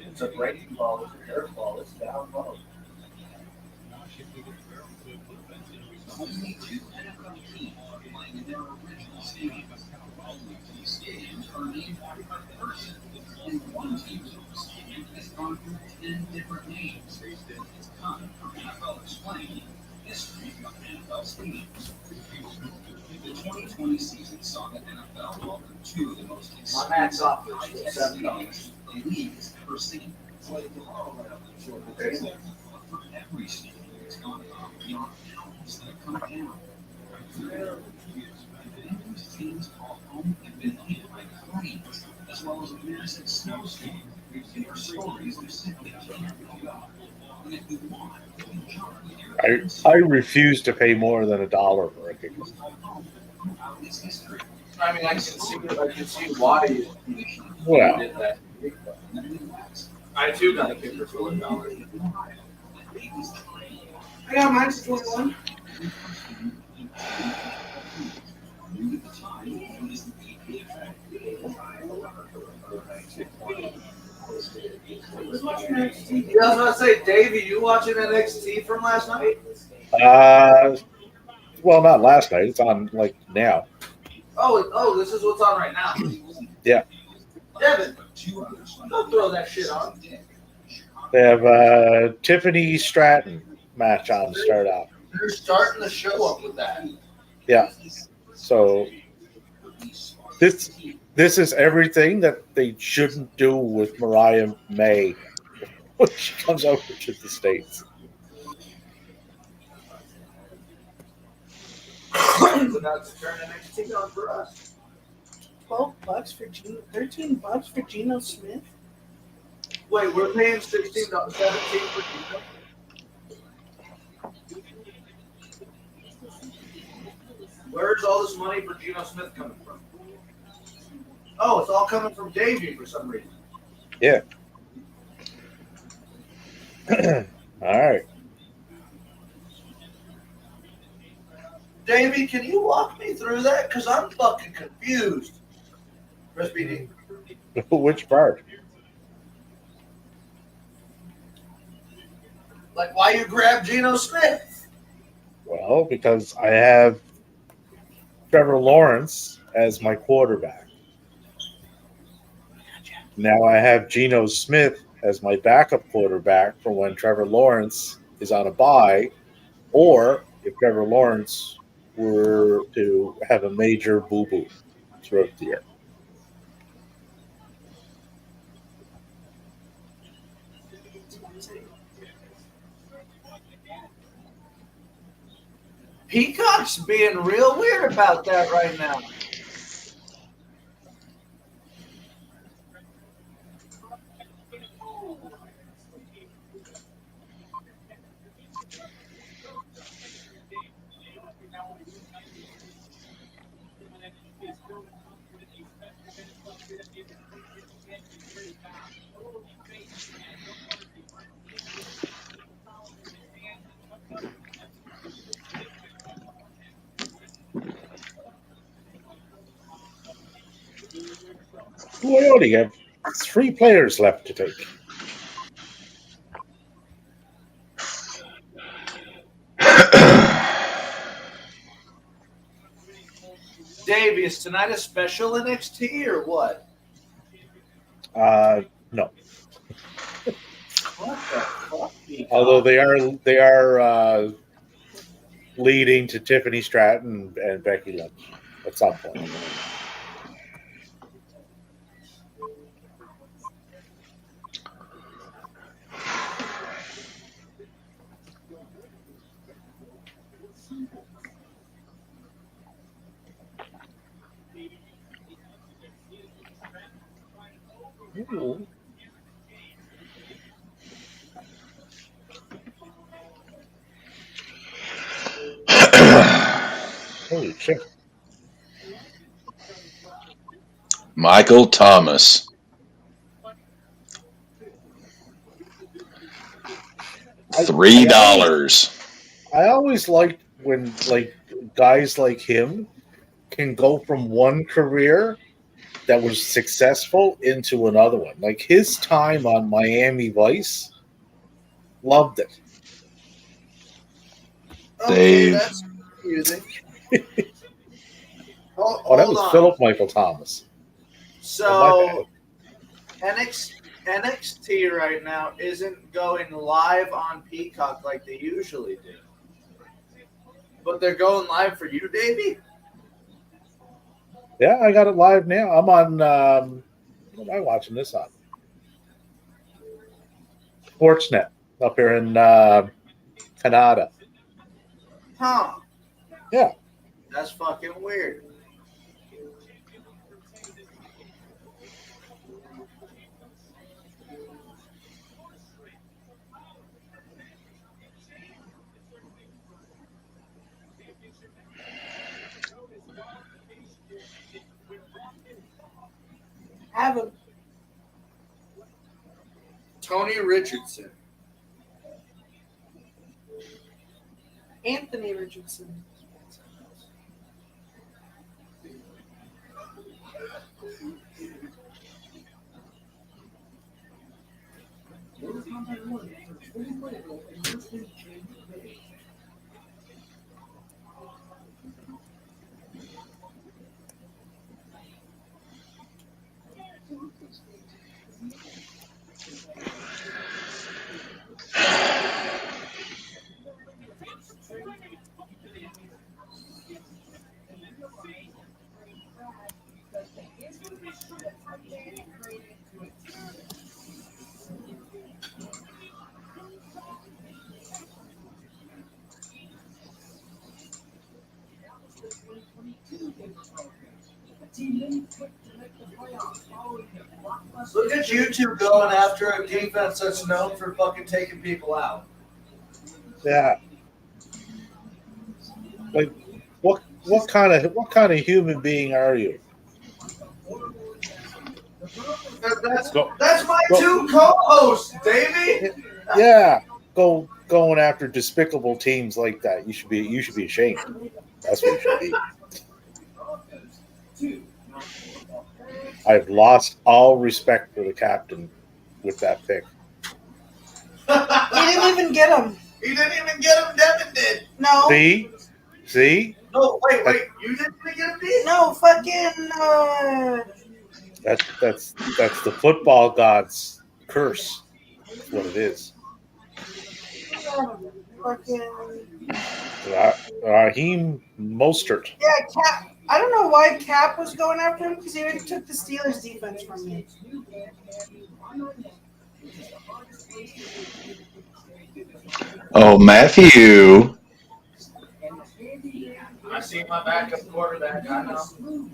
It's a breaking ball, it's a air ball, it's down low. My max offer is $7. I refuse to pay more than $1 for a kicker. I mean, I can see why you Well, did that. I too got a kicker for $1. I got mine for 21. Who's watching NXT? Yeah, I was about to say, Davey, you watching NXT from last night? well, not last night. It's on like now. Oh, this is what's on right now. Yeah. Devin, don't throw that shit on. They have Tiffany Stratton match on to start off. They're starting the show up with that. Yeah. So this is everything that they shouldn't do with Mariah May when she comes over to the States. So that's turning NXT on for us. $12 for Geno. $13 for Geno Smith. Wait, we're paying $16, $17 for Gino? Where's all this money for Geno Smith coming from? Oh, it's all coming from Davey for some reason. Yeah. All right. Davey, can you walk me through that? Because I'm fucking confused. Press BD. Which part? Like, why you grab Geno Smith? Well, because I have Trevor Lawrence as my quarterback. Now I have Geno Smith as my backup quarterback for when Trevor Lawrence is on a bye, or if Trevor Lawrence were to have a major boo-boo throughout the year. Peacock's being real weird about that right now. We only have 3 players left to take. Davey, is tonight a special NXT or what? No. What the fuck, Peacock? Although they are leading to Tiffany Stratton and Becky Lynch at some point. Ooh. Holy shit. Michael Thomas. $3. I always liked when guys like him can go from one career that was successful into another one. Like his time on Miami Vice, loved it. Okay, Dave. that's confusing. Oh, that was on. Philip Michael Thomas. So, NXT right now isn't going live on Peacock like they usually do. But they're going live for you, Davey? Yeah, I got it live now. I'm on. What am I watching this on? Sportsnet up here in Canada. Huh. Yeah. That's fucking weird. Have him. Tony Richardson. Anthony Richardson. Look at you two going after a defense that's known for fucking taking people out. Yeah. Like, what kind of human being are you? That's my two co-hosts, Davey. Yeah, going after despicable teams like that. You should be ashamed. That's what it should be. I've lost all respect for the captain with that pick. He didn't even get him. He didn't even get him. Devin did. No. See? No, wait. You didn't get him, Pete? No, fucking. That's the football god's curse. That's what it is. Fucking. Raheem Mostert. Yeah, Cap. I don't know why Cap was going after him because he already took the Steelers defense from me. Oh, Matthew. I see my backup quarterback. I know.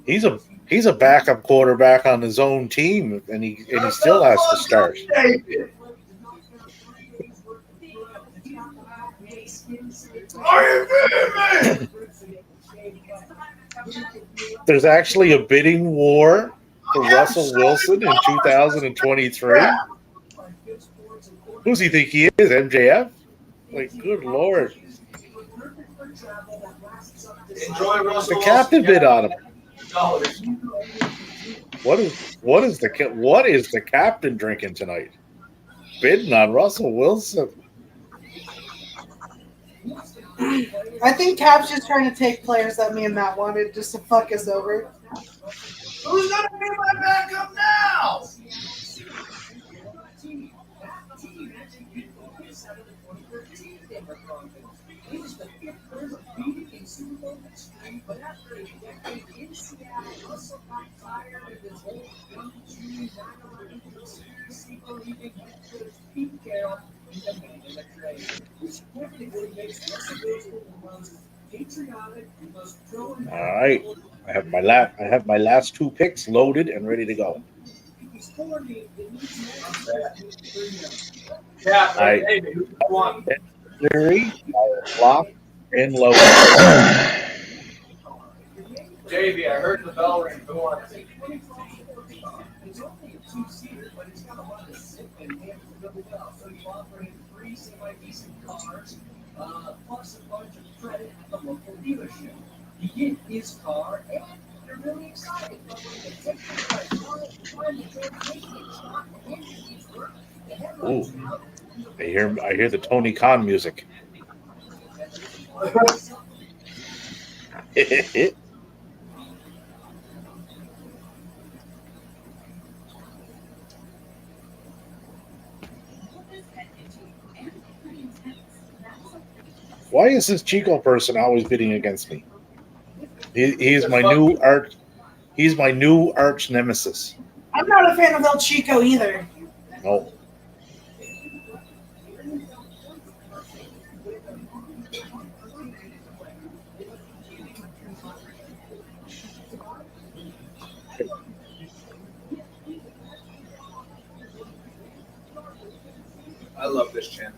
He's a backup quarterback on his own team, and he still has to start. Are you kidding me? There's actually a bidding war for Russell Wilson in 2023. Who's he think he is? MJF? Like, good lord! Enjoy Russell The captain bid on him. No, What is the captain drinking tonight? Bidding on Russell Wilson. I think Cap's just trying to take players that me and Matt wanted just to fuck us over. Who's gonna be my backup now? All right, I have my last two picks loaded and ready to go. yeah, I- hey, who you want? Theory, lock, and load. JV, I heard the bell ring. Who wants it? Ooh, I hear the Tony Khan music. Why is this Chico person always bidding against me? He's my new arch nemesis. I'm not a fan of El Chico either. No. I love this channel.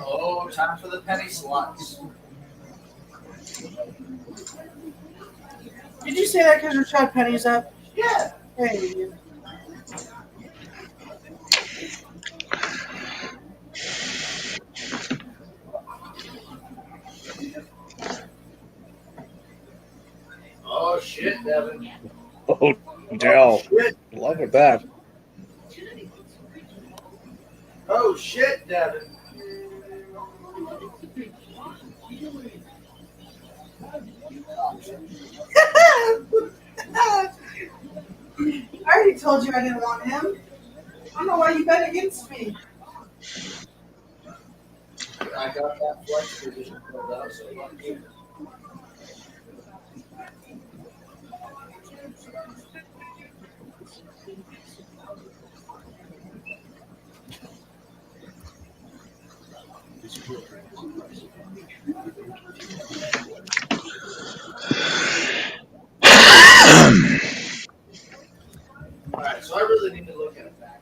Oh, time for the penny slots. Did you say that because Rashad Penny's up? Yeah. Hey, Oh shit, Devin. Oh, Dell. Shit. luck with that. Oh shit, Devin. I already told you I didn't want him. I don't know why you bet against me. I got that flex position filled out, so fuck you. All right, so I really need to look at it back.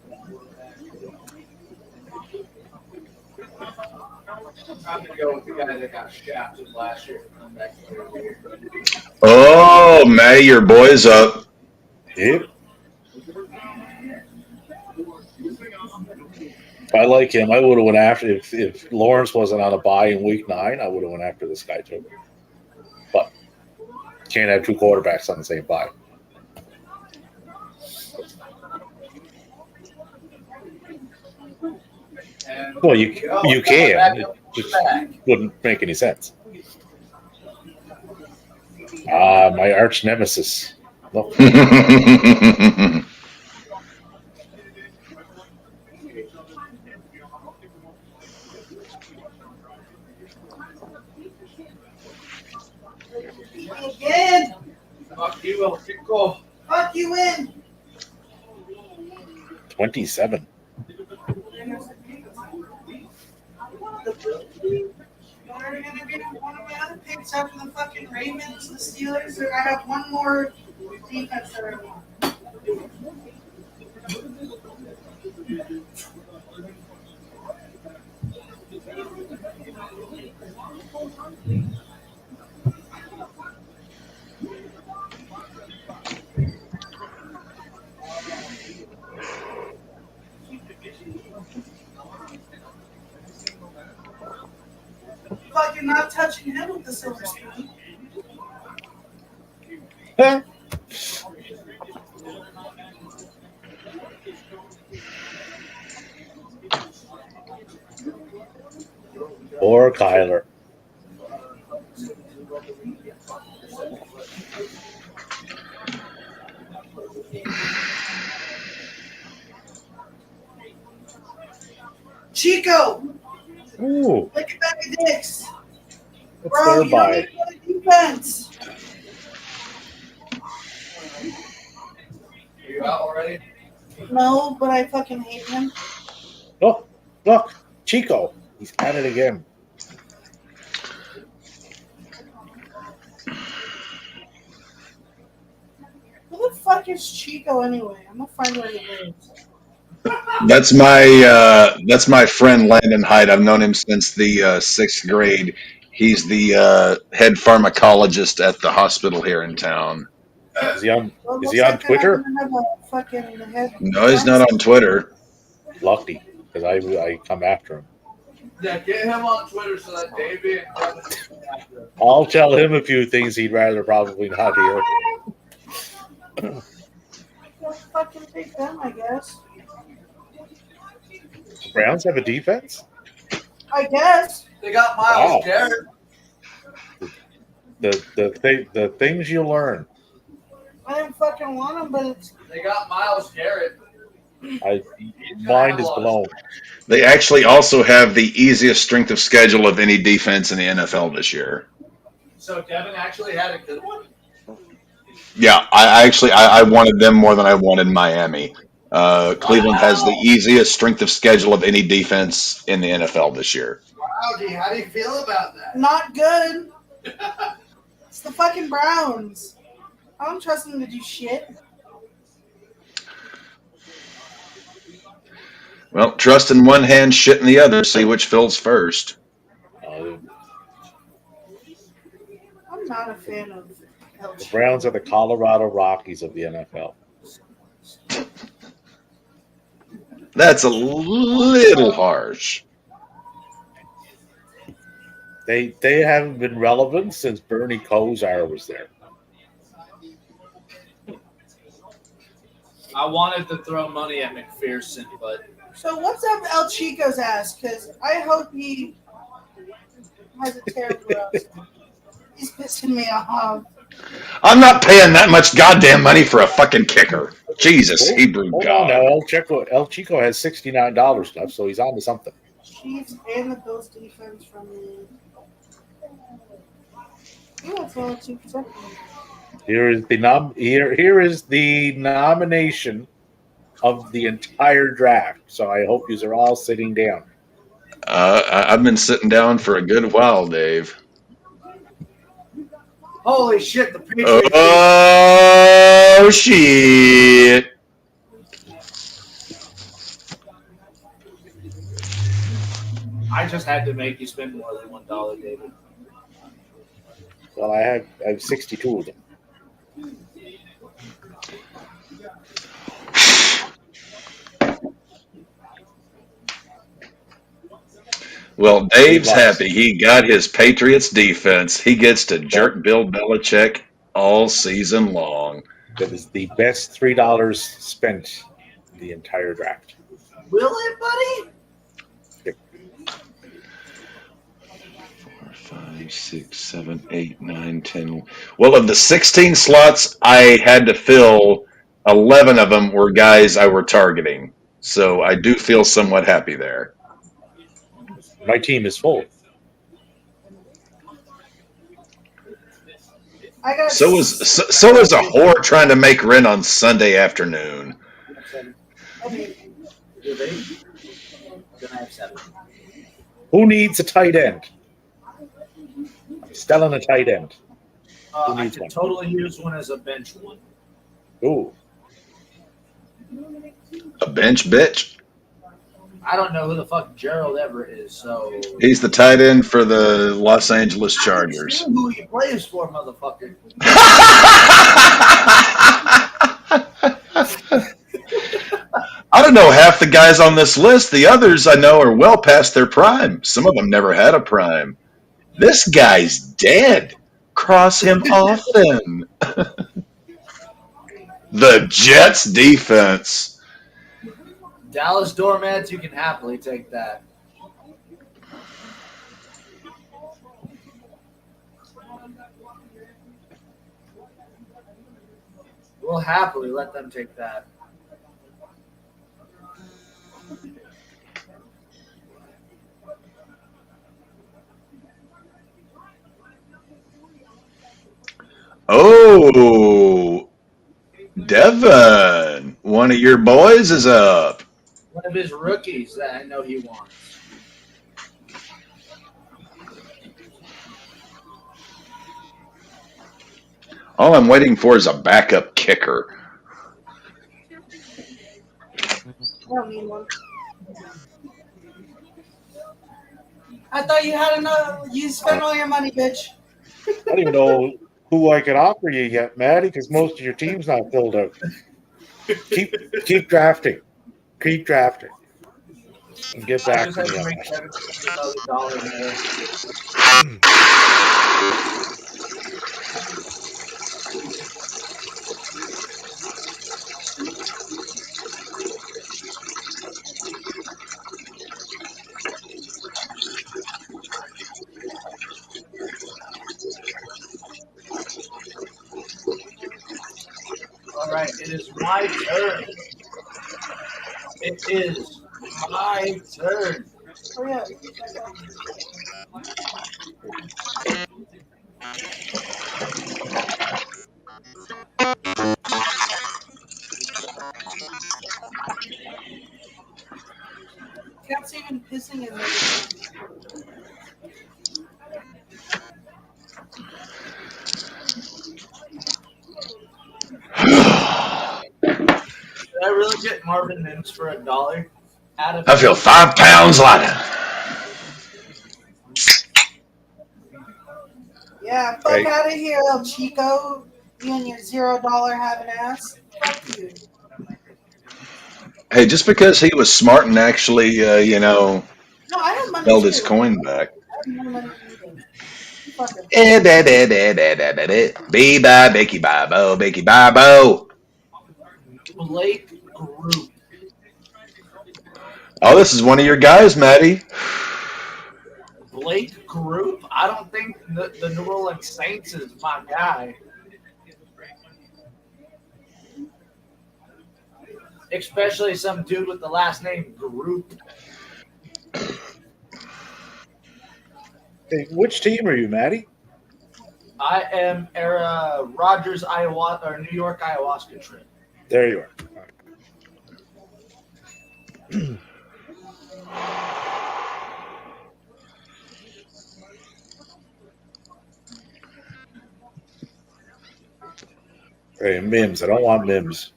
I'm gonna go with the guy that got shafted last year for coming back to the year. Oh, Matty, your boy's up. Yep. I like him. I would have went after if Lawrence wasn't on a bye in week 9. I would have went after this guy too. But can't have two quarterbacks on the same bye. And Well, you can. It just back. wouldn't make any sense. My arch nemesis. No. Again. Fuck you, El Chico. Fuck you in. 27. Are you gonna get one of my other picks after the fucking Ravens, the Steelers? Or I have one more defense that I want. Fucking not touching him with the silver spoon. Or Kyler. Chico, Ooh, look at back of dicks. what's Bro, their you don't bye? need to go to defense. Are you out already? No, but I fucking hate him. Oh, look, Chico. He's at it again. Who the fuck is Chico anyway? I'm gonna find where he lives. That's my friend Landon Hyde. I've known him since the 6th grade. He's the head pharmacologist at the hospital here in town. Is he on? Well, Is looks he on like they're Twitter? not gonna have a fucking head. No, he's not on Twitter. Lucky, because I come after him. Yeah, get him on Twitter so that Davey and Devin can come after him. I'll tell him a few things he'd rather probably not hear. Well, fucking take them, I guess. Browns have a defense? I guess. They got Miles Wow. Garrett. The things you learn. I didn't fucking want them, but it's They got Miles Garrett. Mind is blown. They actually also have the easiest strength of schedule of any defense in the NFL this year. So Devin actually had a good one. Yeah, I wanted them more than I wanted Miami. Cleveland has the easiest strength of schedule of any defense in the NFL this year. Wow, G, how do you feel about that? not good. It's the fucking Browns. I don't trust them to do shit. Well, trust in one hand, shit in the other. See which fills first. I'm not a fan of The Browns are the Colorado Rockies of the NFL. That's a little harsh. They haven't been relevant since Bernie Kosar was there. I wanted to throw money at McPherson, but So what's up El Chico's ass? Because I hope he has a terrible roast. He's pissing me off. I'm not paying that much goddamn money for a fucking kicker. Jesus, Hold, Hebrew hold on now. God. El Chico has $69 left, so he's on to something. Chiefs and the Bills defense from me. Yeah, that's all 2%. Here is the nomination of the entire draft. So I hope you are all sitting down. I've been sitting down for a good while, Dave. holy shit, the Patriots. Oh, shit. I just had to make you spend more than $1, David. Well, I have 62 of them. Well, Dave's happy. He got his Patriots defense. He gets to jerk Bill Belichick all season long. That is the best $3 spent the entire draft. Will it, buddy? 4, 5, 6, 7, 8, 9, 10. Well, of the 16 slots I had to fill, 11 of them were guys I were targeting. So I do feel somewhat happy there. My team is full. I got So is a whore trying to make rent on Sunday afternoon. Okay. You have 8? Then I have 7. Who needs a tight end? Selling a tight end. Who I needs could one? totally use one as a bench one. Ooh. A bench bitch. I don't know who the fuck Gerald Everett is, so He's the tight end for the Los Angeles I Chargers. haven't seen who he plays for, motherfucker. I don't know half the guys on this list. The others I know are well past their prime. Some of them never had a prime. This guy's dead. Cross him often. The Jets defense. Dallas Doormats, you can happily take that. We'll happily let them take that. Oh, Devin, one of your boys is up. One of his rookies that I know he wants. All I'm waiting for is a backup kicker. I don't need one. I thought you had enough. You spent all your money, bitch. I don't even know who I could offer you yet, Maddie, because most of your team's not filled out. Keep drafting. Keep drafting. And get I back just to had me to on make that. $7 more. All right, it is my turn. It is my turn. Hurry up. Cat's even pissing in there. Did I really get Marvin Mims for $1? I feel 5 pounds lighter. Yeah, fuck Right. out of here, El Chico. You and your $0 having ass. Fuck you. Hey, just because he was smart and actually, No, I have money held too. his coin back. I have more money than you. Fuck him. Be bye, Becky Bibo, Becky Bibo. Blake Group. Oh, this is one of your guys, Maddie. Blake Group? I don't think the New Orleans Saints is my guy. Especially some dude with the last name Group. Hey, which team are you, Maddie? I am Rogers, Iowa, or New York ayahuasca trip. There you are. Hey, Mims. I don't want Mims.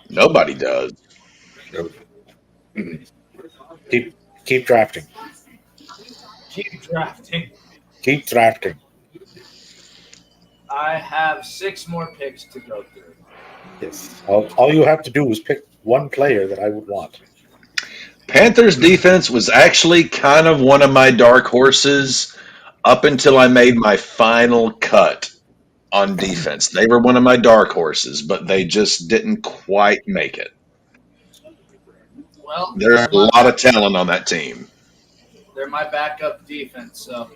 Nobody does. Keep drafting. Keep drafting. Keep drafting. I have 6 more picks to go through. Yes. All you have to do is pick one player that I would want. Panthers defense was actually kind of one of my dark horses up until I made my final cut on defense. They were one of my dark horses, but they just didn't quite make it. Well, There's a lot of talent on that team. they're my backup defense, so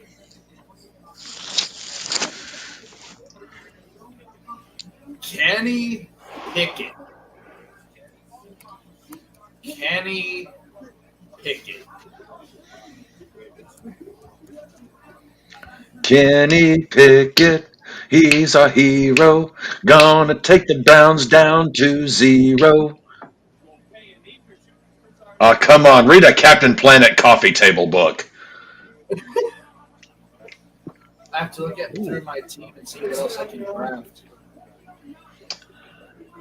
Kenny Pickett. Kenny Pickett. Kenny Pickett, he's our hero. Gonna take the Browns down to 0. Oh, come on. Read a Captain Planet coffee table book. I have to look through my team and see what else I can draft.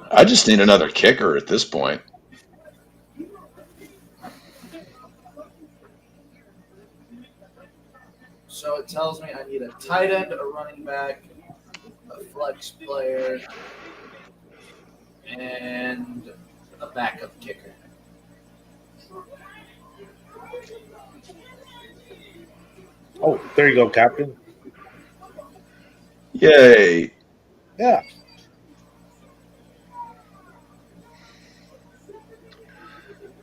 I just need another kicker at this point. So it tells me I need a tight end, a running back, a flex player, and a backup kicker. Oh, there you go, Captain. Yay. Yeah.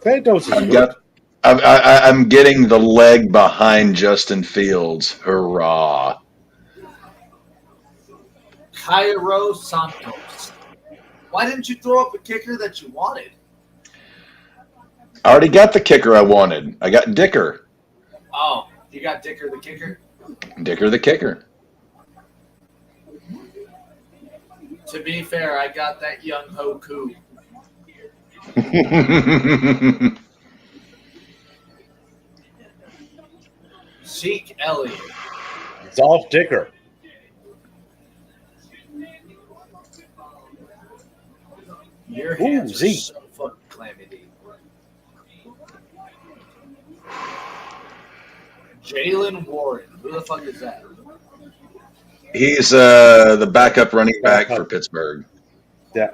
Santos is I've good. got, I'm getting the leg behind Justin Fields. Hurrah. Cairo Santos. Why didn't you throw up a kicker that you wanted? I already got the kicker I wanted. I got Dicker. Oh, you got Dicker the kicker? Dicker the kicker. To be fair, I got that young Hoku. Zeke Elliott. Dolph Dicker. Your hands are Zeke. so fucking clammy, dude. Jalen Warren. Who the fuck is that? He's the backup running back for Pittsburgh. Yeah.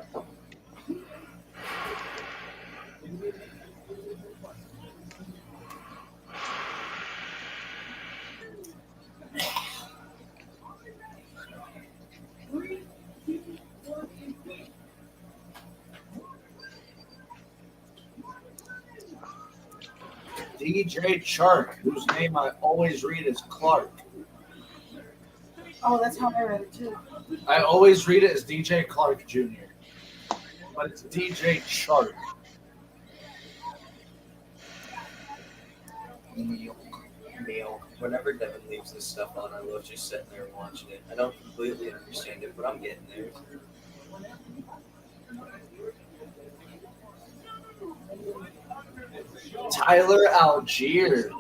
DJ Chark, whose name I always read as Clark. Oh, that's how I read it too. I always read it as DJ Clark Jr., but it's DJ Chark. Milk. Whenever Devin leaves this stuff on, I love just sitting there and watching it. I don't completely understand it, but I'm getting there. Tyler Algier.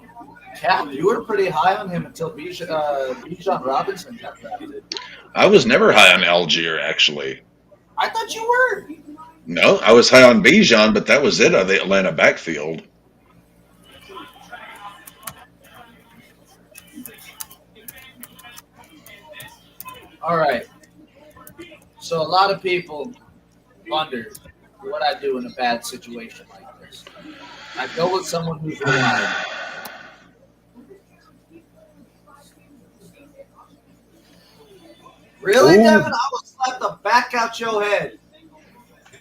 Cap, you were pretty high on him until Bijan Robinson got drafted. I was never high on Algier, actually. I thought you were. No, I was high on Bijan, but that was it of the Atlanta backfield. All right. So a lot of people wonder what I do in a bad situation like this. I go with someone who's reliable. Really, Ooh. Devin? I will slap the back out your head.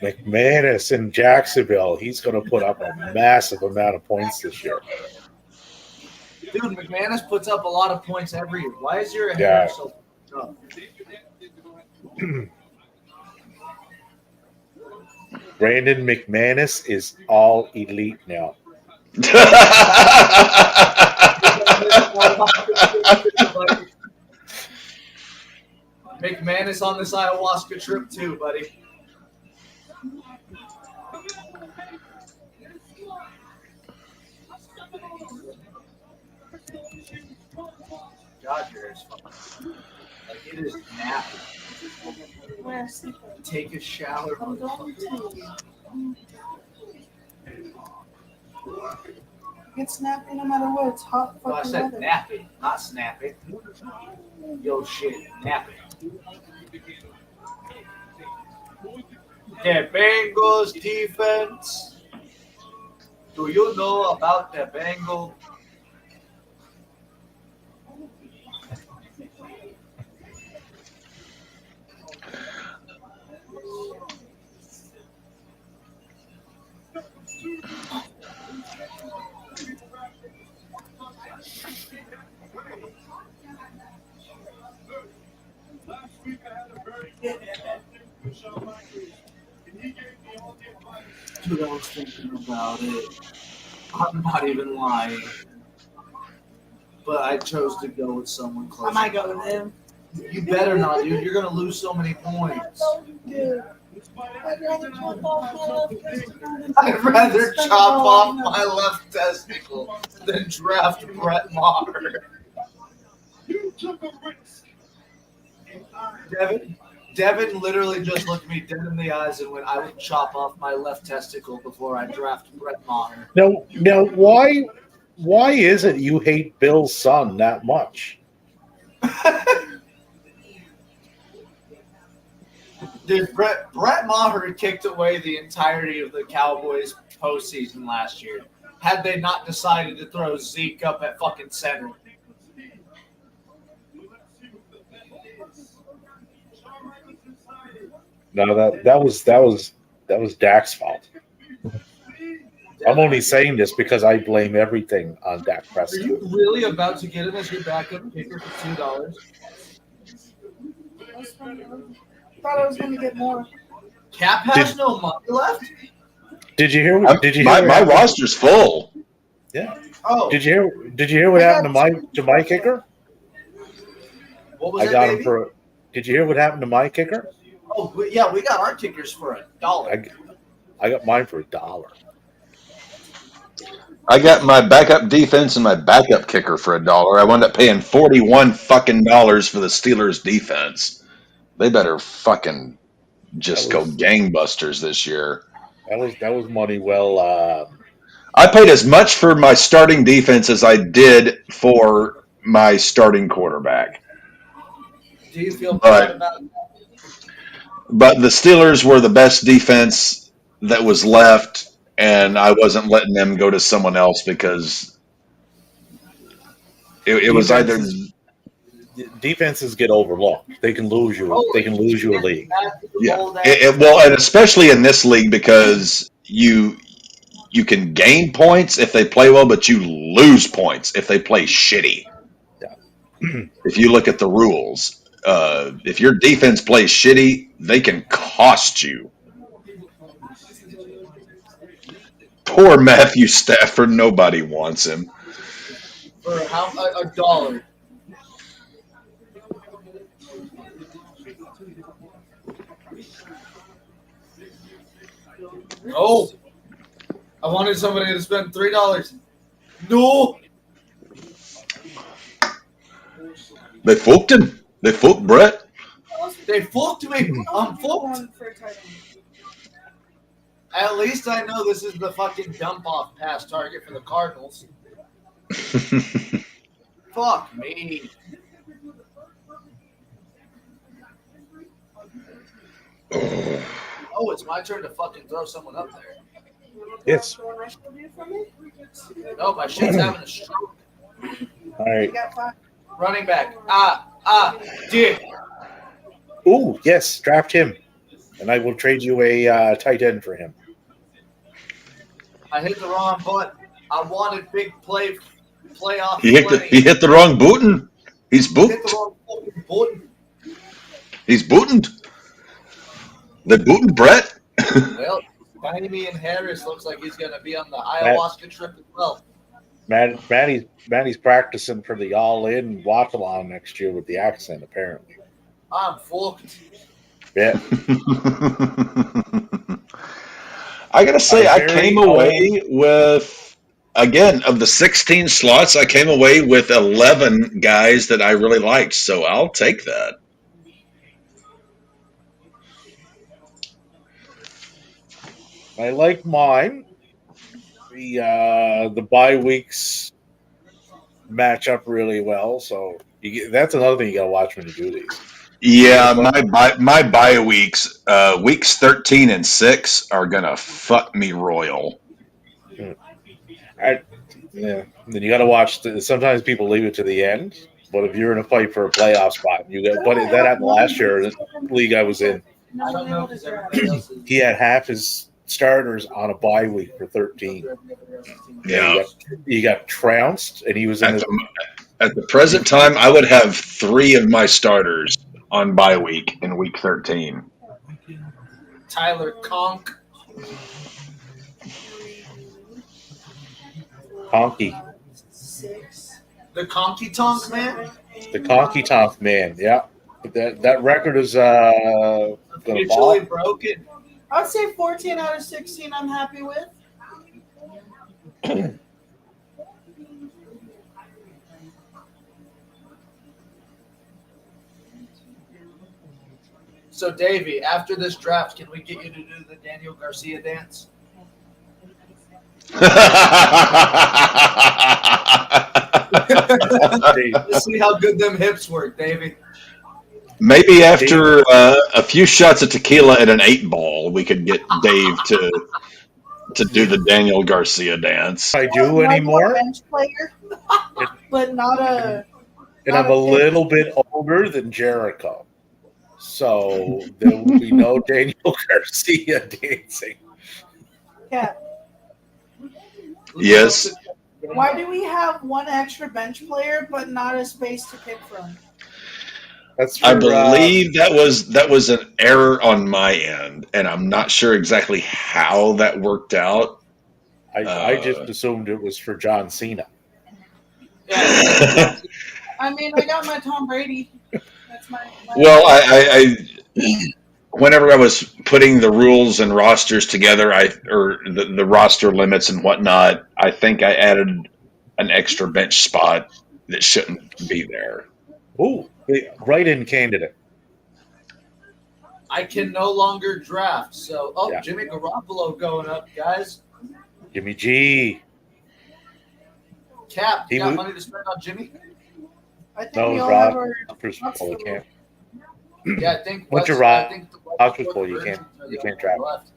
McManus in Jacksonville. He's going to put up a massive amount of points this year. Dude, McManus puts up a lot of points every year. Why is your Yeah. hair so up? Brandon McManus is all elite now. McManus on this ayahuasca trip too, buddy. God, your hair's fun. Like it is nappy. Take a shower. I'm going to. Get snappy no matter what. It's hot No, I fucking said weather. nappy, not snappy. Yo, shit, nappy. The Bengals defense. Do you know about the Bengals? Last week I had a very good with Shawn Michaels, and he gave me all the advice. Dude, I was thinking about it. I'm not even lying. But I chose to go with someone close. I might go with him. You better not, dude. You're gonna lose so many points. Dude. I'd rather chop off my left testicle. I'd rather chop off my left testicle than draft Brett Maher. You took a risk. Devin literally just looked me dead in the eyes and went, I would chop off my left testicle before I draft Brett Maher. Now, why is it you hate Bill's son that much? Dude, Brett Maher kicked away the entirety of the Cowboys postseason last year. Had they not decided to throw Zeke up at fucking center. No, that was Dak's fault. I'm only saying this because I blame everything on Dak Are Prescott. you really about to get him as your backup kicker for $2? Thought I was going to get more. Cap has no money left? Did you hear? My roster's full. Yeah. Oh, Did you hear what happened to my kicker? what was I that, got baby? him for. Did you hear what happened to my kicker? Oh, we got our kickers for $1. I got mine for $1. I got my backup defense and my backup kicker for $1. I wound up paying $41 fucking for the Steelers defense. They better fucking just go gangbusters this year. That was money well. I paid as much for my starting defense as I did for my starting quarterback. Do you feel bad about that? But the Steelers were the best defense that was left, and I wasn't letting them go to someone else because it was either. Defenses get overlooked. They can lose you. They can lose you a league. Yeah, well, and especially in this league because you can gain points if they play well, but you lose points if they play shitty. Yeah. If you look at the rules, if your defense plays shitty, they can cost you. Poor Matthew Stafford, nobody wants him. For $1. No. I wanted somebody to spend $3. No. They fucked him. They fucked Brett. They fucked me. I'm fucked. At least I know this is the fucking dump-off pass target for the Cardinals. Fuck me. Oh, it's my turn to fucking throw someone up there. Yes. No, my shit's having a stroke. All right. Running back. Dick. Ooh, yes. Draft him. and I will trade you a tight end for him. I hit the wrong button. I wanted big playoff. He hit the wrong button. He's Hit the booked. wrong fucking button. He's booted. The booted Brett. Well, Damian Harris looks like he's going to be on the ayahuasca trip as well. Matty's practicing for the all-in walk-along next year with the accent, apparently. I'm fucked. Yeah. I gotta say, I came away with, again, of the 16 slots, I came away with 11 guys that I really liked. So I'll take that. I like mine. The bye weeks match up really well, so that's another thing you gotta watch when you do these. Yeah, my bye weeks, weeks 13 and 6 are gonna fuck me royal. Yeah. Then you got to watch. Sometimes people leave it to the end, but if you're in a fight for a playoff spot, you got. But that happened last year. The league I was in, I don't know because everybody else is. he had half his starters on a bye week for 13. Yeah. He got trounced, and he was in. At the present time, I would have 3 of my starters on bye week in week 13. Tyler Conk. Conky. The Conky Tonk man. The Conky Tonk man, yeah. But that record is gonna Mutually fall. broken. I'd say 14 out of 16 I'm happy with. So, Davey, after this draft, can we get you to do the Daniel Garcia dance? Let's see how good them hips work, Davey. Maybe after a few shots of tequila and an 8-ball, we could get Dave to do the Daniel Garcia dance. I do anymore. Bench player, but not a. And I'm a little bit older than Jericho. So there will be no Daniel Garcia dancing. Yeah. Yes. Why do we have one extra bench player but not a space to pick from? That's for, I believe that was an error on my end, and I'm not sure exactly how that worked out. I just assumed it was for John Cena. I mean, I got my Tom Brady. That's my Well, I whenever I was putting the rules and rosters together, or the roster limits and whatnot, I think I added an extra bench spot that shouldn't be there. Ooh, write-in candidate. I can no longer draft. So, Yeah. Jimmy Garoppolo going up, guys. Jimmy G. Cap, you got He- money to spend on Jimmy? I think No, we all Rob. have our. First of all, you can't. Yeah, I think. Once you're I right, think the Oscar's full, you can't draft. left.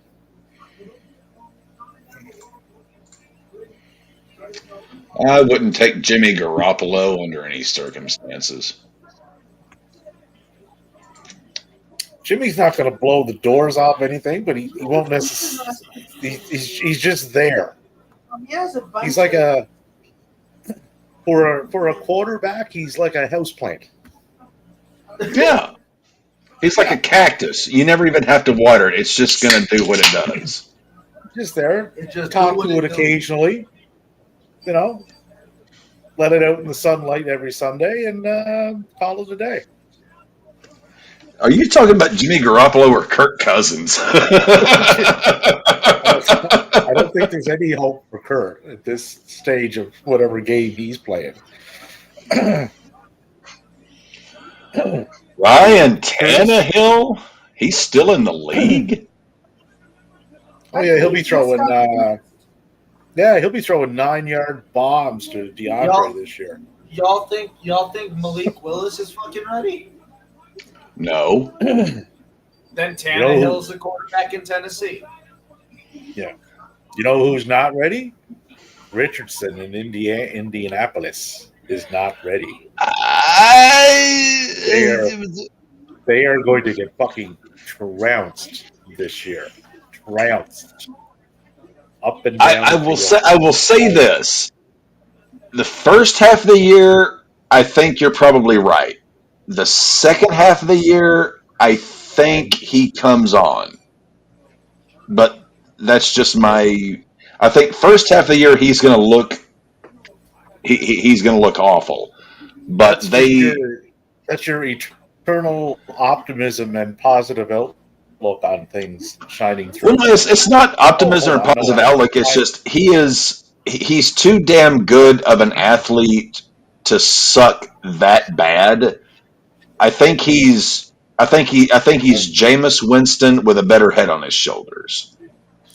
I wouldn't take Jimmy Garoppolo under any circumstances. Jimmy's not going to blow the doors off anything, but he won't necessarily. He's just there. He has a bunch. He's like a for a quarterback. He's like a houseplant. Yeah. He's like a cactus. You never even have to water it. It's just going to do what it does. Just there. It just Talk do what to it it do. occasionally. You know, let it out in the sunlight every Sunday and call it a day. Are you talking about Jimmy Garoppolo or Kirk Cousins? I don't think there's any hope for Kurt at this stage of whatever game he's playing. Ryan Tannehill? He's still in the league? Oh yeah, he'll be throwing. He'll be throwing 9-yard bombs to DeAndre this year. Y'all think Malik Willis is fucking ready? No. Then Tannehill's the quarterback in Tennessee. Yeah. You know who's not ready? Richardson in Indianapolis is not ready. They are going to get fucking trounced. this year. Trounced up and down I the will field. say this: the first half of the year, I think you're probably right. The second half of the year, I think he comes on, but that's just my. I think first half of the year he's going to look he's going to look awful, but That's just your eternal optimism and positive outlook on things shining well, through. no, it's not Oh, optimism hold or on, no, positive outlook. It's just he's too damn good of an athlete to suck that bad. I think he's Jameis Winston with a better head on his shoulders.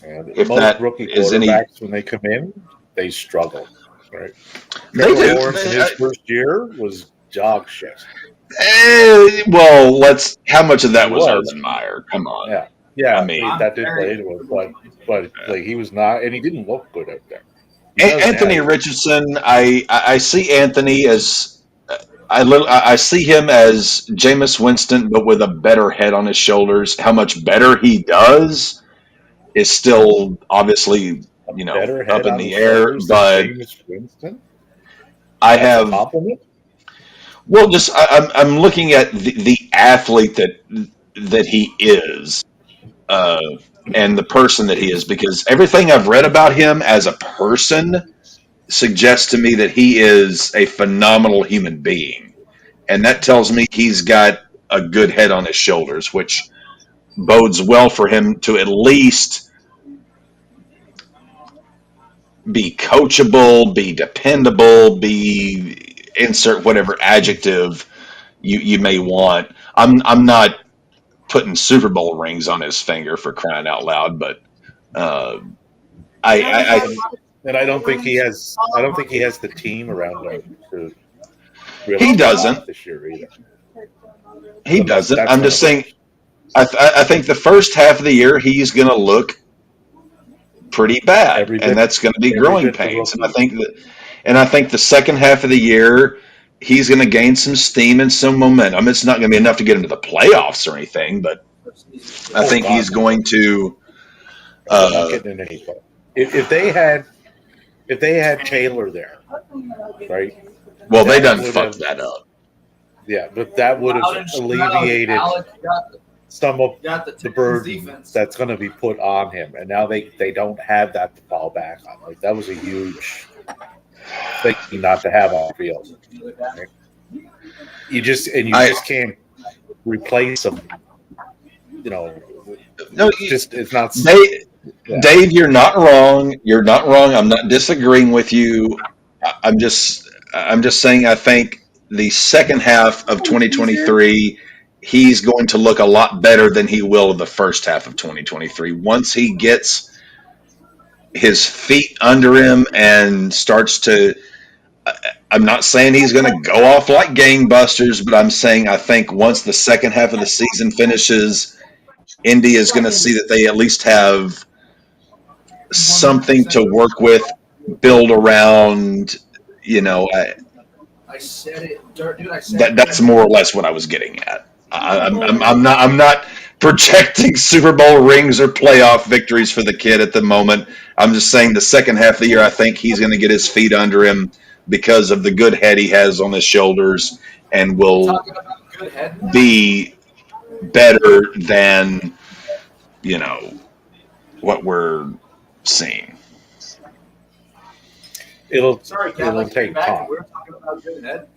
and If most that rookie is any, quarterbacks when they come in, they struggle. Right? they Trevor do. Lawrence in his first year was dog shit. Well, let's. How much of He that was was, Urban Meyer? Come on. yeah, I yeah, mean, that did play into it, but like he was not, and he didn't look good out there. He does Anthony now. Richardson. I see Anthony as I see him as Jameis Winston, but with a better head on his shoulders. How much better he does is still obviously A better up head in on his the air. shoulders than But Jameis Winston. I That's a have compliment. well, just I'm looking at the athlete that he is, uh, and the person that he is, because everything I've read about him as a person suggests to me that he is a phenomenal human being, and that tells me he's got a good head on his shoulders, which bodes well for him to at least be coachable, be dependable, be insert whatever adjective you may want. I'm not putting Super Bowl rings on his finger for crying out loud, but uh, He hasn't I had a lot of And I don't think he rings. has. I don't think he has the team around him to really he pull it off doesn't. this year either. He So doesn't. that's I'm going just to hurt. saying. I think the first half of the year he's going to look pretty bad, Every and bit, that's going to be every growing bit the pains. rookie. And I think the second half of the year he's going to gain some steam and some momentum. It's not going to be enough to get into the playoffs or anything, but I Oh think God, he's going to. they're not Uh, getting in any. If they had Taylor there, right, well, they that done would fucked have, that up. yeah, but that would have Loud and proud, alleviated Alex some of got the the Texans burden defense. that's going to be put on him, and now they don't have that to fall back on. Like that was a huge thing not to have on the field. Right? You just I can't replace them. You know, no, it's not. they Yeah, Dave, you're not wrong. You're not wrong. I'm not disagreeing with you. I'm just saying I think the second half of 2023 he's going to look a lot better than he will in the first half of 2023 once he gets his feet under him and starts to I'm not saying he's going to go off like gangbusters, but I'm saying I think once the second half of the season finishes, Indy is going to see that they at least have something to 100%. work with, build around. You know, I said it, dude. I said it. that's more or less what I was getting at. I'm not projecting Super Bowl rings or playoff victories for the kid at the moment. I'm just saying the second half of the year, I think he's going to get his feet under him because of the good head he has on his shoulders, and You will talking about good head? be better than what we're seeing. it'll Sorry, Cat. Like take back, time, we were talking about good head.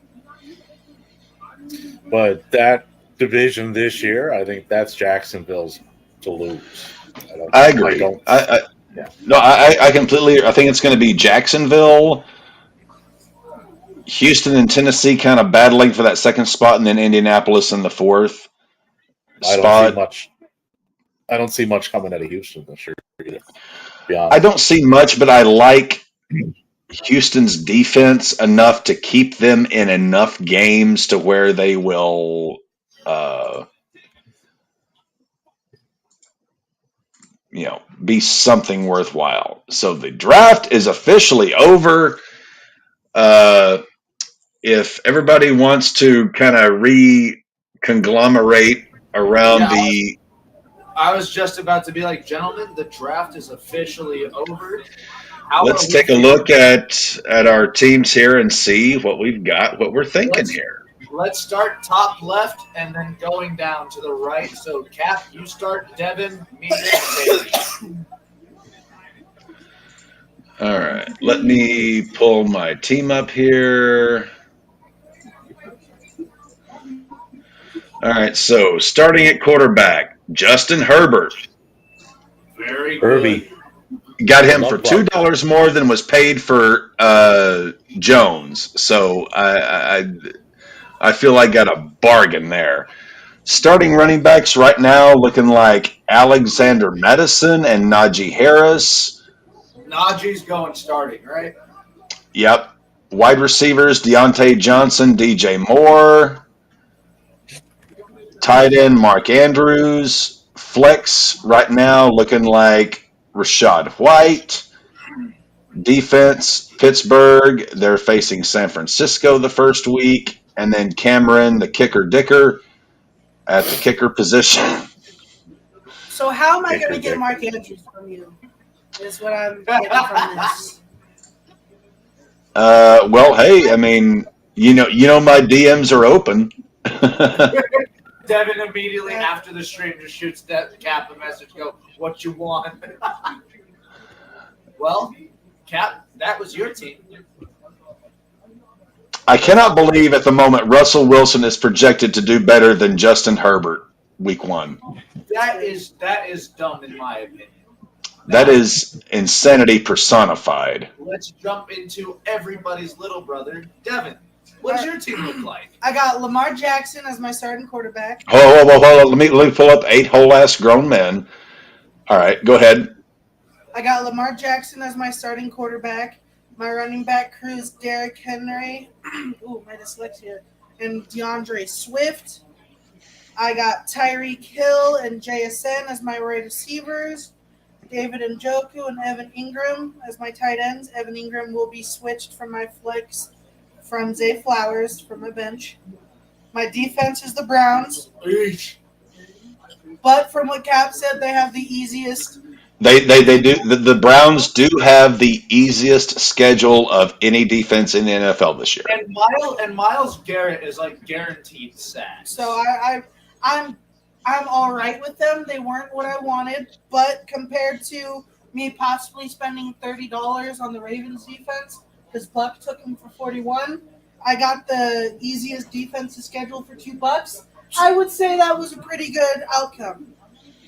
but that division this year, I think that's Jacksonville's to lose. I I agree. don't. Yeah, No, I completely. I think it's going to be Jacksonville, Houston, and Tennessee kind of battling for that second spot, and then Indianapolis in the fourth I don't see spot. much. I don't see much coming out of Houston this year either. To be I honest. don't see much, but I like Houston's defense enough to keep them in enough games to where they will, uh, be something worthwhile. So the draft is officially over. Uh, if everybody wants to kind of re-conglomerate around Yeah, the I was just about to be like, gentlemen, the draft is officially over. How Let's are we take a feeling? look at our teams here and see what we've got, what we're thinking Let's here. let's start top left and then going down to the right. So Cap, you start. Devin, me, and Davey. All right, let me pull my team up here. All right, so starting at quarterback, Justin Herbert. Very Herbie. good. Got him for Love Bob. $2 more than was paid for Jones. So I feel I got a bargain there. Starting running backs right now looking like Alexander Madison and Najee Harris. Najee's going starting, right? Yep. Wide receivers, Deontay Johnson, DJ Moore. Tight end, Mark Andrews. Flex right now looking like Rashad White. Defense, Pittsburgh. They're facing San Francisco the first week. And then Cameron, the kicker dicker, at the kicker position. So how am I going to Kicker get dick. Mark Andrews from you? Is what I'm getting from this. Well, hey, I mean, you know my DMs are open. Devin immediately after the stream just shoots that Cap a message. Go, what you want? Well, Cap, that was your team. I cannot believe at the moment Russell Wilson is projected to do better than Justin Herbert week 1. That is dumb in my opinion. That is insanity personified. Let's jump into everybody's little brother, Devin. What does your team look like? I got Lamar Jackson as my starting quarterback. Hold on. Let me pull up 8 whole ass grown men. All right, go ahead. I got Lamar Jackson as my starting quarterback. My running back crew is Derrick Henry. Ooh, my dyslexia. And DeAndre Swift. I got Tyreek Hill and JSN as my wide receivers. David Njoku and Evan Ingram as my tight ends. Evan Ingram will be switched from my flex from Zay Flowers from my bench. My defense is the Browns. But from what Cap said, they have the easiest. They do. The Browns do have the easiest schedule of any defense in the NFL this year. And Miles Garrett is like guaranteed sacks. So I'm all right with them. They weren't what I wanted, but compared to me possibly spending $30 on the Ravens defense, because Buck took them for $41, I got the easiest defensive schedule for $2. I would say that was a pretty good outcome.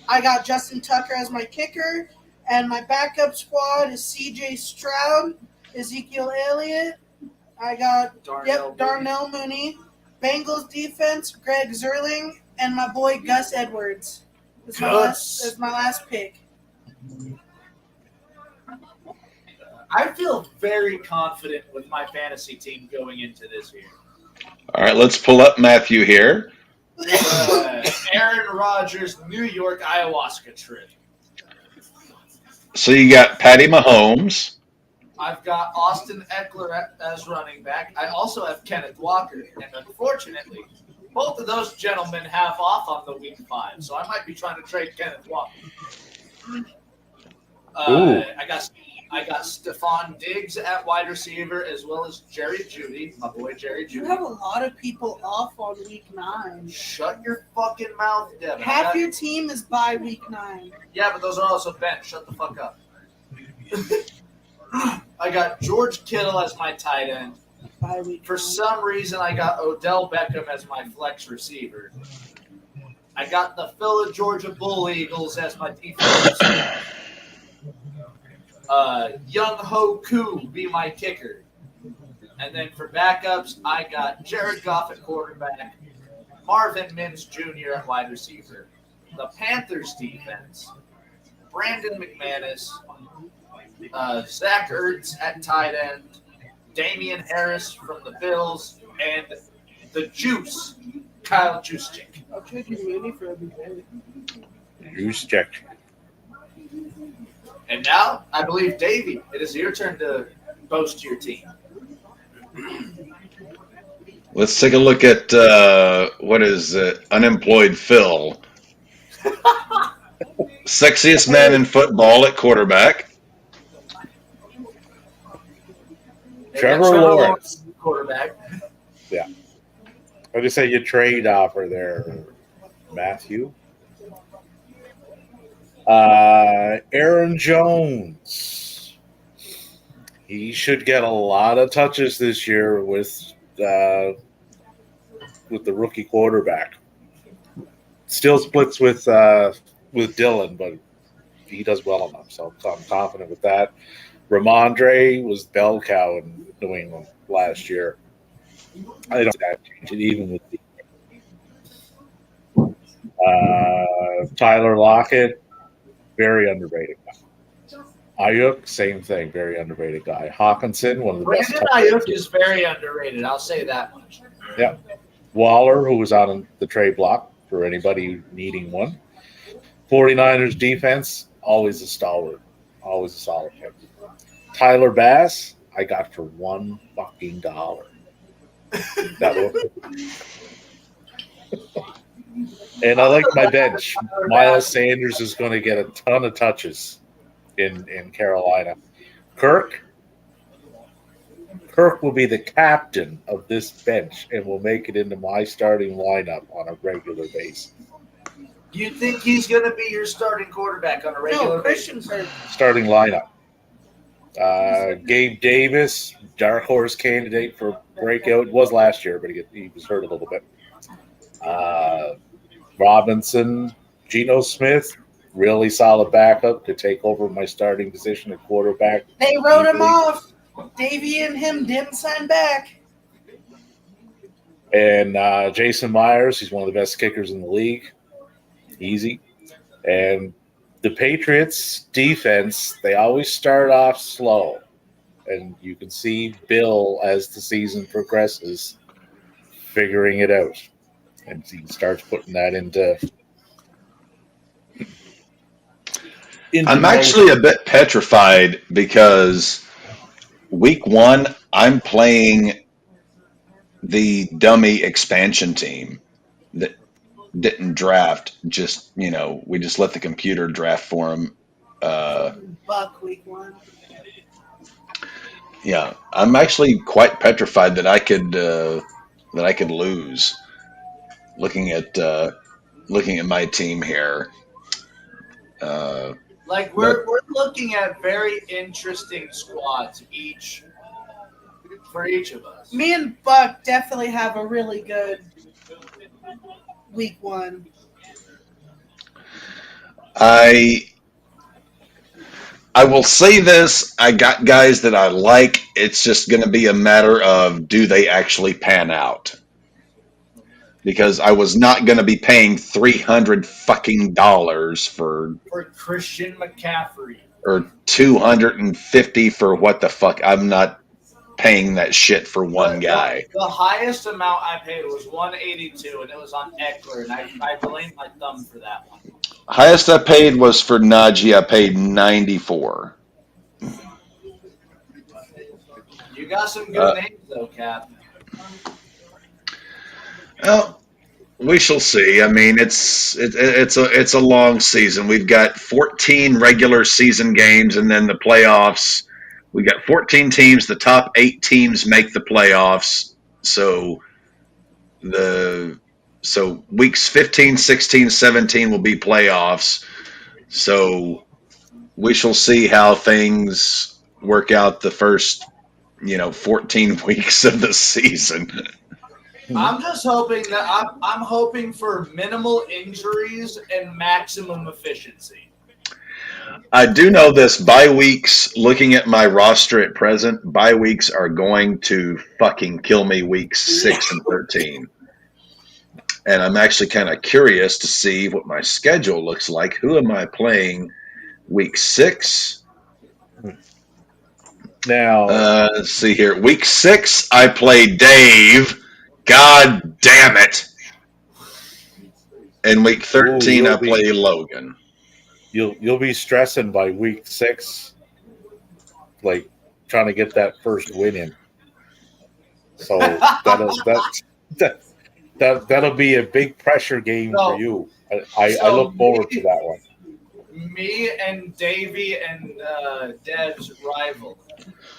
I got Justin Tucker as my kicker, and my backup squad is C.J. Stroud, Ezekiel Elliott. I got Darnell Mooney. Bengals defense, Greg Zerling, and my boy Gus Edwards. That's my last pick. I feel very confident with my fantasy team going into this year. All right, let's pull up Matthew here. Aaron Rodgers, New York ayahuasca trip. So you got Patty Mahomes. I've got Austin Eckler as running back. I also have Kenneth Walker, and unfortunately, both of those gentlemen have off on the week 5, so I might be trying to trade Kenneth Walker. I got Stephon Diggs at wide receiver, as well as Jerry Jeudy, my boy Jerry You Jeudy. have a lot of people off on week 9. Shut your fucking mouth, Devin. Half your team is by week 9. Yeah, but those are also bench. Shut the fuck up. I got George Kittle as my tight end. By week For 9. some reason, I got Odell Beckham as my flex receiver. I got the Philly Georgia Bull Eagles as my defense. Young Ho Koo be my kicker. And then for backups, I got Jared Goff at quarterback, Marvin Mims Jr. at wide receiver. The Panthers defense, Brandon McManus, Zach Ertz at tight end, Damian Harris from the Bills, and the Juice, Kyle Juszczyk. I'll trade you Mooney for everybody. Juice check. And now, I believe, Davey, it is your turn to boast your team. Let's take a look at what is it? Unemployed Phil. Sexiest man in football at quarterback. They got Trevor Lawrence. quarterback. Yeah. What do you say your trade offer there, Matthew? Aaron Jones. He should get a lot of touches this year with the rookie quarterback. Still splits with Dylan, but he does well enough, so I'm confident with that. Ramondre was bell cow in New England last year. I don't see that change it even with the Tyler Lockett, very underrated guy. Ayuk, same thing, very underrated guy. Hawkinson, one of the best. Brandon Ayuk is very underrated. I'll say that much. Yeah. Waller, who was on the trade block for anybody needing one. 49ers defense, always a stalwart, always a solid pick. Tyler Bass, I got for $1 fucking dollar. That was. And I like my bench. Miles Sanders is going to get a ton of touches in Carolina. Kirk will be the captain of this bench and will make it into my starting lineup on a regular basis. You think he's going to be your starting quarterback on a regular Christian basis? Kirk. Starting lineup. Gabe Davis, dark horse candidate for breakout. Was last year, but he was hurt a little bit. Robinson, Geno Smith, really solid backup to take over my starting position at quarterback. They wrote him off. Davey and him didn't sign back. And Jason Myers, he's one of the best kickers in the league. Easy. And the Patriots defense, they always start off slow. And you can see Bill, as the season progresses, figuring it out. And he starts putting that into I'm actually a bit petrified because week 1, I'm playing the dummy expansion team that didn't draft. Just, we just let the computer draft for them. Buck week 1. Yeah, I'm actually quite petrified that I could lose. Looking at my team here. We're looking at very interesting squads for each of us. Me and Buck definitely have a really good week 1. I will say this: I got guys that I like. It's just going to be a matter of do they actually pan out. Because I was not going to be paying $300 fucking dollars for Christian McCaffrey or $250 for what the fuck. I'm not paying that shit for one guy. The highest amount I paid was $182, and it was on Eckler, and I blamed my thumb for that one. Highest I paid was for Najee. I paid $94. You got some good names though, Cap. Well, we shall see. I mean, it's a long season. We've got 14 regular season games, and then the playoffs. We got 14 teams. The top 8 teams make the playoffs. So weeks 15, 16, 17 will be playoffs. So we shall see how things work out the first 14 weeks of the season. I'm just hoping that I'm hoping for minimal injuries and maximum efficiency. I do know this. Bye weeks, looking at my roster at present, bye weeks are going to fucking kill me weeks 6 and 13. And I'm actually kind of curious to see what my schedule looks like. Who am I playing week 6? Now, let's see here. Week 6, I play Dave. God damn it. And week 13, I play Logan. You'll be stressing by week 6, like trying to get that first win in. So that'll be a big pressure game for you. I look forward to that one. Me and Davey and Dev's rival,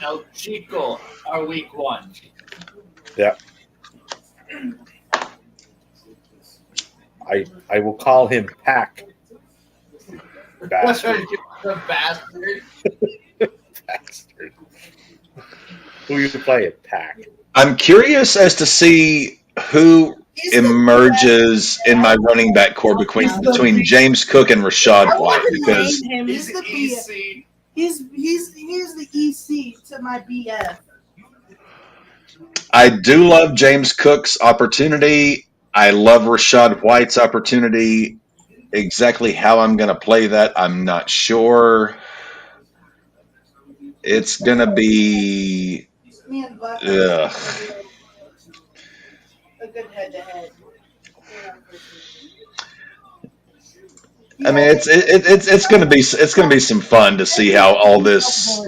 El Chico, are week 1. Yeah. I will call him Pack. Bastard. The bastard. Bastard. Who you play at Pack? I'm curious as to see who emerges in my running back core between James Cook and Rashad I White, wouldn't because name him. He's He's the BF. EC. He's the EC to my BF. I do love James Cook's opportunity. I love Rashad White's opportunity. Exactly how I'm going to play that, I'm not sure. It's going to be Me and Buck ugh. a good head-to-head. I mean, it's going to be some fun to see how all this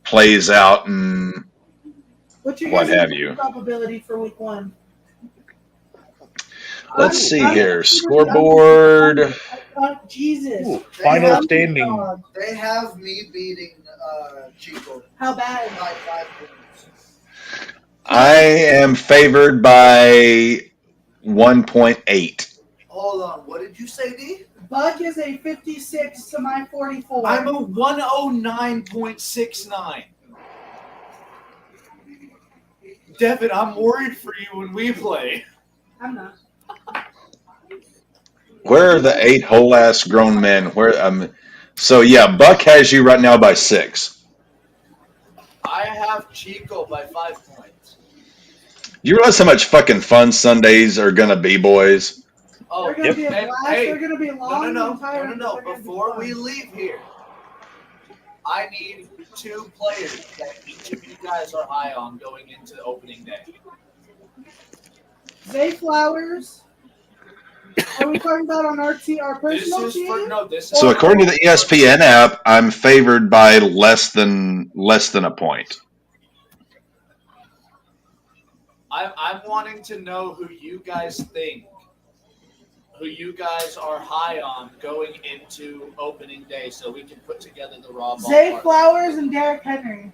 plays out and What's your what guys' have you. probability for week 1? Let's see here. Scoreboard. Jesus. Ooh, final standing. They have me beating Chico How bad? by 5 points. I am favored by 1.8. Hold on, what did you say, D? Buck is a 56 to my 44. I'm a 109.69. Devin, I'm worried for you when we play. I'm not. Where are the 8 whole ass grown men? So yeah, Buck has you right now by 6. I have Chico by 5 points. You realize how much fucking fun Sundays are gonna be, boys? Oh, They're going to be a hey, blast. hey, They're going to be long no. and tiring. but they're gonna be Before fun. we leave here, I need 2 players that each of you guys are high on going into opening day. Zay Flowers. Are we talking about on our personal This is team? for no. This is So according to the ESPN app, I'm favored by less than a point. I'm wanting to know who you guys are high on going into opening day, so we can put together the raw ball. Zay part. Flowers and Derrick Henry.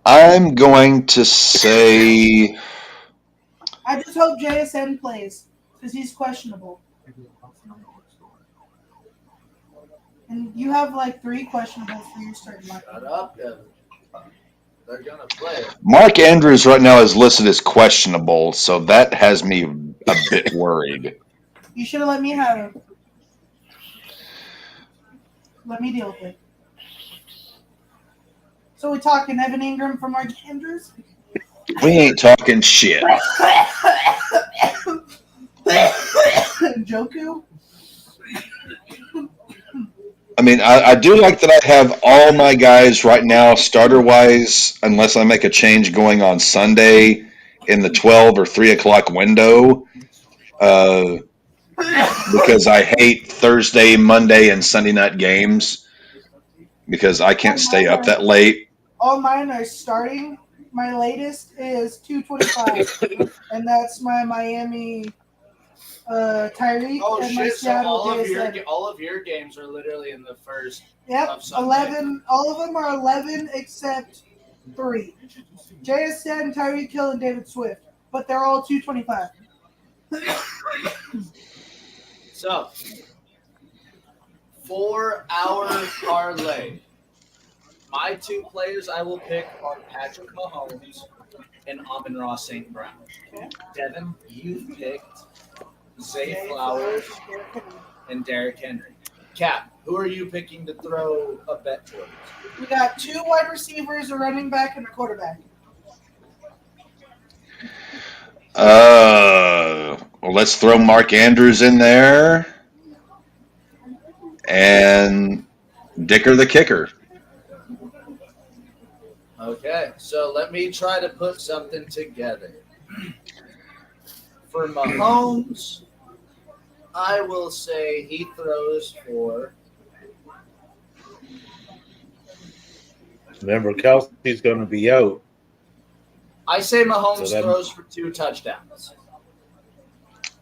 I'm going to say I just hope JSN plays because he's questionable. And you have like 3 questionables for your starting lineup. Shut up, Devin. They're gonna play. Mark Andrews right now is listed as questionable, so that has me a bit worried. You should have let me have him. Let me deal with it. So we talking Evan Ingram for Mark Andrews? We ain't talking shit. Joku? I mean, I do like that I have all my guys right now, starter-wise, unless I make a change going on Sunday in the 12 or 3 o'clock window, because I hate Thursday, Monday, and Sunday night games because I can't stay up that late. All mine are starting. My latest is 225, and that's my Miami Tyreek Oh and my shit! So Seattle all JSN. of your games are literally in the first. Yep, of Sunday. 11. All of them are 11 except 3. JSN, Tyreek Hill, and David Swift, but they're all 225. So, 4-hour parlay. My 2 players I will pick are Patrick Mahomes and Amon-Ra St. Brown. Devin, you've picked Zay Flowers and Derrick Henry. Cap, who are you picking to throw a bet towards? We got 2 wide receivers, a running back, and a quarterback. Well, let's throw Mark Andrews in there and Dicker the kicker. Okay, so let me try to put something together. For Mahomes, I will say he throws for. Remember, Kelsey's going to be out. I say Mahomes So then- throws for 2 touchdowns.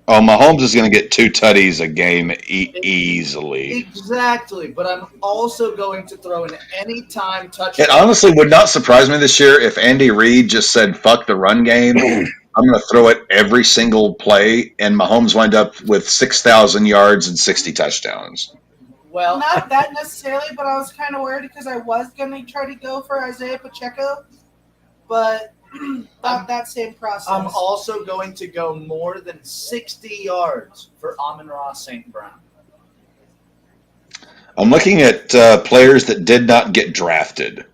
Oh, Mahomes is going to get 2 tutties a game easily. Exactly, but I'm also going to throw an anytime It touchdown. honestly would not surprise me this year if Andy Reid just said, fuck the run game. I'm going to throw it every single play, and Mahomes wind up with 6,000 yards and 60 touchdowns. Well, Not that necessarily, but I was kind of worried because I was going to try to go for Isaiah Pacheco, but not that same process. I'm also going to go more than 60 yards for Amon-Ra St. Brown. I'm looking at players that did not get drafted.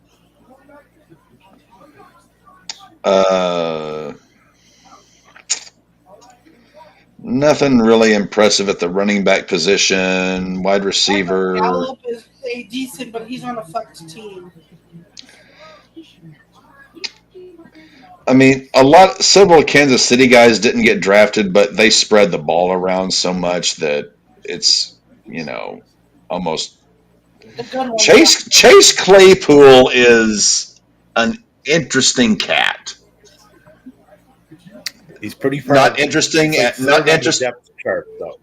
Nothing really impressive at the running back position, wide receiver. Gallup is a decent, but he's on a fucked team. I mean, several Kansas City guys didn't get drafted, but they spread the ball around so much that it's, almost. The good one. Chase Claypool is an interesting cat. He's pretty Not interesting. Not interesting. Depth chart, though.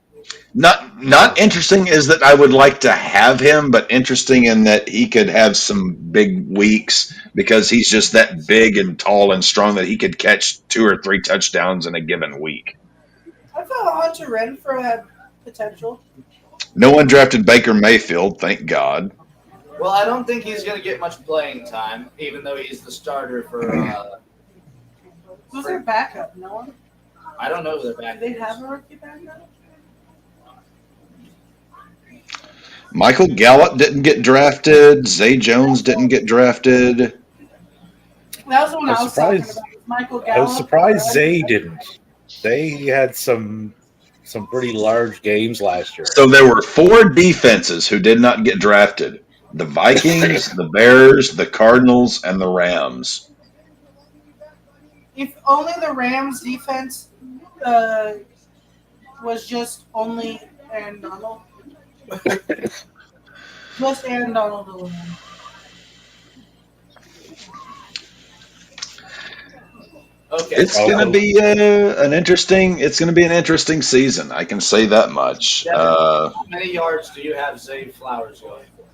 Not interesting is that I would like to have him, but interesting in that he could have some big weeks because he's just that big and tall and strong that he could catch 2 or 3 touchdowns in a given week. I thought Hunter Renfrow had potential. No one drafted Baker Mayfield, thank God. Well, I don't think he's going to get much playing time, even though he's the starter for. Who's their backup? No one? I don't know who their Do backup they is. have a rookie backup? Michael Gallup didn't get drafted. Zay Jones didn't get drafted. That was the one I was talking surprised- about. Michael I Gallup. was surprised Zay didn't. They had some pretty large games last year. So there were 4 defenses who did not get drafted. The Vikings, the Bears, the Cardinals, and the Rams. If only the Rams defense was just only Aaron Donald. Just Aaron Donald alone. Okay. It's going to be an interesting season. I can say that much. Devin, how many yards do you have Zay Flowers going for?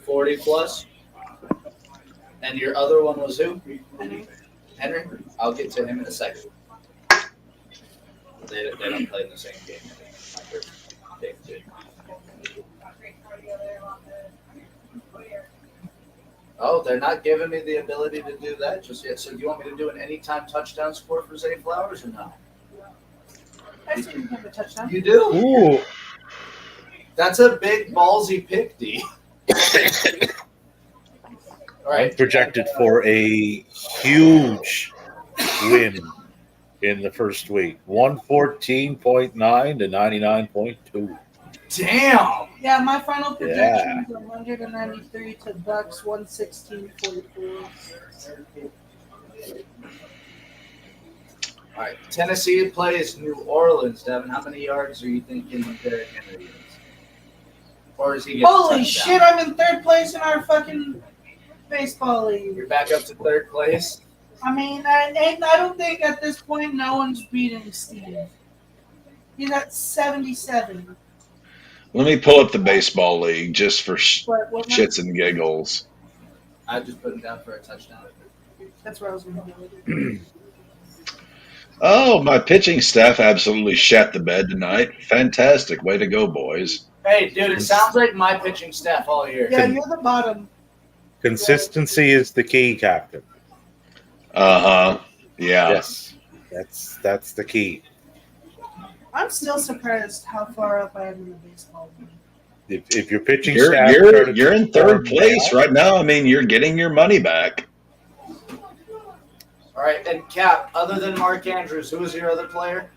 40 plus. And your other one was who? Henry. I'll get to him in a second. They don't play in the same game. Oh, they're not giving me the ability to do that just yet. So do you want me to do an anytime touchdown score for Zay Flowers or no? I see him have a touchdown. You do? Ooh. That's a big ballsy pick, D. All right. Projected for a huge win in the first week. 114.9 to 99.2. Damn. Yeah, my final projection is 193 to Bucks 116.44. All right. Tennessee plays New Orleans, Devin. How many yards are you thinking Derrick Henry is? Or is he getting Holy touchdown? shit, I'm in 3rd place in our fucking baseball league. You're back up to 3rd place. I mean, I don't think at this point no one's beating Steve. He's at 77. Let me pull up the baseball league just for What shits and giggles. I just put him down for a touchdown. That's where I was going to go. Oh, my pitching staff absolutely shat the bed tonight. Fantastic. Way to go, boys. Hey, dude, it sounds like my pitching staff all year. Yeah, you're the bottom. Consistency is the key, Captain. Uh-huh. Yeah. Yes, that's the key. I'm still surprised how far up I am in the baseball league. If your pitching You're staff you're in 3rd perform place well, right now. I mean, you're getting your money back. All right, and Cap, other than Mark Andrews, who was your other player?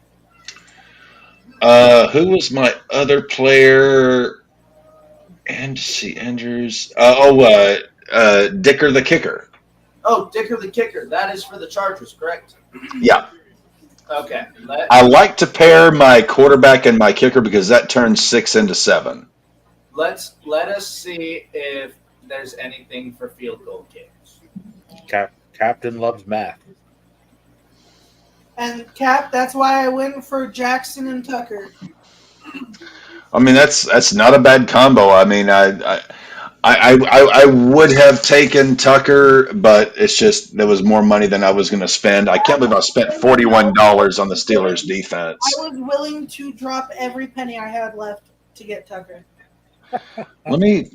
Who was my other player? Andrews. Dicker the kicker. Oh, Dicker the kicker. That is for the Chargers, correct? Yeah. Okay. I like to pair my quarterback and my kicker because that turns 6 into 7. Let us see if there's anything for field goal kicks. Captain loves math. And Cap, that's why I went for Jackson and Tucker. I mean, that's not a bad combo. I mean, I would have taken Tucker, but it's just there was more money than I was going to spend. I can't believe I spent $41 on the Steelers I defense. was willing to drop every penny I had left to get Tucker. Let me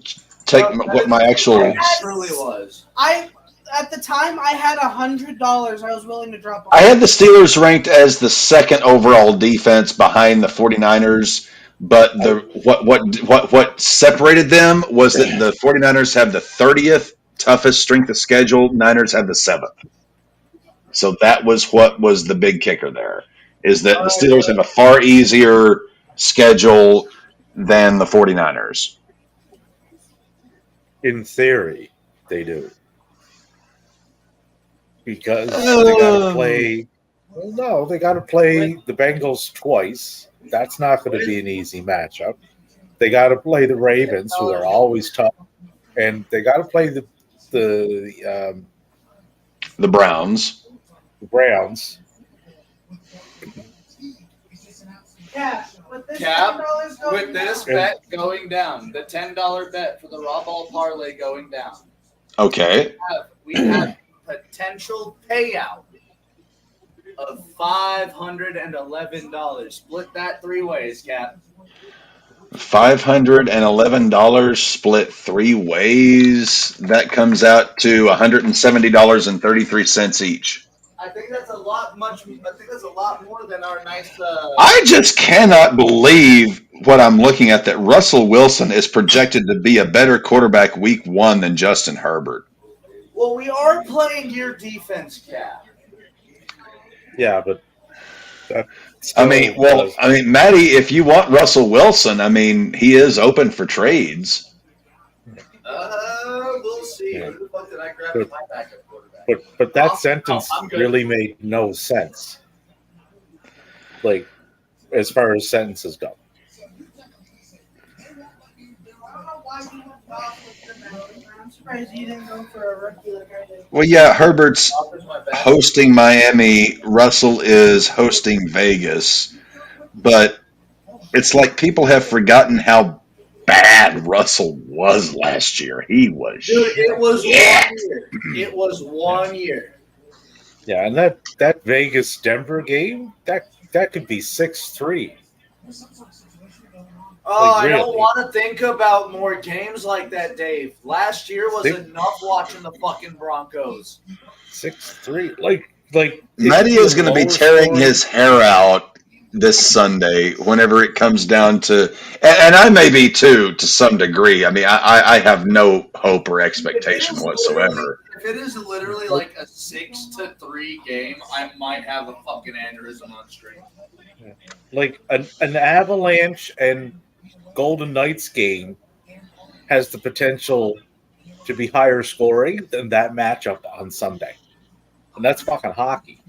take what my actual. It truly was. At the time I had $100. I was willing to drop. I had the Steelers ranked as the second overall defense behind the 49ers, but what separated them was that the 49ers have the 30th toughest strength of schedule, Niners have the 7th. So that was what was the big kicker there, is that the Steelers have a far easier schedule than the 49ers. In theory, they do. Because they got to play. Well, no, they got to play the Bengals twice. That's not going to be an easy matchup. They got to play the Ravens, who are always tough, and they got to play the Browns. Browns. Yeah, with this Cap, $10 going with this down. bet going down, the $10 bet for the RAWBall parlay going down, Okay. we have potential payout of $511. Split that 3 ways, Cap. $511 split 3 ways. That comes out to $170.33 each. I think that's a lot more than our nice. I just cannot believe what I'm looking at, that Russell Wilson is projected to be a better quarterback week 1 than Justin Herbert. Well, we are playing your defense, Cap. Yeah, but Maddie, if you want Russell Wilson, I mean, he is open for trades. We'll see. Yeah. Who the fuck did I grab as my backup quarterback? But that sentence I'm good. really made no sense. Like, as far as sentences go. I don't know why you went off with the Bengals. I'm surprised you didn't go for a rookie like I did. Well, yeah, Herbert's hosting Miami. Russell is hosting Vegas. But it's like people have forgotten how bad Russell was last year. He was. Dude, it was 1 year. It was 1 year. Yeah, and that Vegas Denver game, that could be 6-3. Oh, Like, I don't really? want to think about more games like that, Dave. Last year was enough watching the fucking Broncos. 6-3. Matty is going to be tearing his hair out this Sunday whenever it comes down to, and I may be too, to some degree. I mean, I have no hope or expectation whatsoever. If it is literally like a 6-3 game, I might have a fucking aneurysm on stream. Like an Avalanche and Golden Knights game has the potential to be higher scoring than that matchup on Sunday. And that's fucking hockey.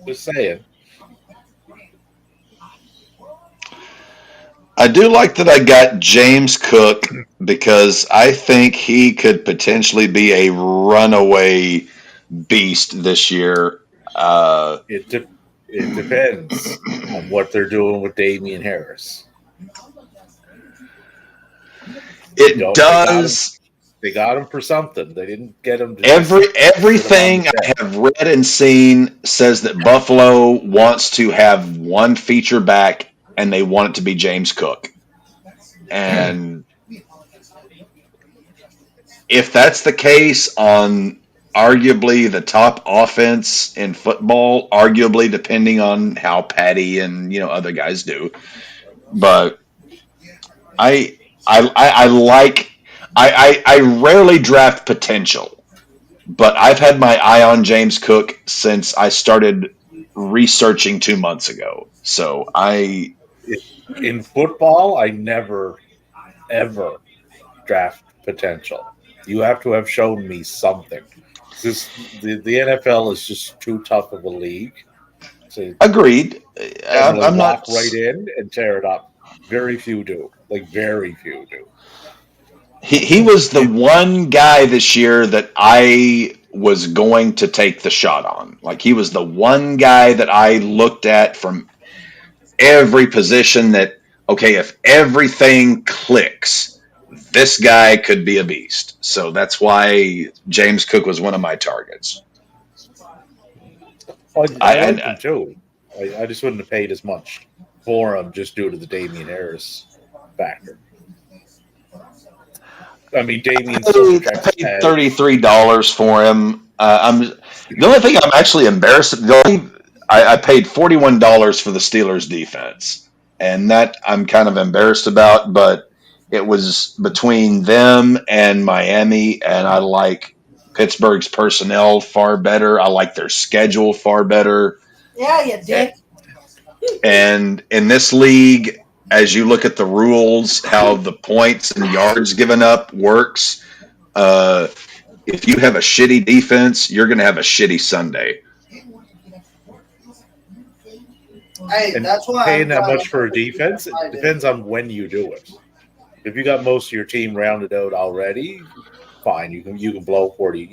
Just saying. I do like that I got James Cook because I think he could potentially be a runaway beast this year. It depends on what they're doing with Damian Harris. It does. They got him for something. They didn't get him to everything I have read and seen says that Buffalo wants to have one feature back, and they want it to be James Cook. And if that's the case on arguably the top offense in football, arguably depending on how Patty and other guys do, but I rarely draft potential, but I've had my eye on James Cook since I started researching 2 months ago. So in football, I never, ever draft potential. You have to have shown me something. The NFL is just too tough of a league. Agreed. I'm not right in and tear it up. Very few do. Very few do. He was the one guy this year that I was going to take the shot on. Like he was the one guy that I looked at from every position that okay, if everything clicks, this guy could be a beast. So that's why James Cook was one of my targets. I like him too. I just wouldn't have paid as much for him just due to the Damian Harris factor. I mean, Damian still projects I paid as $33 for him. I'm the only thing I'm actually embarrassed. I paid $41 for the Steelers defense, and that I'm kind of embarrassed about. But it was between them and Miami, and I like Pittsburgh's personnel far better. I like their schedule far better. Yeah, you dick. And in this league, as you look at the rules, how the points and yards given up works, uh, if you have a shitty defense, you're going to have a shitty Sunday. Hey, and that's why paying I'm that trying much to for a put it defense. It I did. depends on when you do it. If you got most of your team rounded out already, fine. You can blow 40.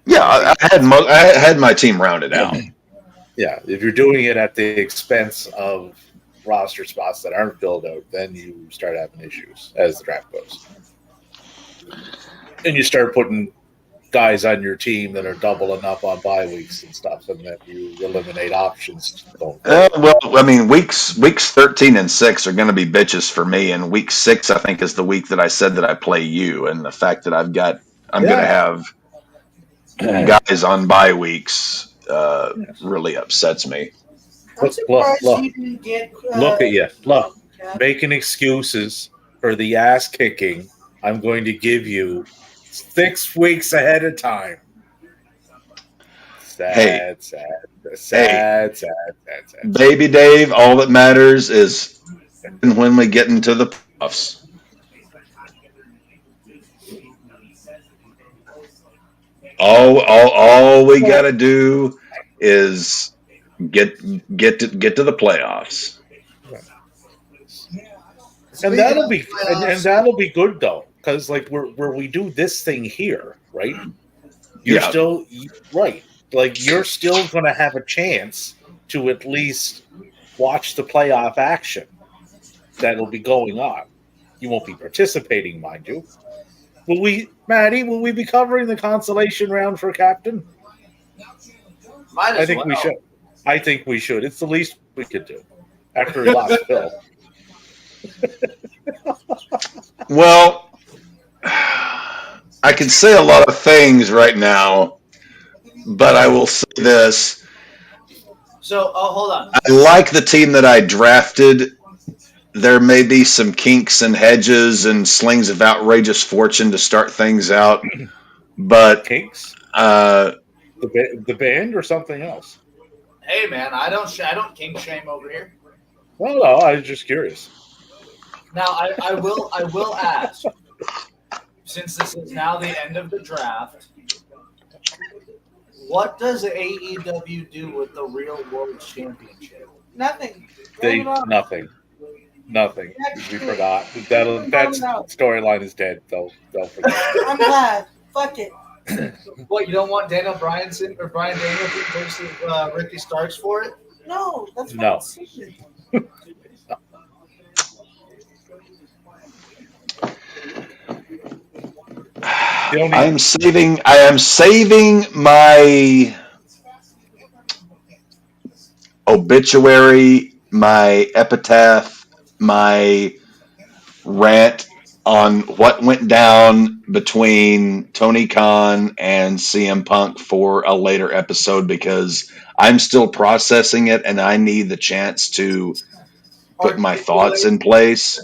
Yeah, 40. I had my team rounded out. Yeah, if you're doing it at the expense of roster spots that aren't filled out, then you start having issues as the draft goes. And you start putting guys on your team that are doubling up on bye weeks and stuff, and then you eliminate options going forward. Well, I mean, weeks 13 and 6 are going to be bitches for me, and week 6 I think is the week that I said that I play you, and the fact that I'm going to have guys on bye weeks really upsets me. I'm surprised you didn't get. Look at you. Look, making excuses for the ass kicking I'm going to give you 6 weeks ahead of time. Sad. Baby Dave, all that matters is when we get into the playoffs. All we got to do is get to the playoffs. And that'll be good though, because like where we do this thing here, right? You're still right. Like you're still going to have a chance to at least watch the playoff action that'll be going on. You won't be participating, mind you. Will we be covering the consolation round for captain? I think we should. I think we should. It's the least we could do after he lost Phil. Well, I can say a lot of things right now, but I will say this. So, hold on. I like the team that I drafted. There may be some kinks and hedges and slings of outrageous fortune to start things out, but kinks, the band or something else. Hey man, I don't kink shame over here. Well, no, I was just curious. Now I will ask, since this is now the end of the draft, what does AEW do with the Real World Championship? Nothing. Nothing. We forgot. That storyline is dead. They'll forget. I'm glad. Fuck it. What, you don't want Daniel Bryan or Bryan Danielson versus Ricky Starks for it? No, that's no. Stupid. I am saving my obituary, my epitaph, my rant on what went down between Tony Khan and CM Punk for a later episode because I'm still processing it and I need the chance to put my thoughts in place.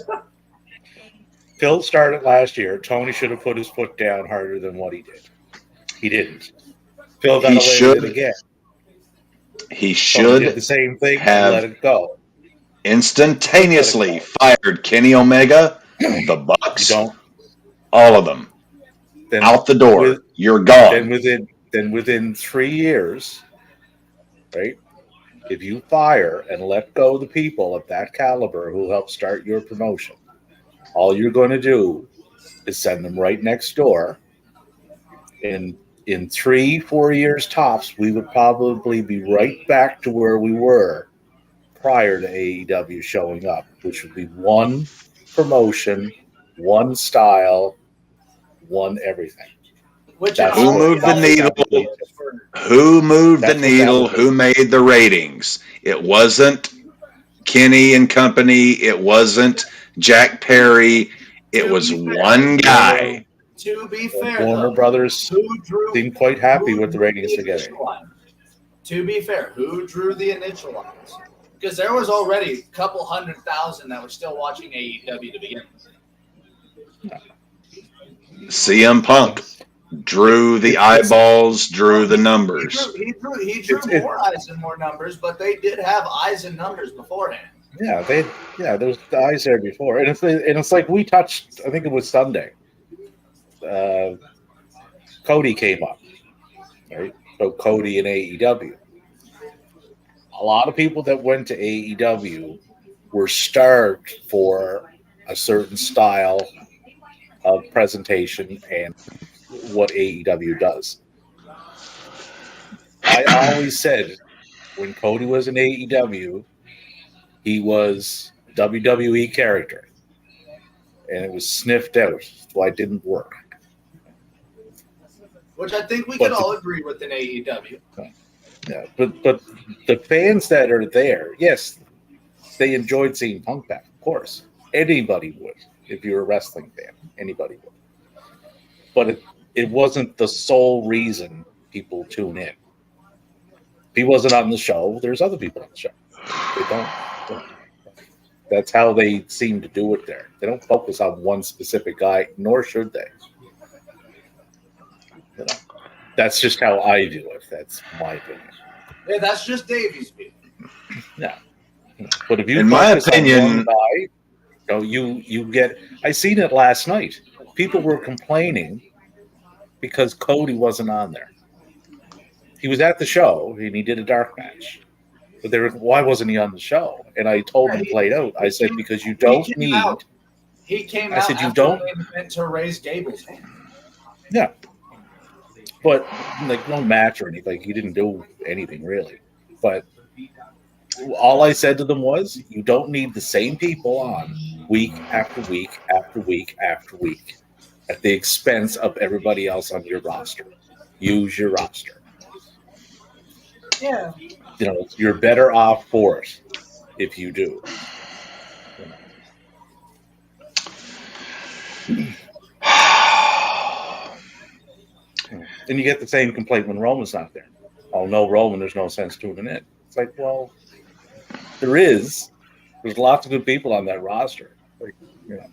Phil started last year. Tony should have put his foot down harder than what he did. He didn't. Phil got away with it again. He should did the same thing and let it go. Instantaneously fired Kenny Omega, the Bucks, all of them. Then out the door. You're gone. Then within 3 years, right? If you fire and let go the people of that caliber who helped start your promotion, all you're going to do is send them right next door. And in 3-4 years tops, we would probably be right back to where we were prior to AEW showing up, which would be one promotion, one style, one everything. Which That's Who what moved the that needle? would lead to. Who moved the That's what that needle? would Who lead made the ratings? It wasn't Kenny and company. It wasn't Jack Perry. It To was be fair, one guy. To be to. fair, Warner though, Brothers who drew? seemed quite happy who with the drew ratings they're getting. initial line? To be fair, who drew the initial lines? Because there was already a couple 100,000 that were still watching AEW to begin with. CM Punk drew the eyeballs, drew the numbers. He drew more eyes and more numbers, but they did have eyes and numbers beforehand. Yeah, there's the eyes there before, and it's like we touched. I think it was Sunday. Cody came up, right? So Cody and AEW. A lot of people that went to AEW were starved for a certain style of presentation and what AEW does. I always said when Cody was in AEW, he was WWE character, and it was sniffed out. That's why it didn't work. Which I think we But could all agree with in AEW. Yeah, but the fans that are there, yes, they enjoyed seeing Punk back. Of course, anybody would if you're a wrestling fan. Anybody would. But it wasn't the sole reason people tune in. If he wasn't on the show, there's other people on the show. They don't. That's how they seem to do it there. They don't focus on one specific guy, nor should they. You know, that's just how I do it. That's my opinion. Yeah, that's just Davey's view. Yeah. But if you In my focus on opinion- one guy, you get. I seen it last night. People were complaining because Cody wasn't on there. He was at the show and he did a dark match. But they were, why wasn't he on the show? And I told them played out. I said because you don't need. He came I out said, you after don't- the main event to raise Gable's hand. Yeah. But like no match or anything, he didn't do anything really. But all I said to them was, you don't need the same people on week after week after week after week at the expense of everybody else on your roster. Use your roster. Yeah. You know, you're better off for it if you do. And you get the same complaint when Roman's not there. Oh, no Roman, there's no sense tuning in. It's like, well, there is. There's lots of good people on that roster. Like, you know.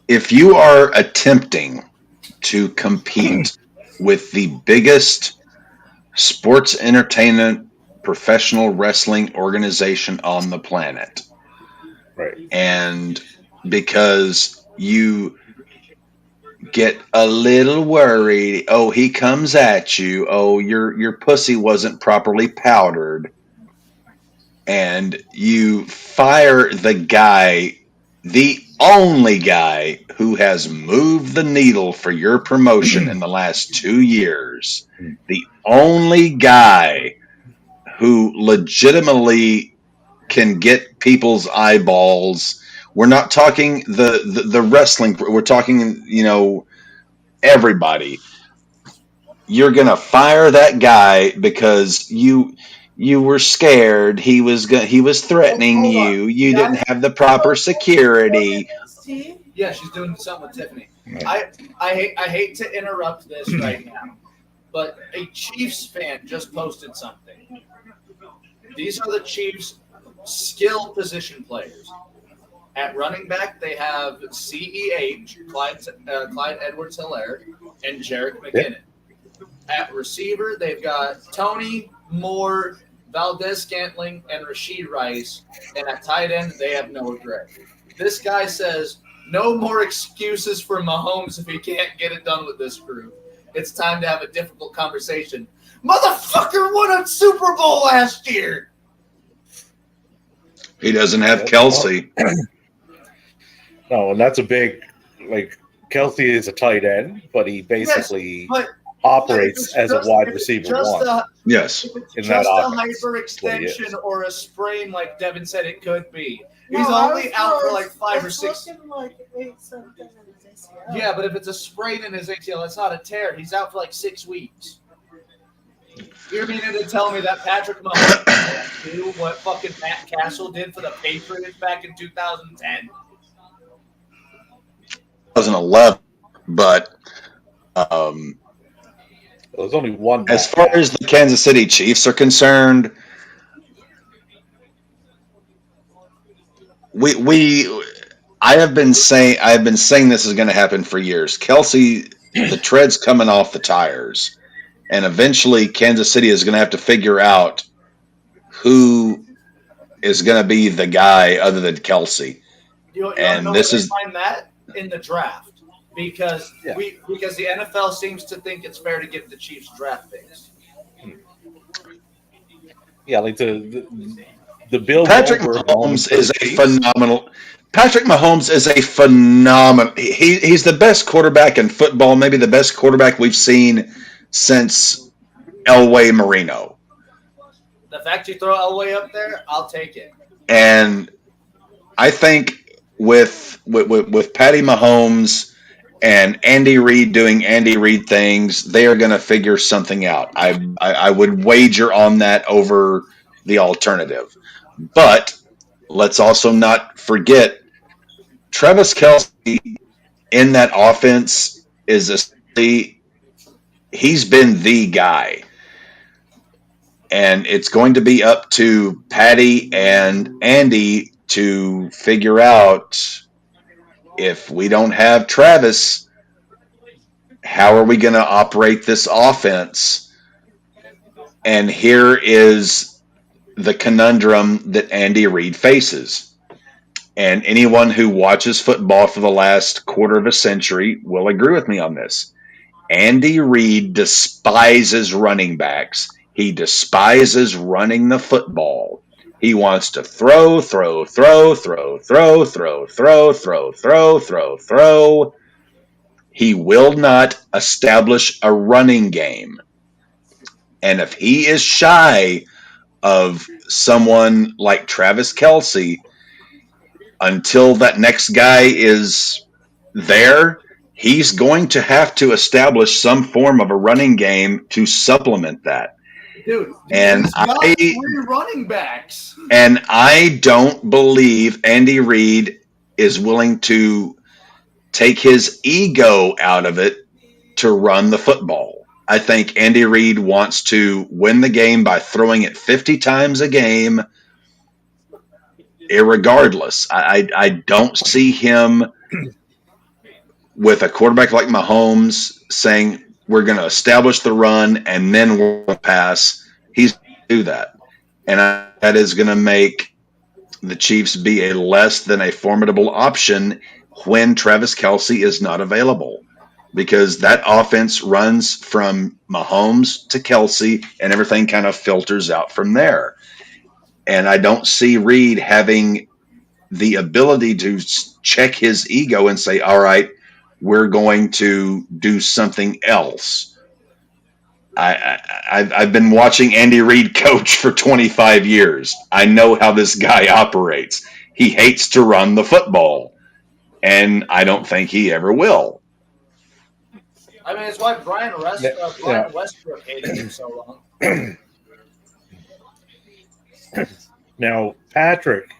If you are attempting to compete with the biggest sports entertainment professional wrestling organization on the planet, Right. and because you get a little worried, oh, he comes at you, oh, your pussy wasn't properly powdered, and you fire the guy, the only guy who has moved the needle for your promotion in the last 2 years, the only guy who legitimately can get people's eyeballs. We're not talking the wrestling. We're talking, everybody. You're gonna fire that guy because you were scared. He was threatening Hold on. you. You didn't have the proper security. NXT? Yeah, she's doing something with Tiffany. Right. I hate to interrupt this right now, but a Chiefs fan just posted something. These are the Chiefs' skill position players. At running back, they have CEH, Clyde Edwards-Helaire, and Jerick McKinnon. At receiver, they've got Tony, Moore, Valdez-Scantling, and Rashid Rice. And at tight end, they have Noah Gray. This guy says, no more excuses for Mahomes if he can't get it done with this group. It's time to have a difficult conversation. Motherfucker won a Super Bowl last year. He doesn't have Kelsey. No, and that's a big like Kelsey is a tight end, but he Yes, basically but operates as a wide if it's receiver just one a Yes. if it's in that just a offense. What he hyperextension is. or a sprain, like Devin said it could be. No, He's I only was out for close. like 5 or It's 6. looking like 8 something in his ACL. Yeah, but if it's a sprain in his ACL, that's not a tear. He's out for like 6 weeks. You're meaning to tell me that Patrick Mahomes can't do what fucking Matt Castle did for the Patriots back in 2010? 2011, but There's only one. as far as the Kansas City Chiefs are concerned, I have been saying this is going to happen for years. Kelsey, the tread's coming off the tires, and eventually Kansas City is going to have to figure out who is going to be the guy other than Kelsey. You want to And know this where they is find that? In the draft. Because Yeah. because the NFL seems to think it's fair to give the Chiefs draft picks. Yeah, like the Bill Patrick Goldberg Mahomes moment for is the a Chiefs. phenomenal. Patrick Mahomes is a phenomenal. He's the best quarterback in football, maybe the best quarterback we've seen since Elway Marino. The fact you throw Elway up there, I'll take it. And I think with Patty Mahomes and Andy Reid doing Andy Reid things, they are going to figure something out. I would wager on that over the alternative. But let's also not forget Travis Kelce in that offense he's been the guy. And it's going to be up to Patty and Andy to figure out if we don't have Travis, how are we going to operate this offense? And here is the conundrum that Andy Reid faces. And anyone who watches football for the last quarter of a century will agree with me on this. Andy Reid despises running backs. He despises running the football. He wants to throw, throw, throw, throw, throw, throw, throw, throw, throw, throw, throw. He will not establish a running game. And if he is shy of someone like Travis Kelce until that next guy is there, he's going to have to establish some form of a running game to supplement that. Dude, And he's got 3 running backs. And I don't believe Andy Reid is willing to take his ego out of it to run the football. I think Andy Reid wants to win the game by throwing it 50 times a game, irregardless. I don't see him with a quarterback like Mahomes saying we're going to establish the run and then we'll pass. He's going to do that. And that is going to make the Chiefs be a less than a formidable option when Travis Kelce is not available. Because that offense runs from Mahomes to Kelce and everything kind of filters out from there. And I don't see Reid having the ability to check his ego and say, all right, we're going to do something else. I've been watching Andy Reid coach for 25 years. I know how this guy operates. He hates to run the football, and I don't think he ever will. I mean, it's why Brian Westbrook hated him so long. Now, Patrick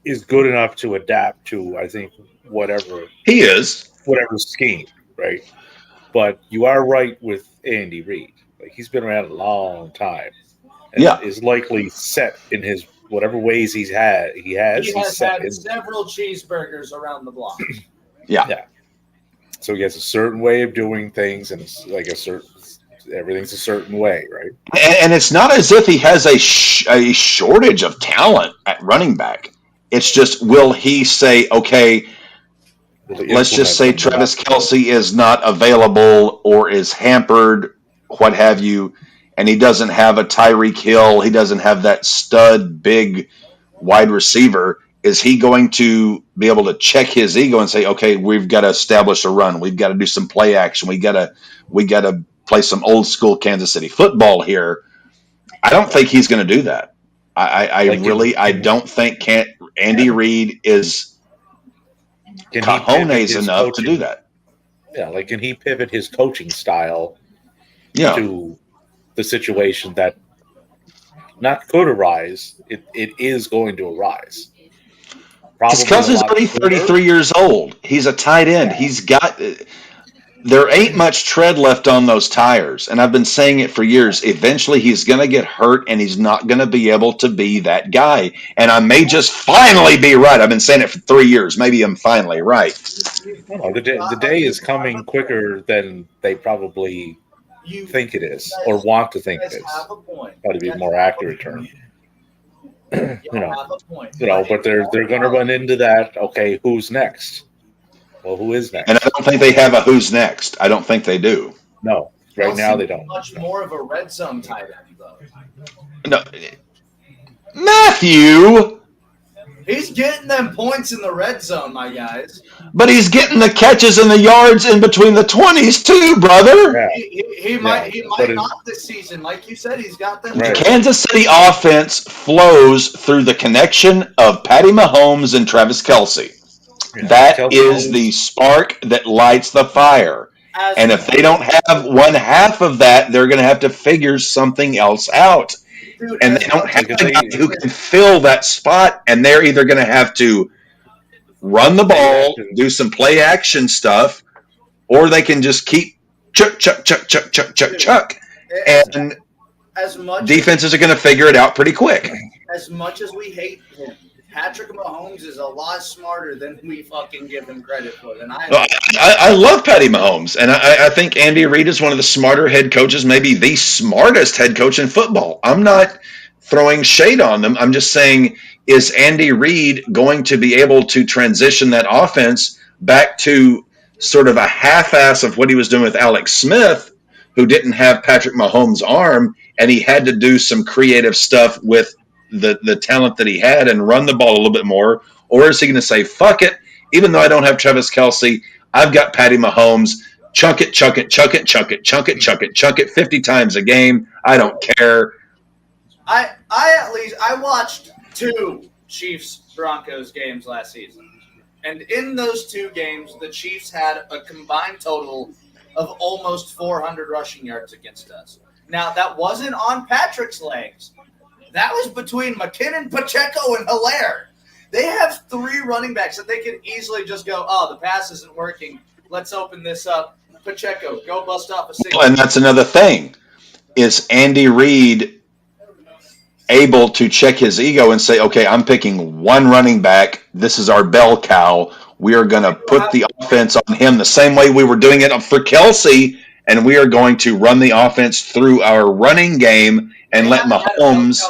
is good enough to adapt to, I think, whatever He is. whatever scheme, right? But you are right with Andy Reid. Like, he's been around a long time, and Yeah. is likely set in his whatever ways he has. He has He's set had in. several cheeseburgers around the block. Yeah. So he has a certain way of doing things, and it's like everything's a certain way, right? And it's not as if he has a shortage of talent at running back. It's just, will he say, okay, let's just say Travis Kelce is not available or is hampered, what have you, and he doesn't have a Tyreek Hill, he doesn't have that stud big wide receiver. is he going to be able to check his ego and say, okay, we've got to establish a run. We've got to do some play action. We got to play some old school Kansas City football here. I don't think he's going to do that. I don't think Andy Reid is cojones enough to do that. Yeah, like can he pivot his coaching style to the situation that not could arise, it is going to arise. Because he's already 33 years old. He's a tight end. Yeah. There ain't much tread left on those tires. And I've been saying it for years. Eventually he's going to get hurt and he's not going to be able to be that guy. And I may just finally be right. I've been saying it for 3 years. Maybe I'm finally right. No, the day is coming quicker than they probably think it is or want to think it is. Probably be a more accurate term. But they're going to run into that. Okay, who's next? Well, who is next? And I don't think they have a who's next. I don't think they do. No, right now they don't. Much more of a red zone tight end, though. No, Matthew. He's getting them points in the red zone, my guys. But he's getting the catches and the yards in between the 20s too, brother. Yeah. He might not this season. Like you said, he's got them. Right. The Kansas City offense flows through the connection of Patty Mahomes and Travis Kelce. Yeah, that is the spark that lights the fire. And if they don't have one half of that, they're going to have to figure something else out. Dude, and they don't have a guy who can fill that spot, and they're either going to have to run the ball, do some play action stuff, or they can just keep chuck. And defenses are going to figure it out pretty quick. As much as we hate him, Patrick Mahomes is a lot smarter than we fucking give him credit for. I love Patty Mahomes, and I think Andy Reid is one of the smarter head coaches, maybe the smartest head coach in football. I'm not throwing shade on them. I'm just saying, is Andy Reid going to be able to transition that offense back to sort of a half-ass of what he was doing with Alex Smith, who didn't have Patrick Mahomes' arm, and he had to do some creative stuff with the talent that he had and run the ball a little bit more? Or is he going to say, fuck it, even though I don't have Travis Kelce, I've got Patty Mahomes, chunk it 50 times a game. I don't care. I watched 2 Chiefs-Broncos games last season. And in those 2 games, the Chiefs had a combined total of almost 400 rushing yards against us. Now, that wasn't on Patrick's legs. That was between McKinnon, Pacheco, and Hilaire. They have 3 running backs that they could easily just go, oh, the pass isn't working. Let's open this up. Pacheco, go bust off a 6. And that's another thing. Is Andy Reid able to check his ego and say, okay, I'm picking one running back. This is our bell cow. We are going to put the offense on him the same way we were doing it for Kelce, and we are going to run the offense through our running game and let Mahomes.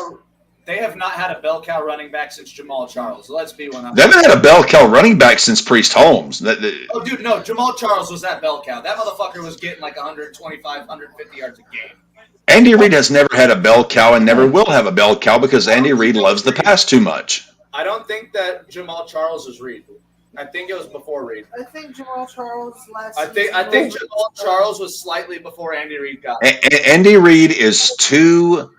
They have not had a bell cow running back since Jamal Charles. Let's be one. They haven't had a bell cow running back since Priest Holmes. Oh, dude, no. Jamal Charles was that bell cow. That motherfucker was getting like 125, 150 yards a game. Andy Reid has never had a bell cow and never will have a bell cow because Andy Reid loves the pass too much. I don't think that Jamal Charles was Reid. I think it was before Reid. I think Jamal Charles last. I think Jamal Charles was slightly before Andy Reid got. Andy Reid is too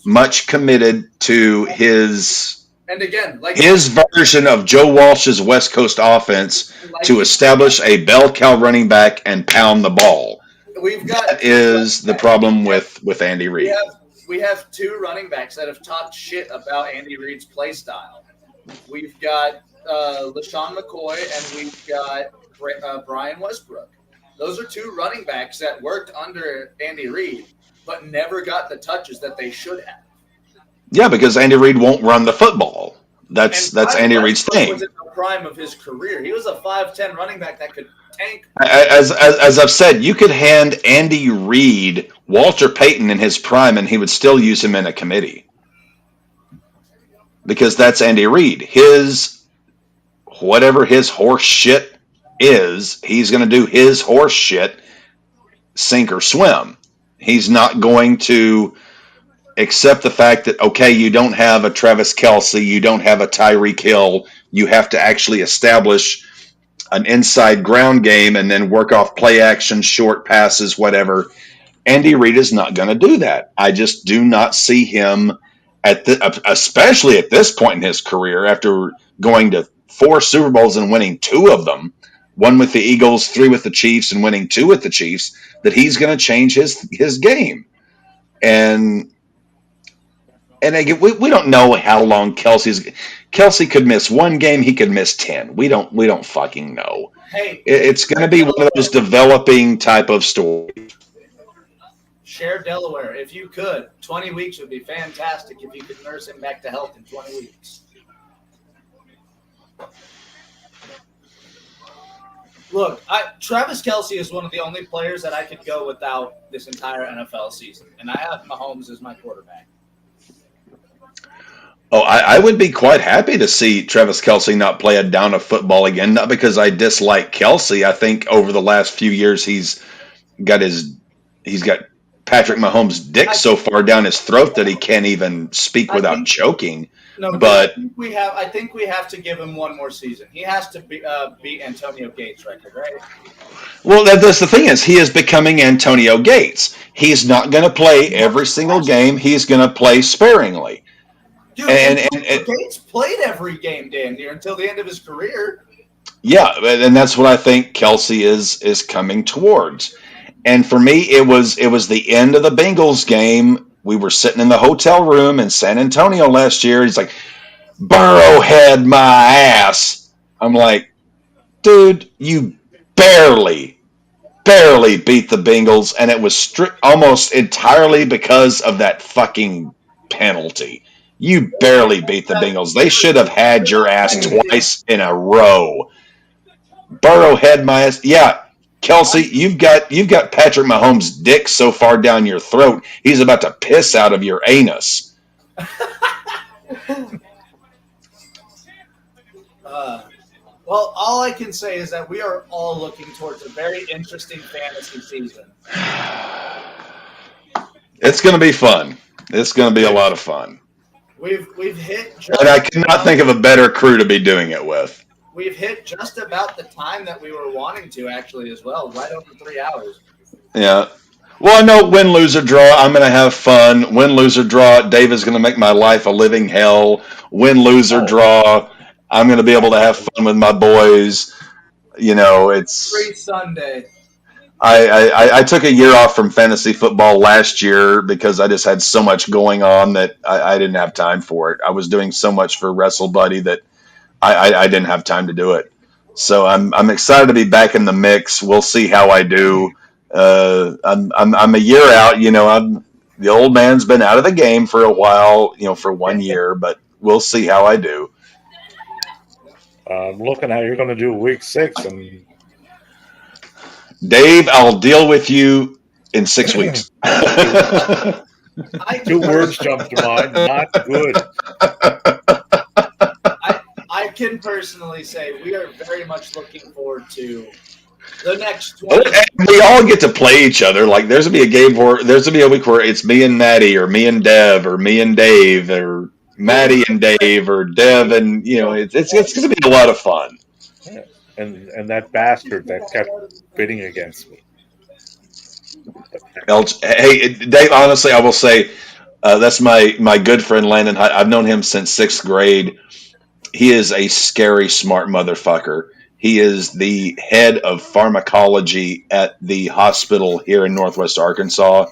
much committed to his version of Joe Walsh's West Coast offense to establish a bell cow running back and pound the ball. That is the problem with Andy Reid. We have 2 running backs that have talked shit about Andy Reid's play style. We've got LaShawn McCoy and we've got Brian Westbrook. Those are 2 running backs that worked under Andy Reid, but never got the touches that they should have. Yeah, because Andy Reid won't run the football. That's Andy Reid's thing. Was in the prime of his career. He was a 5'10" running back that could tank. As I've said, you could hand Andy Reid Walter Payton in his prime, and he would still use him in a committee because that's Andy Reid. Whatever his horse shit is, he's going to do his horse shit, sink or swim. He's not going to Except the fact that, okay, you don't have a Travis Kelce, you don't have a Tyreek Hill. You have to actually establish an inside ground game and then work off play action, short passes, whatever. Andy Reid is not going to do that. I just do not see him especially at this point in his career, after going to 4 Super Bowls and winning 2 of them, one with the Eagles, 3 with the Chiefs, and winning 2 with the Chiefs, that he's going to change his game. And again, we don't know how long Kelce could miss 1 game, he could miss 10. We don't fucking know. Hey, It's going to be one of those developing type of stories. Share Delaware, if you could. 20 weeks would be fantastic if you could nurse him back to health in 20 weeks. Look, Travis Kelce is one of the only players that I could go without this entire NFL season, and I have Mahomes as my quarterback. Oh, I would be quite happy to see Travis Kelce not play a down of football again. Not because I dislike Kelce. I think over the last few years he's got Patrick Mahomes' dick so far down his throat that he can't even speak without choking. No, but I think we have to give him one more season. He has to beat Antonio Gates' record, right? Well, that's the thing is he is becoming Antonio Gates. He's not going to play every single game. He's going to play sparingly. Dude, and Gates played every game damn near until the end of his career. Yeah, and that's what I think Kelce is coming towards. And for me, it was the end of the Bengals game. We were sitting in the hotel room in San Antonio last year. He's like, "Burrowhead my ass." I'm like, dude, you barely beat the Bengals, and it was almost entirely because of that fucking penalty. You barely beat the Bengals. They should have had your ass twice in a row. Burrowhead my ass. Yeah, Kelce, you've got Patrick Mahomes' dick so far down your throat, he's about to piss out of your anus. Well, all I can say is that we are all looking towards a very interesting fantasy season. It's going to be fun. It's going to be a lot of fun. We've hit, and I cannot think of a better crew to be doing it with. We've hit just about the time that we were wanting to, actually, as well. Right over 3 hours. Yeah. Well, I know win, lose, or draw, I'm going to have fun. Win, lose, or draw, Dave is going to make my life a living hell. Win, lose, or draw, I'm going to be able to have fun with my boys. You know, it's free Sunday. I took a year off from fantasy football last year because I just had so much going on that I didn't have time for it. I was doing so much for Wrestle Buddy that I didn't have time to do it. So I'm excited to be back in the mix. We'll see how I do. I'm a year out. You know, the old man's been out of the game for a while. You know, for 1 year, but we'll see how I do. I'm looking at you're going to do week 6 and. Dave, I'll deal with you in 6 weeks. 2 words jump to mind. Not good. I can personally say we are very much looking forward to the next 20. And we all get to play each other. Like there's gonna be a game where there's gonna be a week where it's me and Maddie, or me and Dev, or me and Dave, or Maddie and Dave, or Dev, and you know it's gonna be a lot of fun. Yeah. And that bastard that kept bidding against me. Hey, Dave, honestly, I will say that's my good friend Landon. I've known him since 6th grade. He is a scary, smart motherfucker. He is the head of pharmacology at the hospital here in Northwest Arkansas.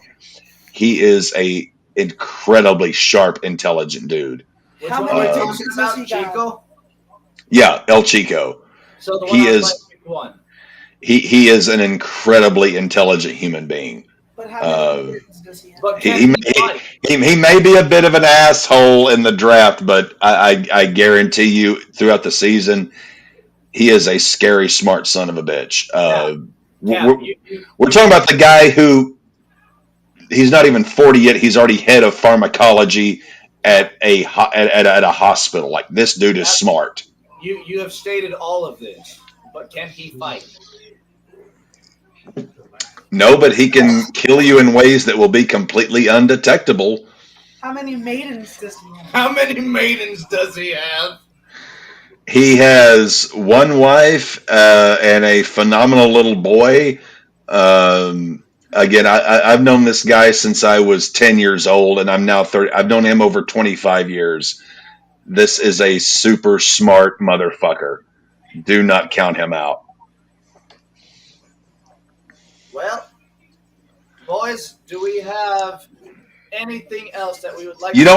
He is a incredibly sharp, intelligent dude. How many talking about Chico? Yeah, El Chico. So the one one. He is an incredibly intelligent human being. But how many years does he have? He may be a bit of an asshole in the draft, but I guarantee you throughout the season, he is a scary, smart son of a bitch. We're talking about the guy who he's not even 40 yet. He's already head of pharmacology at a hospital. Like this dude is smart. You have stated all of this, but can he fight? No, but he can kill you in ways that will be completely undetectable. How many maidens does he have? How many maidens does he have? He has one wife and a phenomenal little boy. Again, I've known this guy since I was 10 years old, and I'm now 30. I've known him over 25 years. This is a super smart motherfucker. Do not count him out. Well, boys, do we have anything else that we would like You to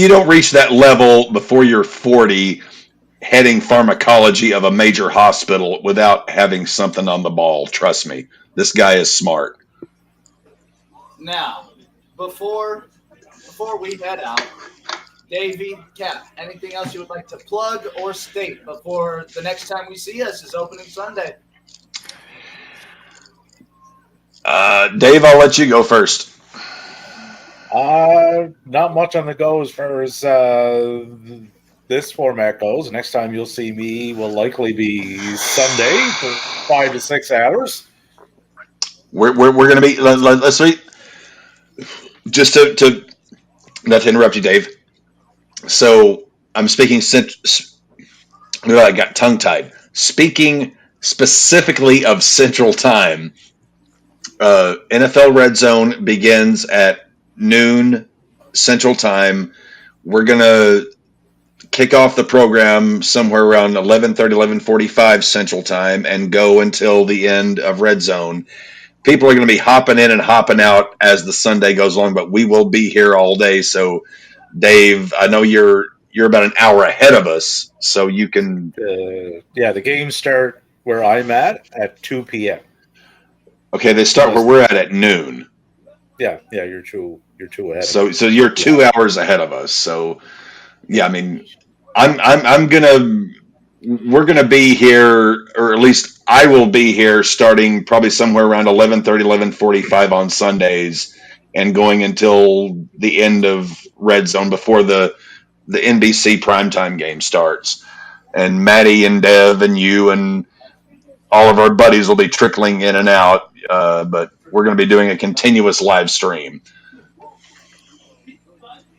don't reach that level before you're 40 heading pharmacology of a major hospital without having something on the ball. Trust me. This guy is smart. now? Before we head out, Davey, Cap, anything else you would like to plug or state before the next time we see us is opening Sunday? Dave, I'll let you go first. Not much on the go as far as this format goes. Next time you'll see me will likely be Sunday for 5 to 6 hours. We're going to be. Let's see. Just to not to interrupt you, Dave. So I'm speaking. I got tongue tied. Speaking specifically of Central Time. NFL Red Zone begins at noon Central Time. We're gonna kick off the program somewhere around 11:30, 11:45 Central Time, and go until the end of Red Zone. People are going to be hopping in and hopping out as the Sunday goes along, but we will be here all day. So, Dave, I know you're about an hour ahead of us, so you can. The games start where I'm at 2 p.m. Okay, they start where we're at noon. Yeah, you're two ahead. So you're 2 hours ahead of us. So, yeah, I mean, we're gonna be here, or at least I will be here, starting probably somewhere around 11:30, 11:45 on Sundays, and going until the end of Red Zone before the NBC primetime game starts. And Maddie and Dev and you and all of our buddies will be trickling in and out, but we're going to be doing a continuous live stream.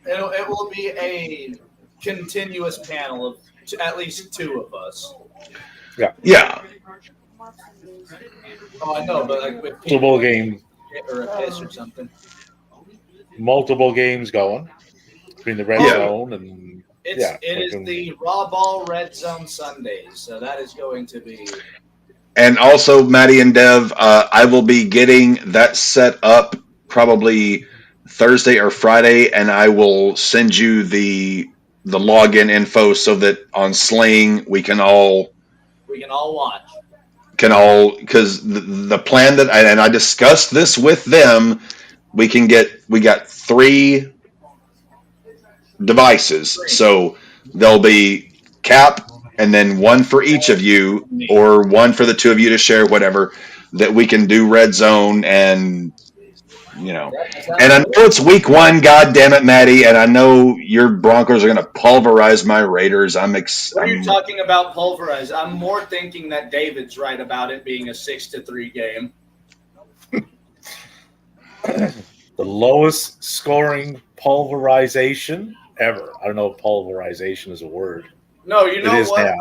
It will be a continuous panel of at least 2 of us. Yeah. Oh, I know, but like with multiple game, or a piss or something. Multiple games going between the Red Zone and it is the RAWBall Red Zone Sundays, so that is going to be. And also, Maddie and Dev, I will be getting that set up probably Thursday or Friday, and I will send you the login info so that on Sling we can all watch. Because the plan that I discussed this with them, we got 3 devices, so there'll be Cap, and then one for each of you, or one for the 2 of you to share, whatever, that we can do Red Zone. And and I know it's week 1, god damn it, Maddie, and I know your Broncos are going to pulverize my Raiders. What are you talking about pulverize? I'm more thinking that David's right about it being a 6-3 game. the lowest scoring pulverization ever. I don't know if pulverization is a word. No, you know what? Now.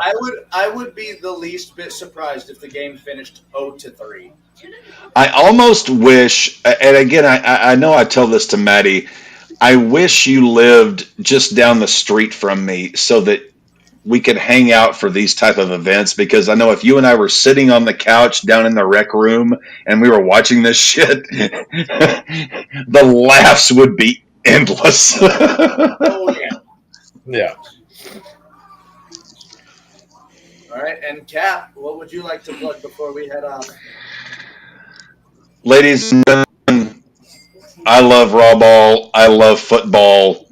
I would be the least bit surprised if the game finished 0-3. I almost wish, and again, I know I tell this to Maddie, I wish you lived just down the street from me so that we could hang out for these type of events, because I know if you and I were sitting on the couch down in the rec room and we were watching this shit, the laughs would be endless. Oh, yeah. Yeah. All right, and Cap, what would you like to plug before we head off? Ladies and gentlemen, I love RAWBall. I love football.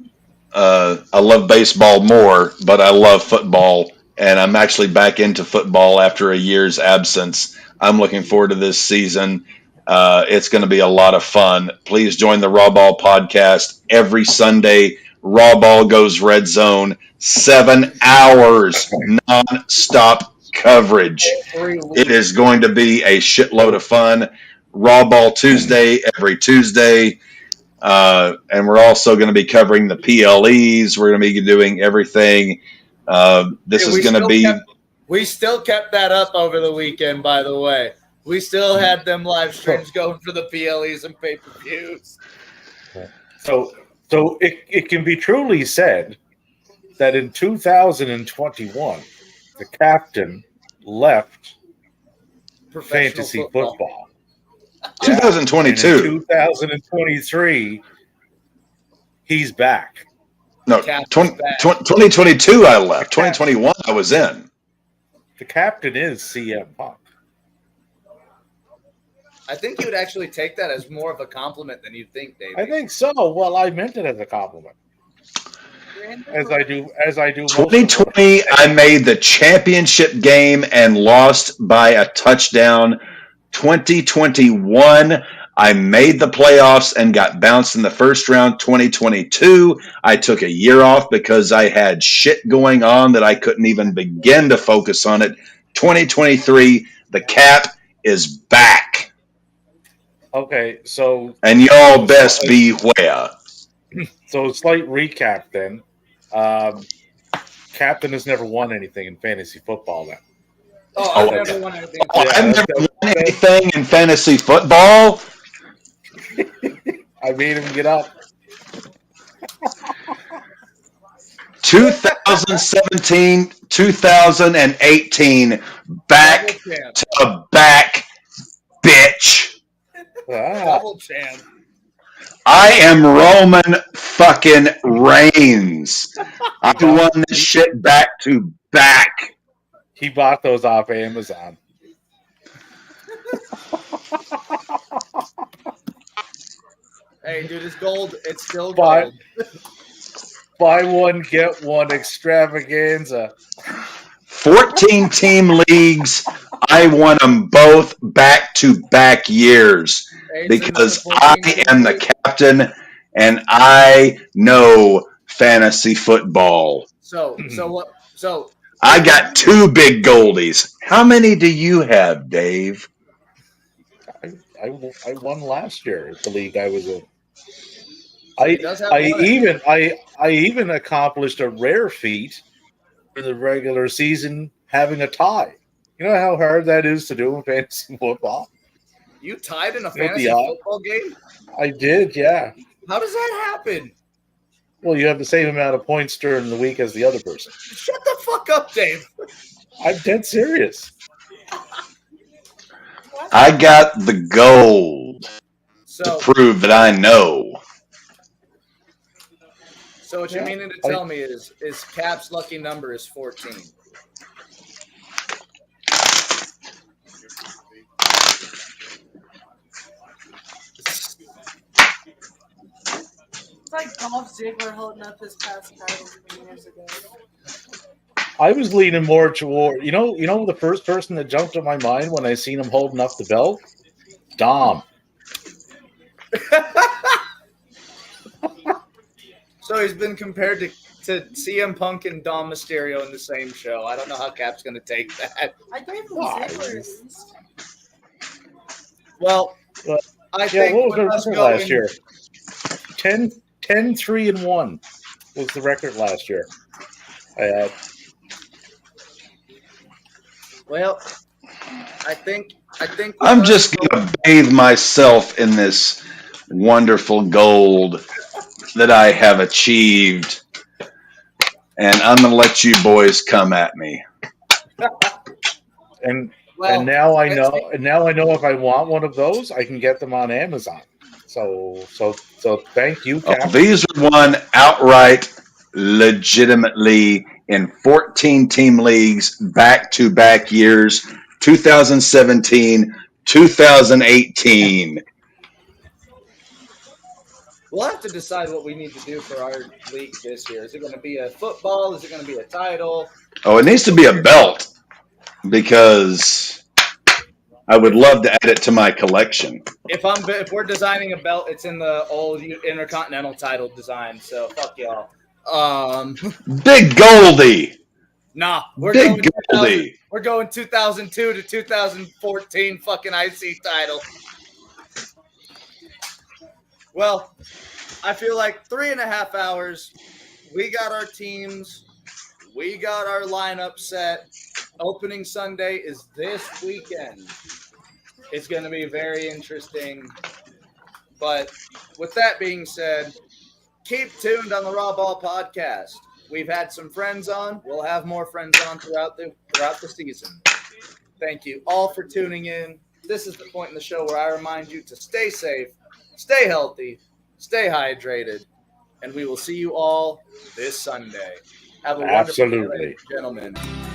I love baseball more, but I love football, and I'm actually back into football after a year's absence. I'm looking forward to this season. It's going to be a lot of fun. Please join the RAWBall podcast every Sunday. RAWBall goes Red Zone, 7 hours non-stop coverage. It is going to be a shitload of fun. RAWBall Tuesday every Tuesday. And we're also going to be covering the PLEs. We're going to be doing everything. This is going to be. We still kept that up over the weekend, by the way. We still had them live streams going for the PLEs and pay-per-views. So it can be truly said that in 2021, the captain left fantasy football. 2022. And in 2023, he's back. No, 2022 I left. 2021 I was in. The captain is CM Punk. I think you would actually take that as more of a compliment than you'd think, Dave. I think so. Well, I meant it as a compliment. As I do. 2020, I made the championship game and lost by a touchdown. 2021, I made the playoffs and got bounced in the first round. 2022, I took a year off because I had shit going on that I couldn't even begin to focus on it. 2023, the cap is back. Okay, so... And y'all best beware. So, slight recap then. Captain has never won anything in fantasy football then. I've never won anything. I've never won anything in fantasy football. I made him get up. 2017, 2018, back to back, bitch. Double champ. I am Roman fucking Reigns. I won this shit back to back. He bought those off Amazon. Hey, dude, it's gold. It's still gold. Buy one, get one extravaganza. 14-team leagues. I won them both back-to-back years because I am the captain and I know fantasy football. So what? So I got 2 big goldies. How many do you have, Dave? I won last year at the league I was in. I even accomplished a rare feat in the regular season, having a tie. You know how hard that is to do in fantasy football? You tied in a fantasy football game? I did, yeah. How does that happen? Well, you have the same amount of points during the week as the other person. Shut the fuck up, Dave. I'm dead serious. I got the gold to prove that I know. So what you're meaning to tell me is Cap's lucky number is 14. It's like Dolph Ziggler holding up his past titles many years ago. I was leaning more toward, you know, the first person that jumped to my mind when I seen him holding up the belt? Dom. So he's been compared to CM Punk and Dom Mysterio in the same show. I don't know how Cap's going to take that. I gave him Ziggler. Well, I think what was the record last year? 10-3-1 was the record last year. Well, I think I'm just going to bathe myself in this wonderful gold that I have achieved, and I'm going to let you boys come at me. And now I know. And now I know if I want one of those, I can get them on Amazon. So thank you, Cap. These are won outright, legitimately in 14-team leagues, back-to-back years, 2017, 2018. We'll have to decide what we need to do for our league this year. Is it going to be a football? Is it going to be a title? Oh, it needs to be a belt because I would love to add it to my collection. If we're designing a belt, it's in the old Intercontinental title design. So fuck y'all. Big Goldie. Nah, we're going 2002 to 2014 fucking IC title. Well, I feel like 3.5 hours. We got our teams. We got our lineup set. Opening Sunday is this weekend. It's going to be very interesting. But with that being said, keep tuned on the Raw Ball podcast. We've had some friends on. We'll have more friends on throughout the season. Thank you all for tuning in. This is the point in the show where I remind you to stay safe, stay healthy, stay hydrated, and we will see you all this Sunday. Have a wonderful day, Absolutely. gentlemen.